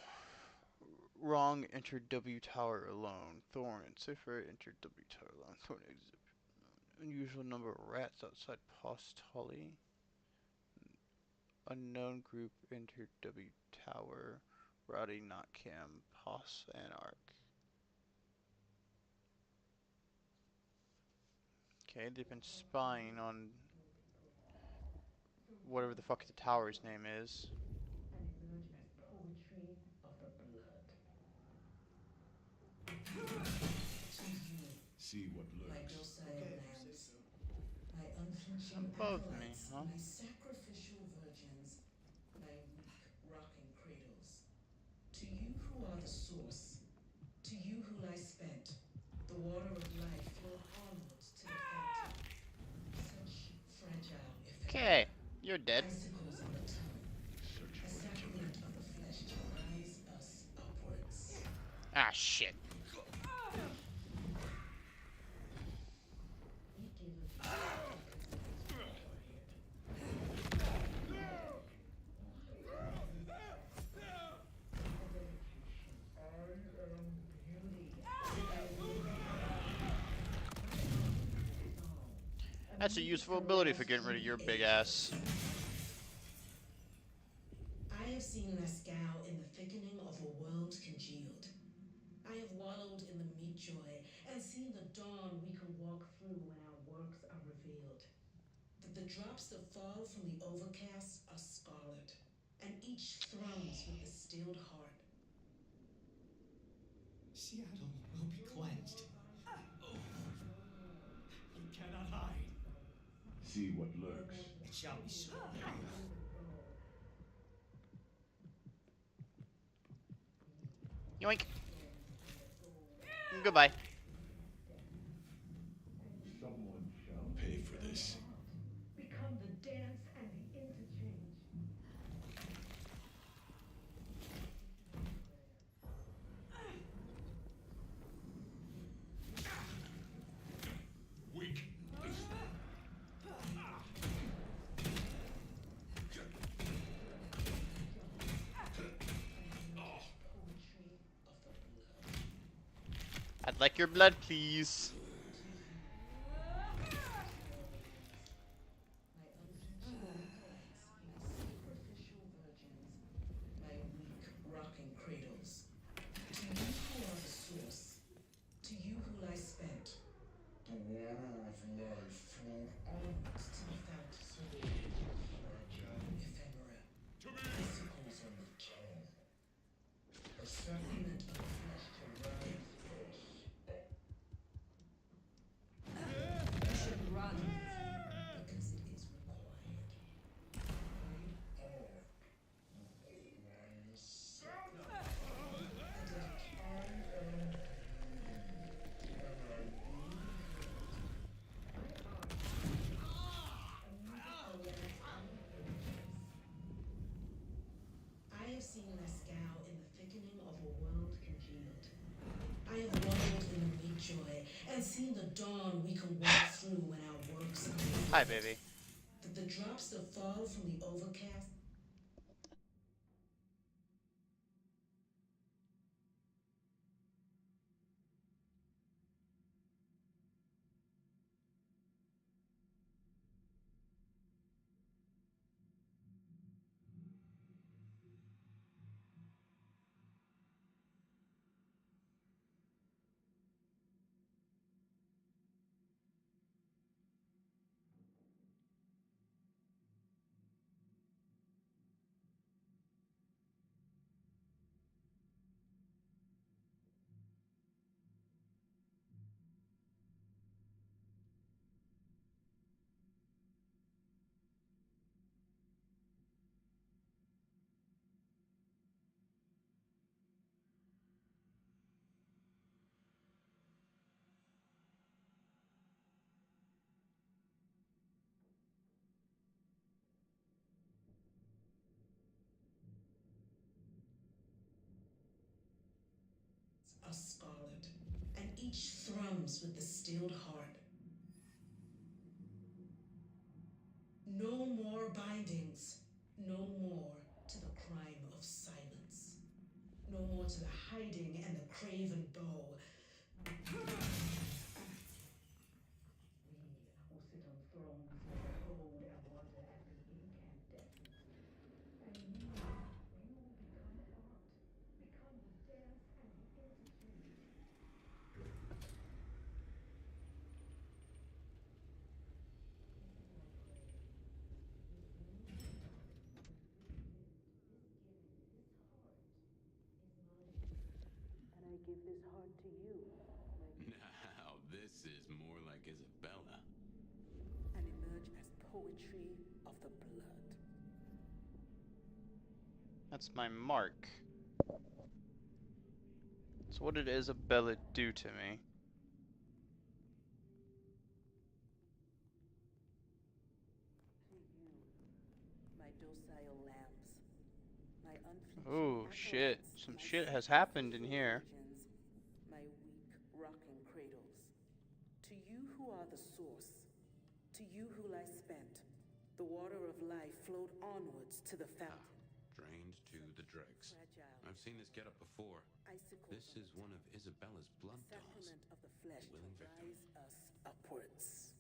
Wrong, entered W Tower alone. Thorn and Cipher entered W Tower alone. Thorn exit. Unusual number of rats outside Post Holly. Unknown group entered W Tower. Rowdy, not Cam, Poss, and Arc. Okay, they've been spying on whatever the fuck the tower's name is. And emerge as poetry of the blood. To you, See what my lurks. docile lambs, my unflinching Above me, acolytes, huh? my sacrificial virgins, my weak rocking cradles. To you who are the source, to you who lie spent, the water of life flowed onwards to the fountain. Such fragile Okay, you're dead. icicles on the tongue, a sacrament of the flesh to rise us upwards. Ah, shit. That's a useful ability for getting rid of your big ass. I have seen Lascaux in the thickening of a world congealed. I have wallowed in the meat joy and seen the dawn we can walk through when our works are revealed. That the drops that fall from the overcast are scarlet, and each thrums with the stilled heart. Seattle will be cleansed. You cannot hide. See what lurks. It shall be so. Yoink. Goodbye. Someone shall pay for this. Become the dance and the interchange. Weak. I'd like your blood, please. My weak rocking cradles. To you who are the source, to you who lie spent, the water of life flowed onwards to the fountain. Ephemera, icicles on the tongue, a sacrament of the flesh to rise us up. You should run. Because it is required. My art requires I have seen Lascaux in the thickening of a world congealed. I have wallowed in the meat joy and seen the dawn we can walk through when our works are revealed. Hi, baby. That the drops that fall from the overcast are scarlet, and each thrums with the stilled heart. No more bindings, no more to the crime of silence, no more to the hiding and the craven bow. We will sit on thrones and behold and wonder at the incandescent. And you will become art, become the dance and the interchange. give this heart to you, Now, this is more like Isabella. and emerge as poetry of the blood. That's my mark. So what did Isabella do to me? To you, my docile lambs, my unflinching Oh shit. acolytes, Some my shit has sacrificial happened in here. virgins, my weak rocking cradles. To you who are the source, to you who lie spent, the water of life flowed onwards to the fountain. Drained to the dregs. Fragile. I've seen this get up before. Icicles This on is the one of Isabella's blood dolls. sacrament of the flesh to Willing victim. rise us upwards.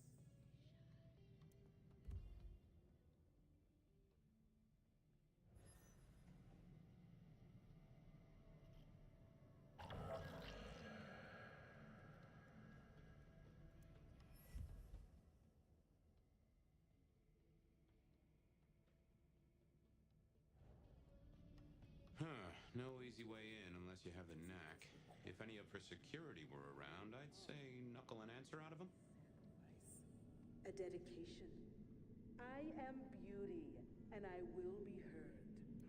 Huh. No easy way in unless you have the knack. If any of her security were around, I'd say knuckle an answer out of them. A dedication. I am beauty, and I will be heard.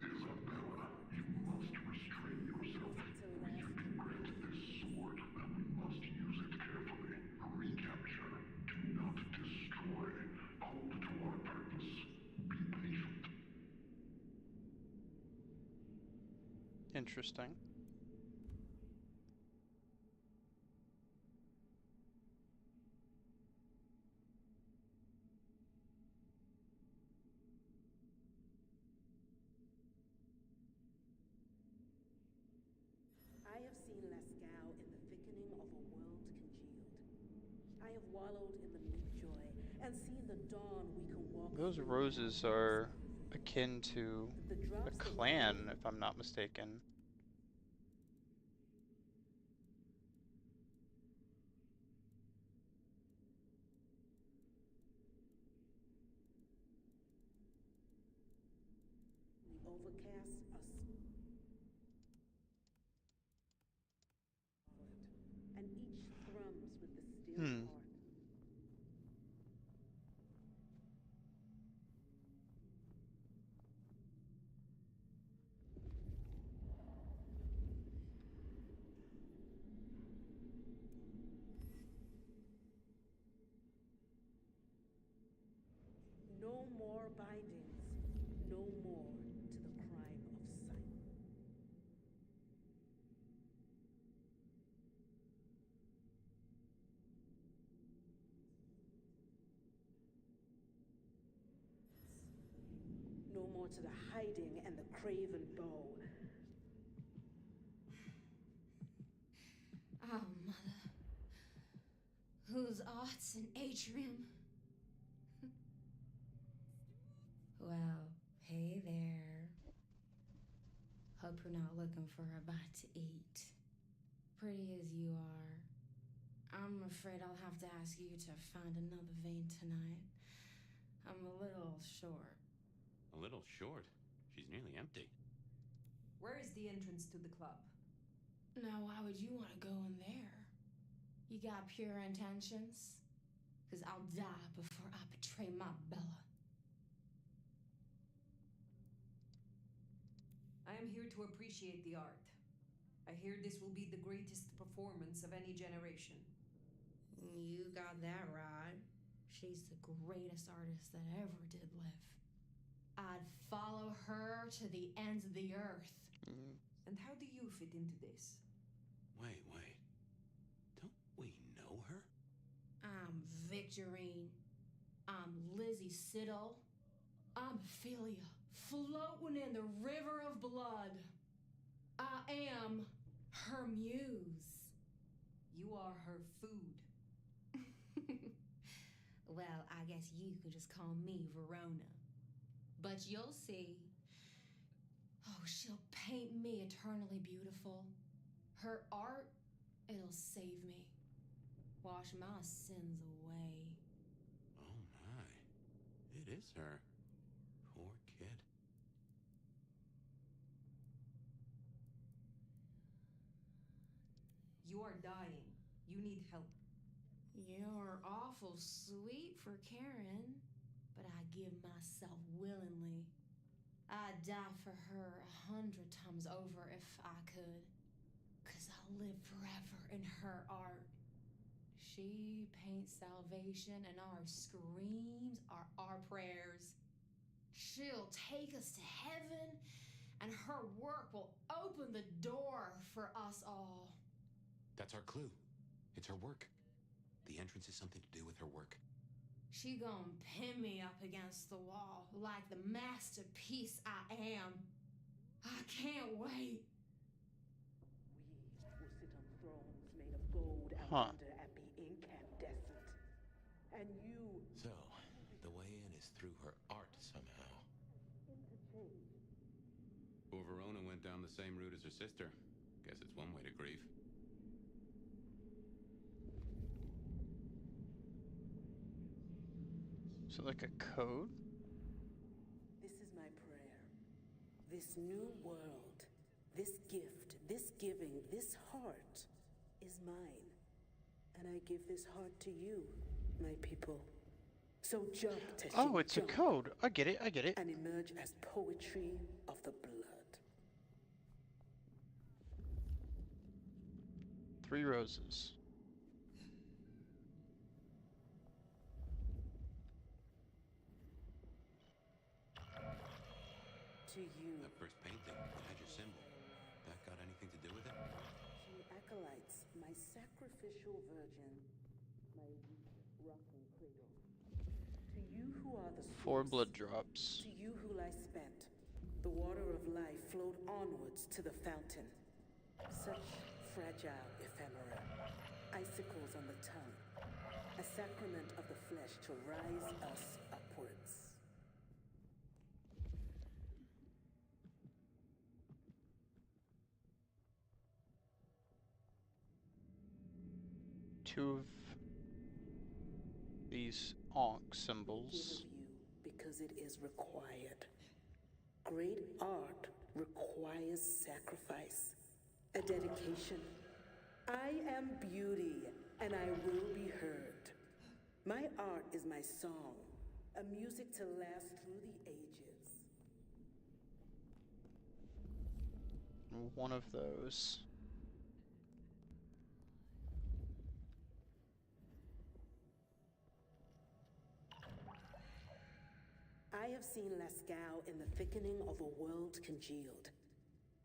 Isabella, you must restrain yourself. We have this sword, and we must use it carefully. Recapture. Do not destroy. Hold to our purpose. Be patient. Interesting. I have seen Lascaux in the thickening of a world congealed. I have wallowed in the mid-joy and seen the dawn we can walk Those through. roses are akin to a clan, if I'm not mistaken. We overcast us. And each thrums with the still heart. No more bindings, no more to the crime of sight. No more to the hiding and the craven bow. Oh, mother. Whose art's an atrium? Well, hey there. Hope you're not looking for a bite to eat. Pretty as you are, I'm afraid I'll have to ask you to find another vein tonight. I'm a little short. A little short. She's nearly empty. Where is the entrance to the club? Now, why would you want to go in there? You got pure intentions? Because I'll die before I betray my Bella. I am here to appreciate the art. I hear this will be the greatest performance of any generation. You got that right. She's the greatest artist that ever did live. I'd follow her to the ends of the earth. And how do you fit into this? Wait. Don't we know her? I'm Victorine. I'm Lizzie Siddle. I'm Ophelia, floating in the river of blood. I am her muse. You are her food. Well, I guess you could just call me Verona. But you'll see. Oh, she'll paint me eternally beautiful. Her art, it'll save me. Wash my sins away. Oh my. It is her. Poor kid. You are dying. You need help. You're awful sweet for Karen, but I give myself willingly. I'd die for her 100 times over if I could. 'Cause I'll live forever in her art. She paints salvation, and our screams are our prayers. She'll take us to heaven, and her work will open the door for us all. That's our clue. It's her work. The entrance is something to do with her work. She gonna pin me up against the wall like the masterpiece I am. I can't wait. We will sit on thrones made of gold and wonder and be incandescent. And you... So, the way in is through her art somehow. Interchange. Poor Verona went down the same route as her sister. Guess it's one way to grieve. So like a code? This is my prayer. This new world, this gift, this giving, this heart is mine. And I give this heart to you, my people. So jump, Teshina, Oh, it's a jump, code. I get it, I get it. and emerge as poetry of the blood. 3 roses. To you, That first painting, it had your symbol. That got anything to do with it? to acolytes, my sacrificial virgin, my weak rocking cradle. To you who are the 4 source, blood drops. to you who lie spent, the water of life flowed onwards to the fountain. Such fragile ephemera, icicles on the tongue, a sacrament of the flesh to rise us upwards. Two of these Ankh Give symbols. of you because it is required. Great art requires sacrifice, a dedication. I am beauty, and I will be heard. My art is my song, a music to last through the ages. One of those. I have seen Lascaux in the thickening of a world congealed.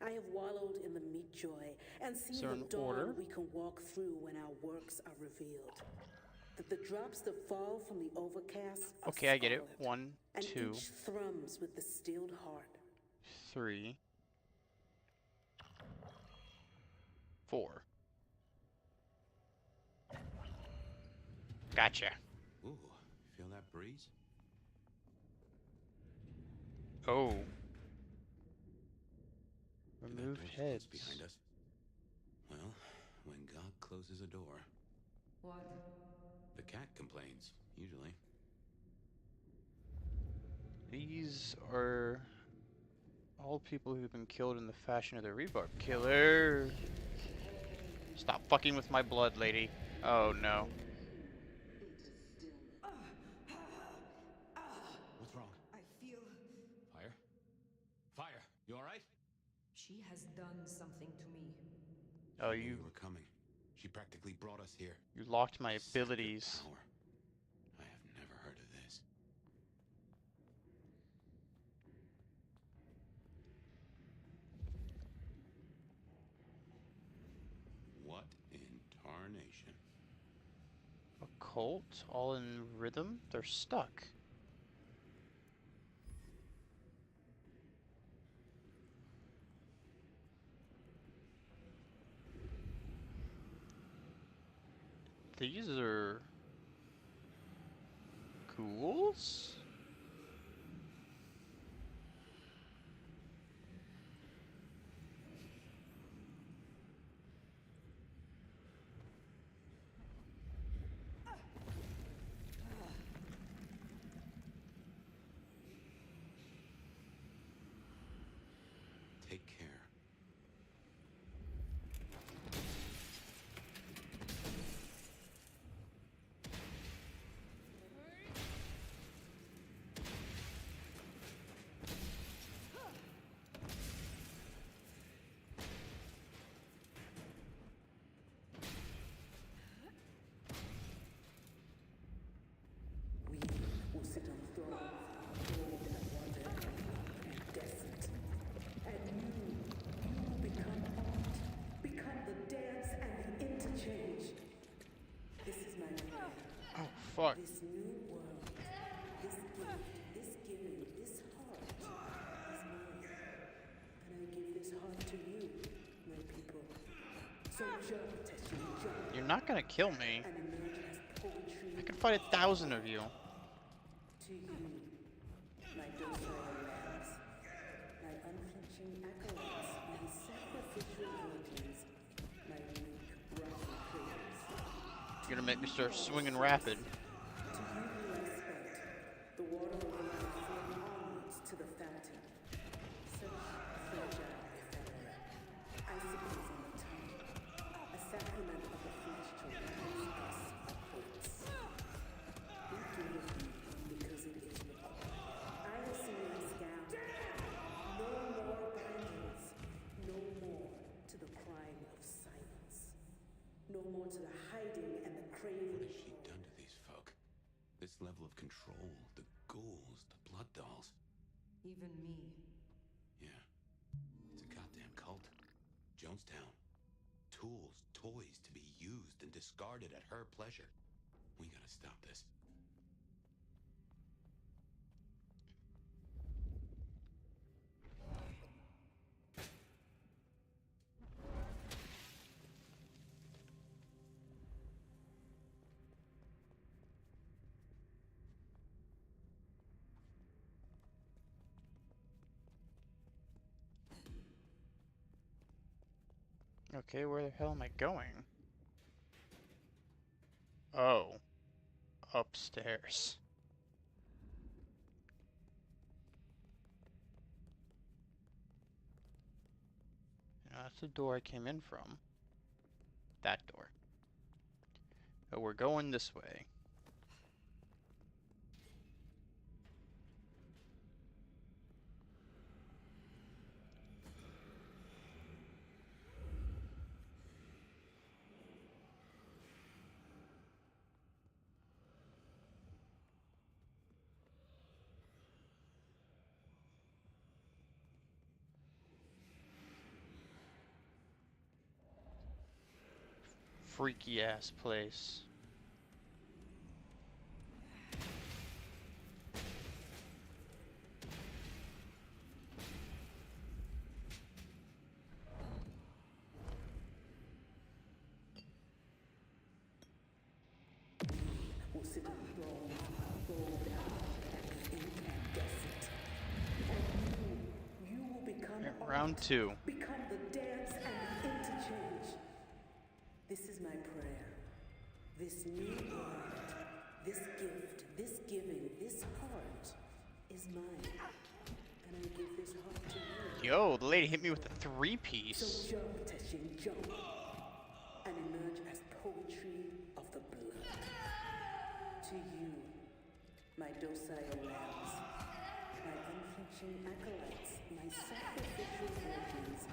I have wallowed in the meat joy and seen there the an dawn order? we can walk through when our works are revealed. That the drops that fall from the overcast are Okay, I get it. scarlet, 1, and 2, each thrums with the stilled heart. 3, 4. Gotcha. Ooh, feel that breeze? Oh. That Removed door's heads. closed behind us. Well, when God closes a door, What? the cat complains, usually. These are all people who've been killed in the fashion of the Rebarb Killer. Stop fucking with my blood, lady. Oh no. What's wrong? I feel Fire? Fire! You alright? she has done something to me. Oh, She knew you we were coming. She practically brought us here. you locked my Sucked your abilities. power. I have never heard of this. What in tarnation? A cult? All in rhythm? They're stuck. These are ghouls? Take care. fuck? This new world, this gift, this giving, this heart is mine. And I give this heart to you, my people. So jump, Teshin, jump. You're not gonna kill me. And emerge as poetry. I could fight 1,000 of you. To you, my docile lambs, my unflinching acolytes, my sacrificial virgins, my weak, rotten prayers. You're gonna make me start swinging rapid. To you who I spent, the water of life flowing onwards to the fountain. Such fragile ephemera, icicles on the tongue, a sacrament of the flesh to rise us upwards. We give it you because it is required. I have seen this gown. No more bindings, no more to the crime of silence. No more to the hiding and the craving. What has she done to these folk? This level of control, the ghouls, the blood dolls. Even me. Yeah. It's a goddamn cult. Jonestown. Tools, toys to be used and discarded at her pleasure. We gotta stop this. Okay, where the hell am I going? Oh. Upstairs. Now, that's the door I came in from. That door. But we're going this way. Freaky ass place. Will sit on the throne, rolled out and incandescent. And you will become art, Round 2. become the dance and the interchange. This is my prayer. This new world, this gift, this giving, this heart is mine. And I give this heart to you. Yo, the lady hit me with a So 3-piece. jump, Teshin, jump. And emerge as poetry of the blood. To you, my docile lambs, my unflinching acolytes, my sacrificial virgins,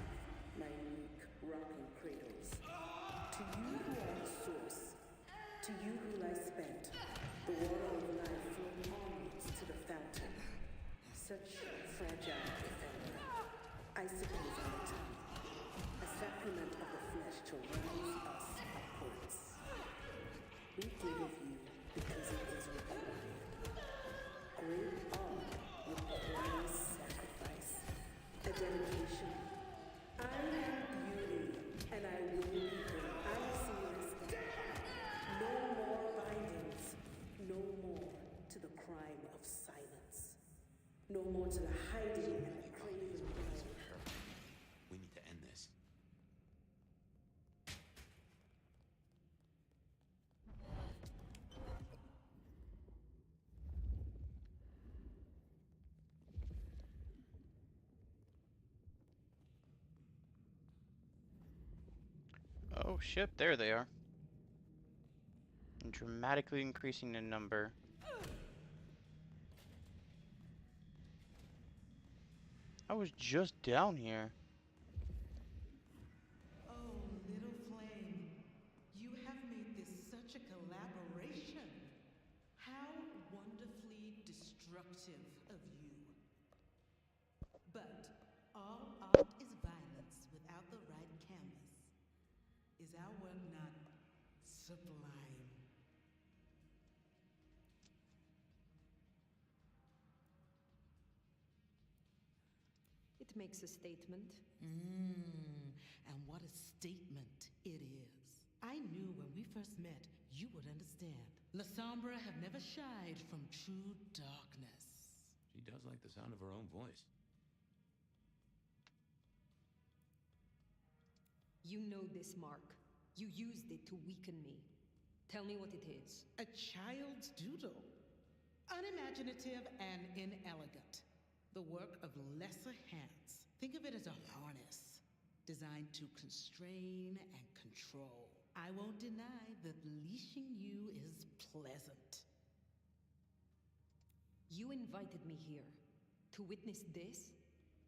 my weak, rocking cradles. To you who are the source, to you who lie spent, the water of life flowing onwards to the fountain. Such fragile ephemera, icicles on the tongue, a sacrament of the flesh to rise us upwards. We give of you because it is required. Great art requires sacrifice, a dedication. I am beauty, and I will be good. I see this day. No more bindings, no more to the crime of silence, no more to the hiding and the craving. We need to end this. Oh shit, there they are. And dramatically increasing in number. I was just down here. Oh, little flame, you have made this such a collaboration. How wonderfully destructive of you. But all art is violence without the right canvas. Is our work not sublime? makes a statement. And what a statement it is. I knew when we first met you would understand. La Sombra have never shied from true darkness. She does like the sound of her own voice. You know this mark. You used it to weaken me. Tell me what it is. A child's doodle. Unimaginative and inelegant. The work of lesser hands. Think of it as a harness designed to constrain and control. I won't deny that leashing you is pleasant. You invited me here to witness this?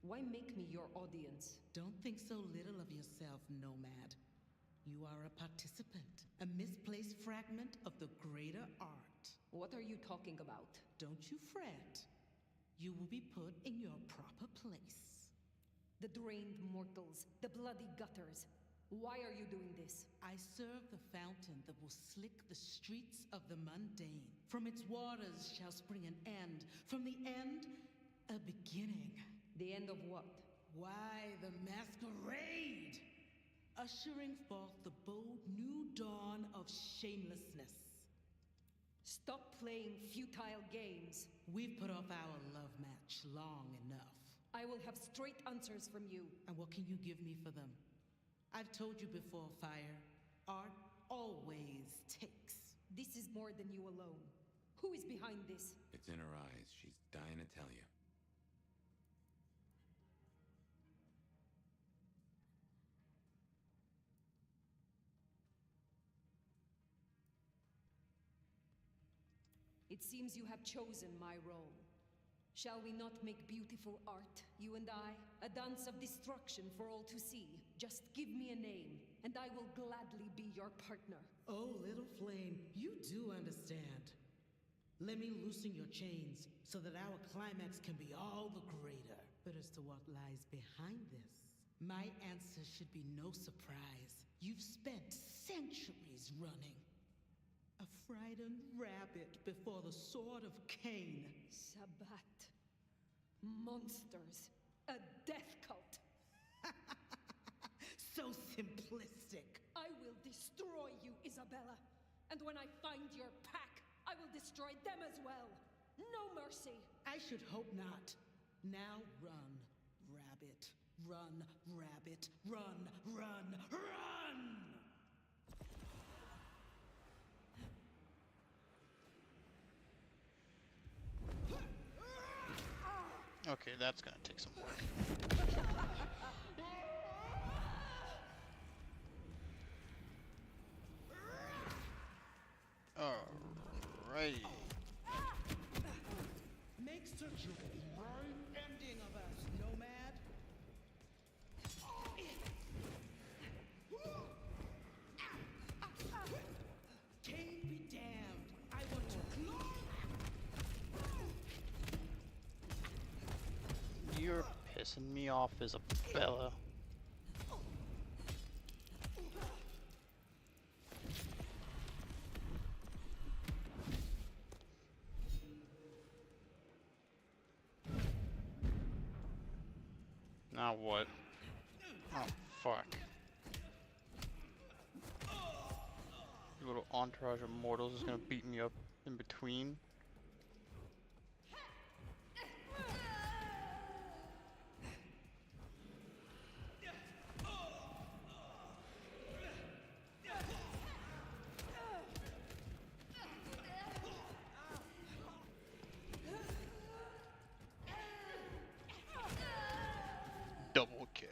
Why make me your audience? Don't think so little of yourself, Nomad. You are a participant, a misplaced fragment of the greater art. What are you talking about? Don't you fret. You will be put in your proper place. The drained mortals, the bloody gutters. Why are you doing this? I serve the fountain that will slick the streets of the mundane. From its waters shall spring an end. From the end, a beginning. The end of what? Why, the masquerade! Ushering forth the bold new dawn of shamelessness. Stop playing futile games. We've put off our love match long enough. I will have straight answers from you. And what can you give me for them? I've told you before, Fire. Art always takes. This is more than you alone. Who is behind this? It's in her eyes. She's dying to tell you. It seems you have chosen my role. Shall we not make beautiful art, you and I? A dance of destruction for all to see. Just give me a name, and I will gladly be your partner. Oh, little flame, you do understand. Let me loosen your chains, so that our climax can be all the greater. But as to what lies behind this, my answer should be no surprise. You've spent centuries running. A frightened rabbit before the sword of Cain. Sabbat. Monsters. A death cult. So simplistic. I will destroy you, Isabella. And when I find your pack, I will destroy them as well. No mercy. I should hope not. Now run, rabbit. Run, rabbit. Run, run, run! Okay, that's gonna take some work. Alrighty. Make such a right ending of us, Nomad. Cain be damned. I want to You're pissing me off, Isabella. Now what? Oh, fuck. Your little entourage of mortals is gonna beat me up in between. Double kick.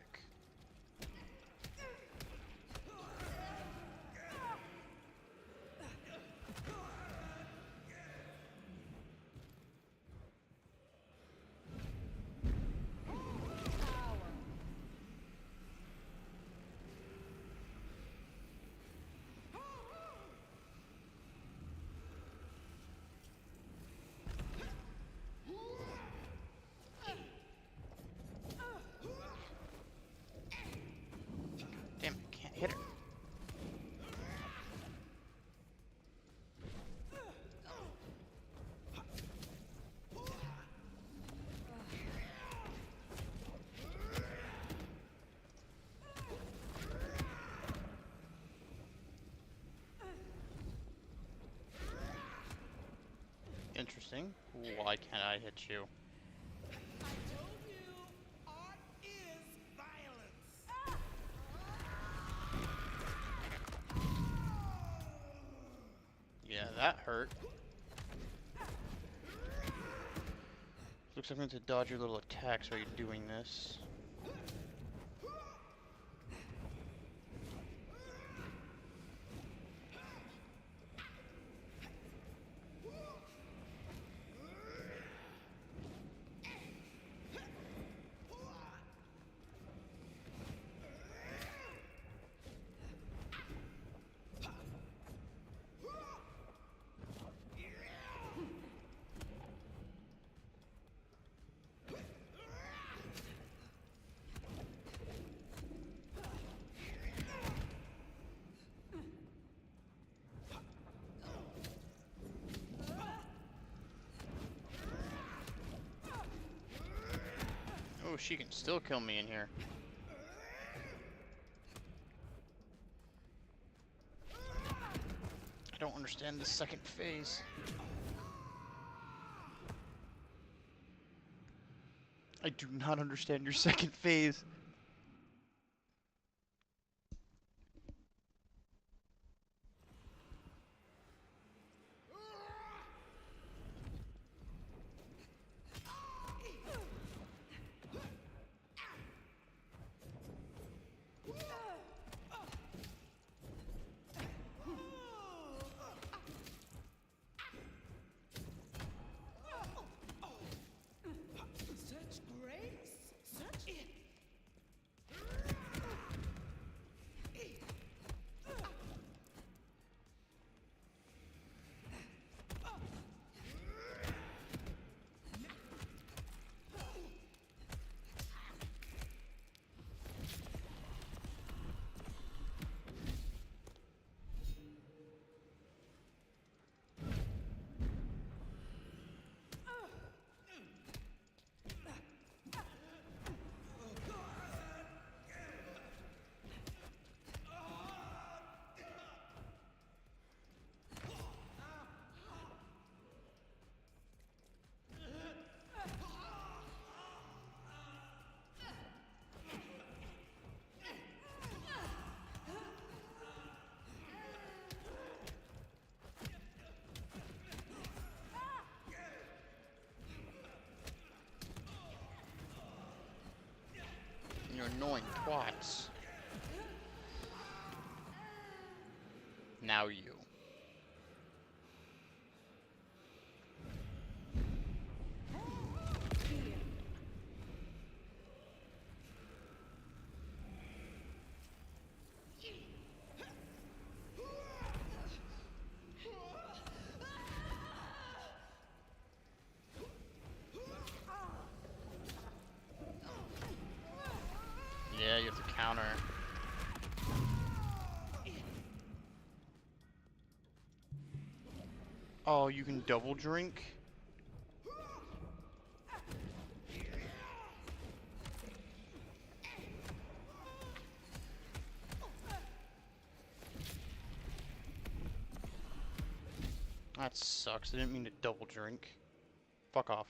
interesting. Why can't I hit you? Yeah, that hurt. Looks like I'm going to dodge your little attacks while you're doing this. Oh, she can still kill me in here. I don't understand the second phase. I do not understand your second phase. Such grace, such it. You annoying twats. Now you. Yeah, you have to counter. Oh, you can double drink? That sucks. I didn't mean to double drink. Fuck off.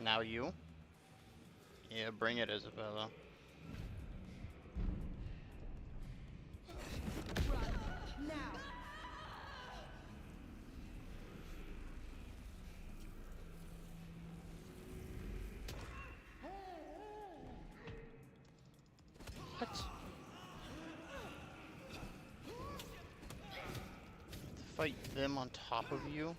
Now you? Yeah, bring it, Isabella. Now. What? Fight them on top of you?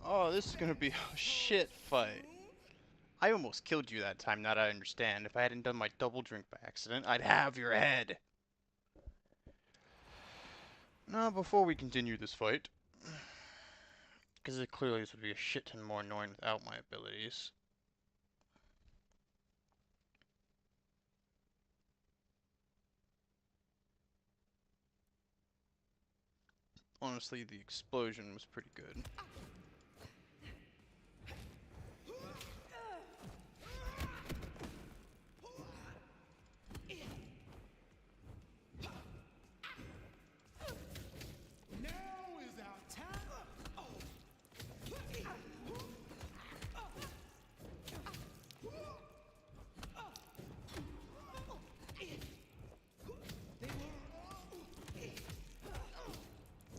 Oh, this is gonna be a shit fight. I almost killed you that time, now that I understand. If I hadn't done my double drink by accident, I'd have your head. Now, before we continue this fight, because clearly this would be a shit ton more annoying without my abilities. Honestly, the explosion was pretty good.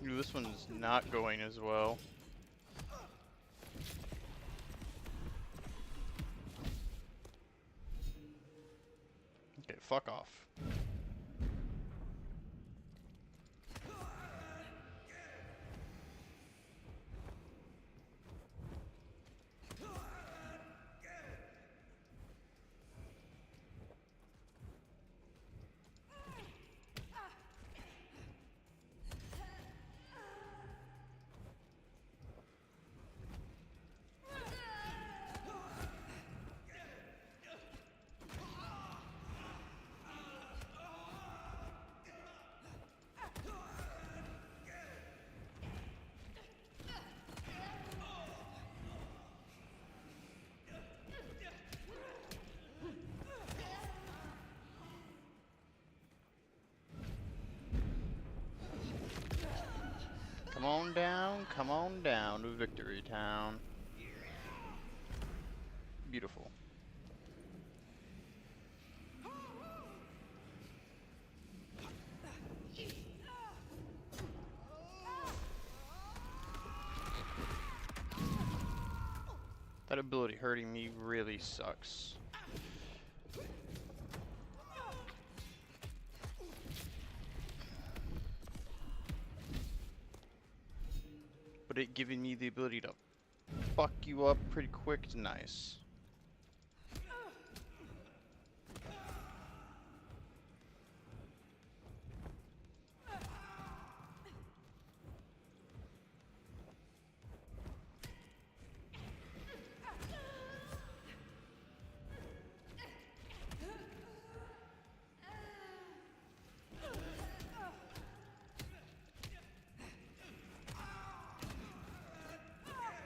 Ooh, this one's not going as well. Okay, fuck off. Come on down to Victory Town. Beautiful. That ability hurting me really sucks. But it giving me the ability to fuck you up pretty quick is nice.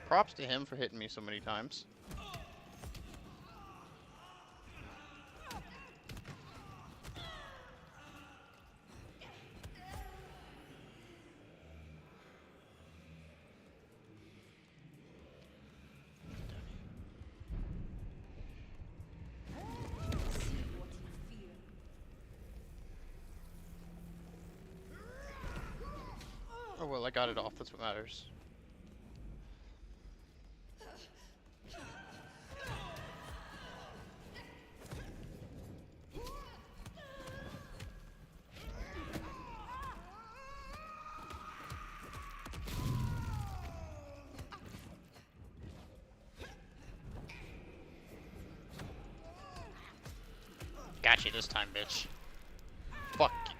Props to him for hitting me so many times. Oh well, I got it off, that's what matters. Got you this time, bitch. Fuck you.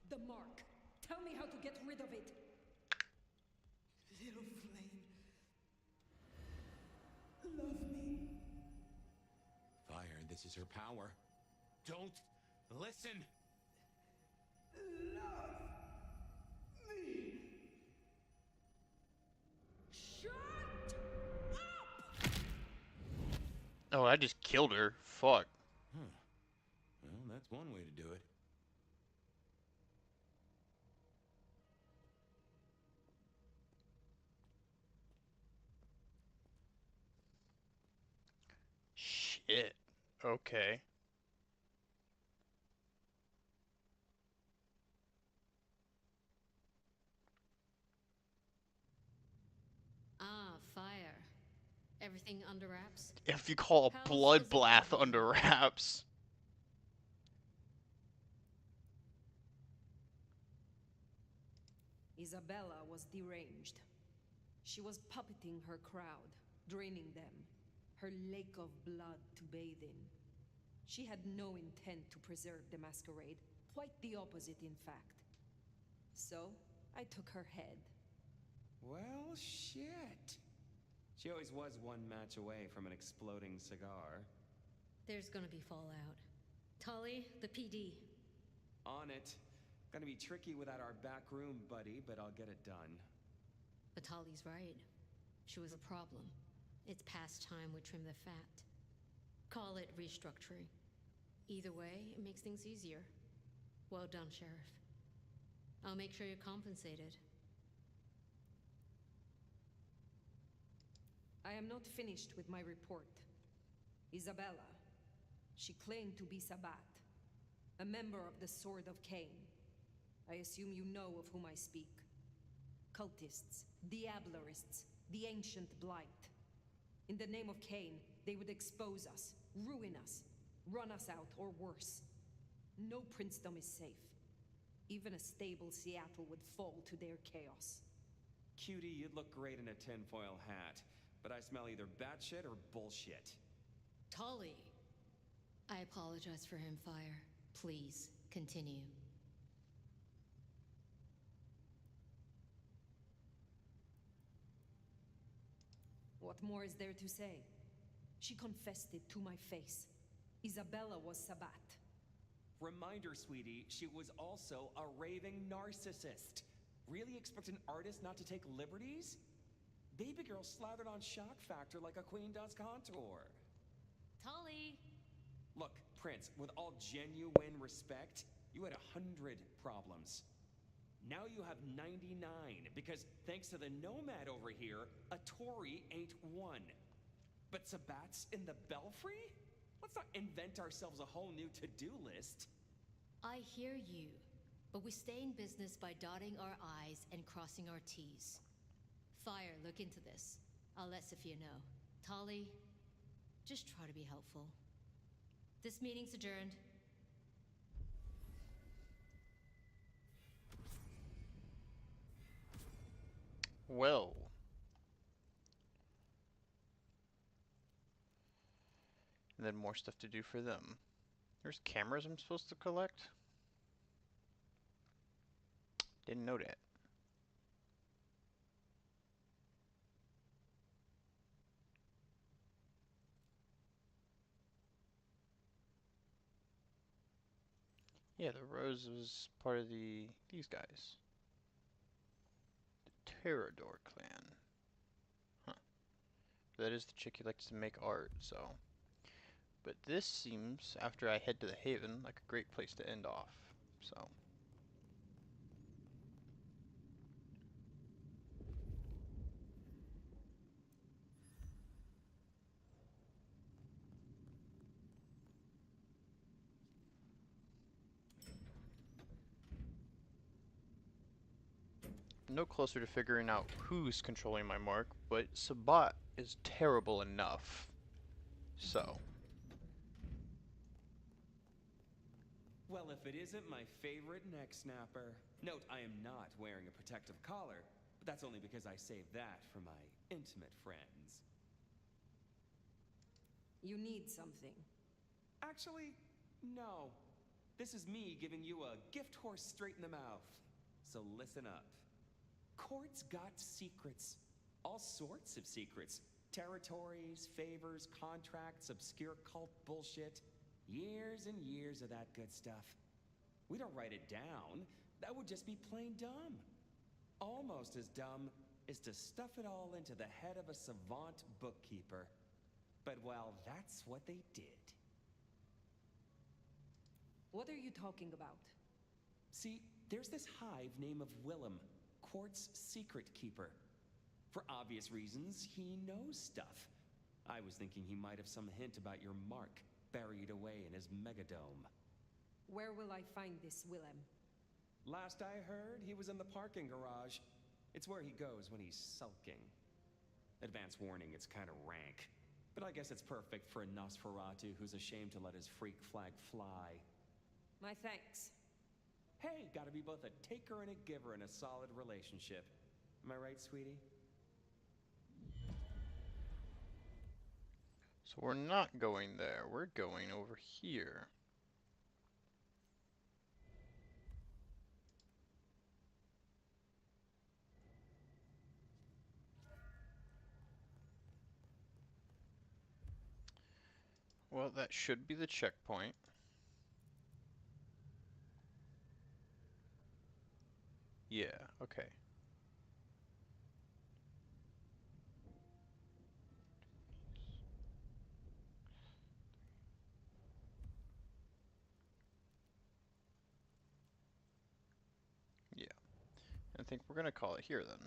The mark. Tell me how to get rid of it. Little flame. Love me. Fire, this is her power. Don't listen. Love me. Oh, I just killed her. Fuck. Huh. Well, that's one way to do it. Shit. Okay. Ah, fire. Everything under wraps? If you call a bloodbath under wraps. Isabella was deranged. She was puppeting her crowd, draining them, her lake of blood to bathe in. She had no intent to preserve the masquerade, quite the opposite, in fact. So, I took her head. Well, shit. She always was one match away from an exploding cigar. There's gonna be fallout. Tully, the PD. On it. Gonna be tricky without our back room buddy, but I'll get it done. But Tully's right. She was a problem. It's past time we trim the fat. Call it restructuring. Either way, it makes things easier. Well done, Sheriff. I'll make sure you're compensated. I am not finished with my report. Isabella. She claimed to be Sabbat, a member of the Sword of Cain. I assume you know of whom I speak. Cultists, Diablerists, the Ancient Blight. In the name of Cain, they would expose us, ruin us, run us out, or worse. No princedom is safe. Even a stable Seattle would fall to their chaos. Cutie, you'd look great in a tinfoil hat, but I smell either batshit or bullshit. Tully! I apologize for him, Fire. Please, continue. What more is there to say? She confessed it to my face. Isabella was Sabbat. Reminder, sweetie, she was also a raving narcissist. Really expect an artist not to take liberties? Baby girl slathered on shock factor like a queen does contour. Tully! Look, Prince, with all genuine respect, you had 100 problems. Now you have 99, because thanks to the Nomad over here, a Tory ain't one. But Sabbat's in the Belfry? Let's not invent ourselves a whole new to-do list. I hear you, but we stay in business by dotting our I's and crossing our T's. Fire, look into this. I'll let Sophia know. Tully, just try to be helpful. This meeting's adjourned. Well. And then more stuff to do for them. There's cameras I'm supposed to collect? Didn't know that. Yeah, the Rose was part of these guys. The Terrador clan. Huh. That is the chick who likes to make art, so. But this seems, after I head to the Haven, like a great place to end off, so. No closer to figuring out who's controlling my mark, but Sabbat is terrible enough. So. Well, if it isn't my favorite neck snapper. Note, I am not wearing a protective collar, but that's only because I saved that for my intimate friends. You need something. Actually, no. This is me giving you a gift horse straight in the mouth. So listen up. Court's got secrets. All sorts of secrets. Territories, favors, contracts, obscure cult bullshit. Years and years of that good stuff. We don't write it down. That would just be plain dumb. Almost as dumb is to stuff it all into the head of a savant bookkeeper. But well, that's what they did. What are you talking about? See, there's this hive name of Willem, Quart's secret keeper. For obvious reasons, he knows stuff. I was thinking he might have some hint about your mark buried away in his megadome. Where will I find this Willem? Last I heard, he was in the parking garage. It's where he goes when he's sulking. Advance warning, it's kind of rank. But I guess it's perfect for a Nosferatu who's ashamed to let his freak flag fly. My thanks. Hey, gotta be both a taker and a giver in a solid relationship. Am I right, sweetie? So we're not going there. We're going over here. Well, that should be the checkpoint. Yeah, okay. Yeah. I think we're gonna call it here then.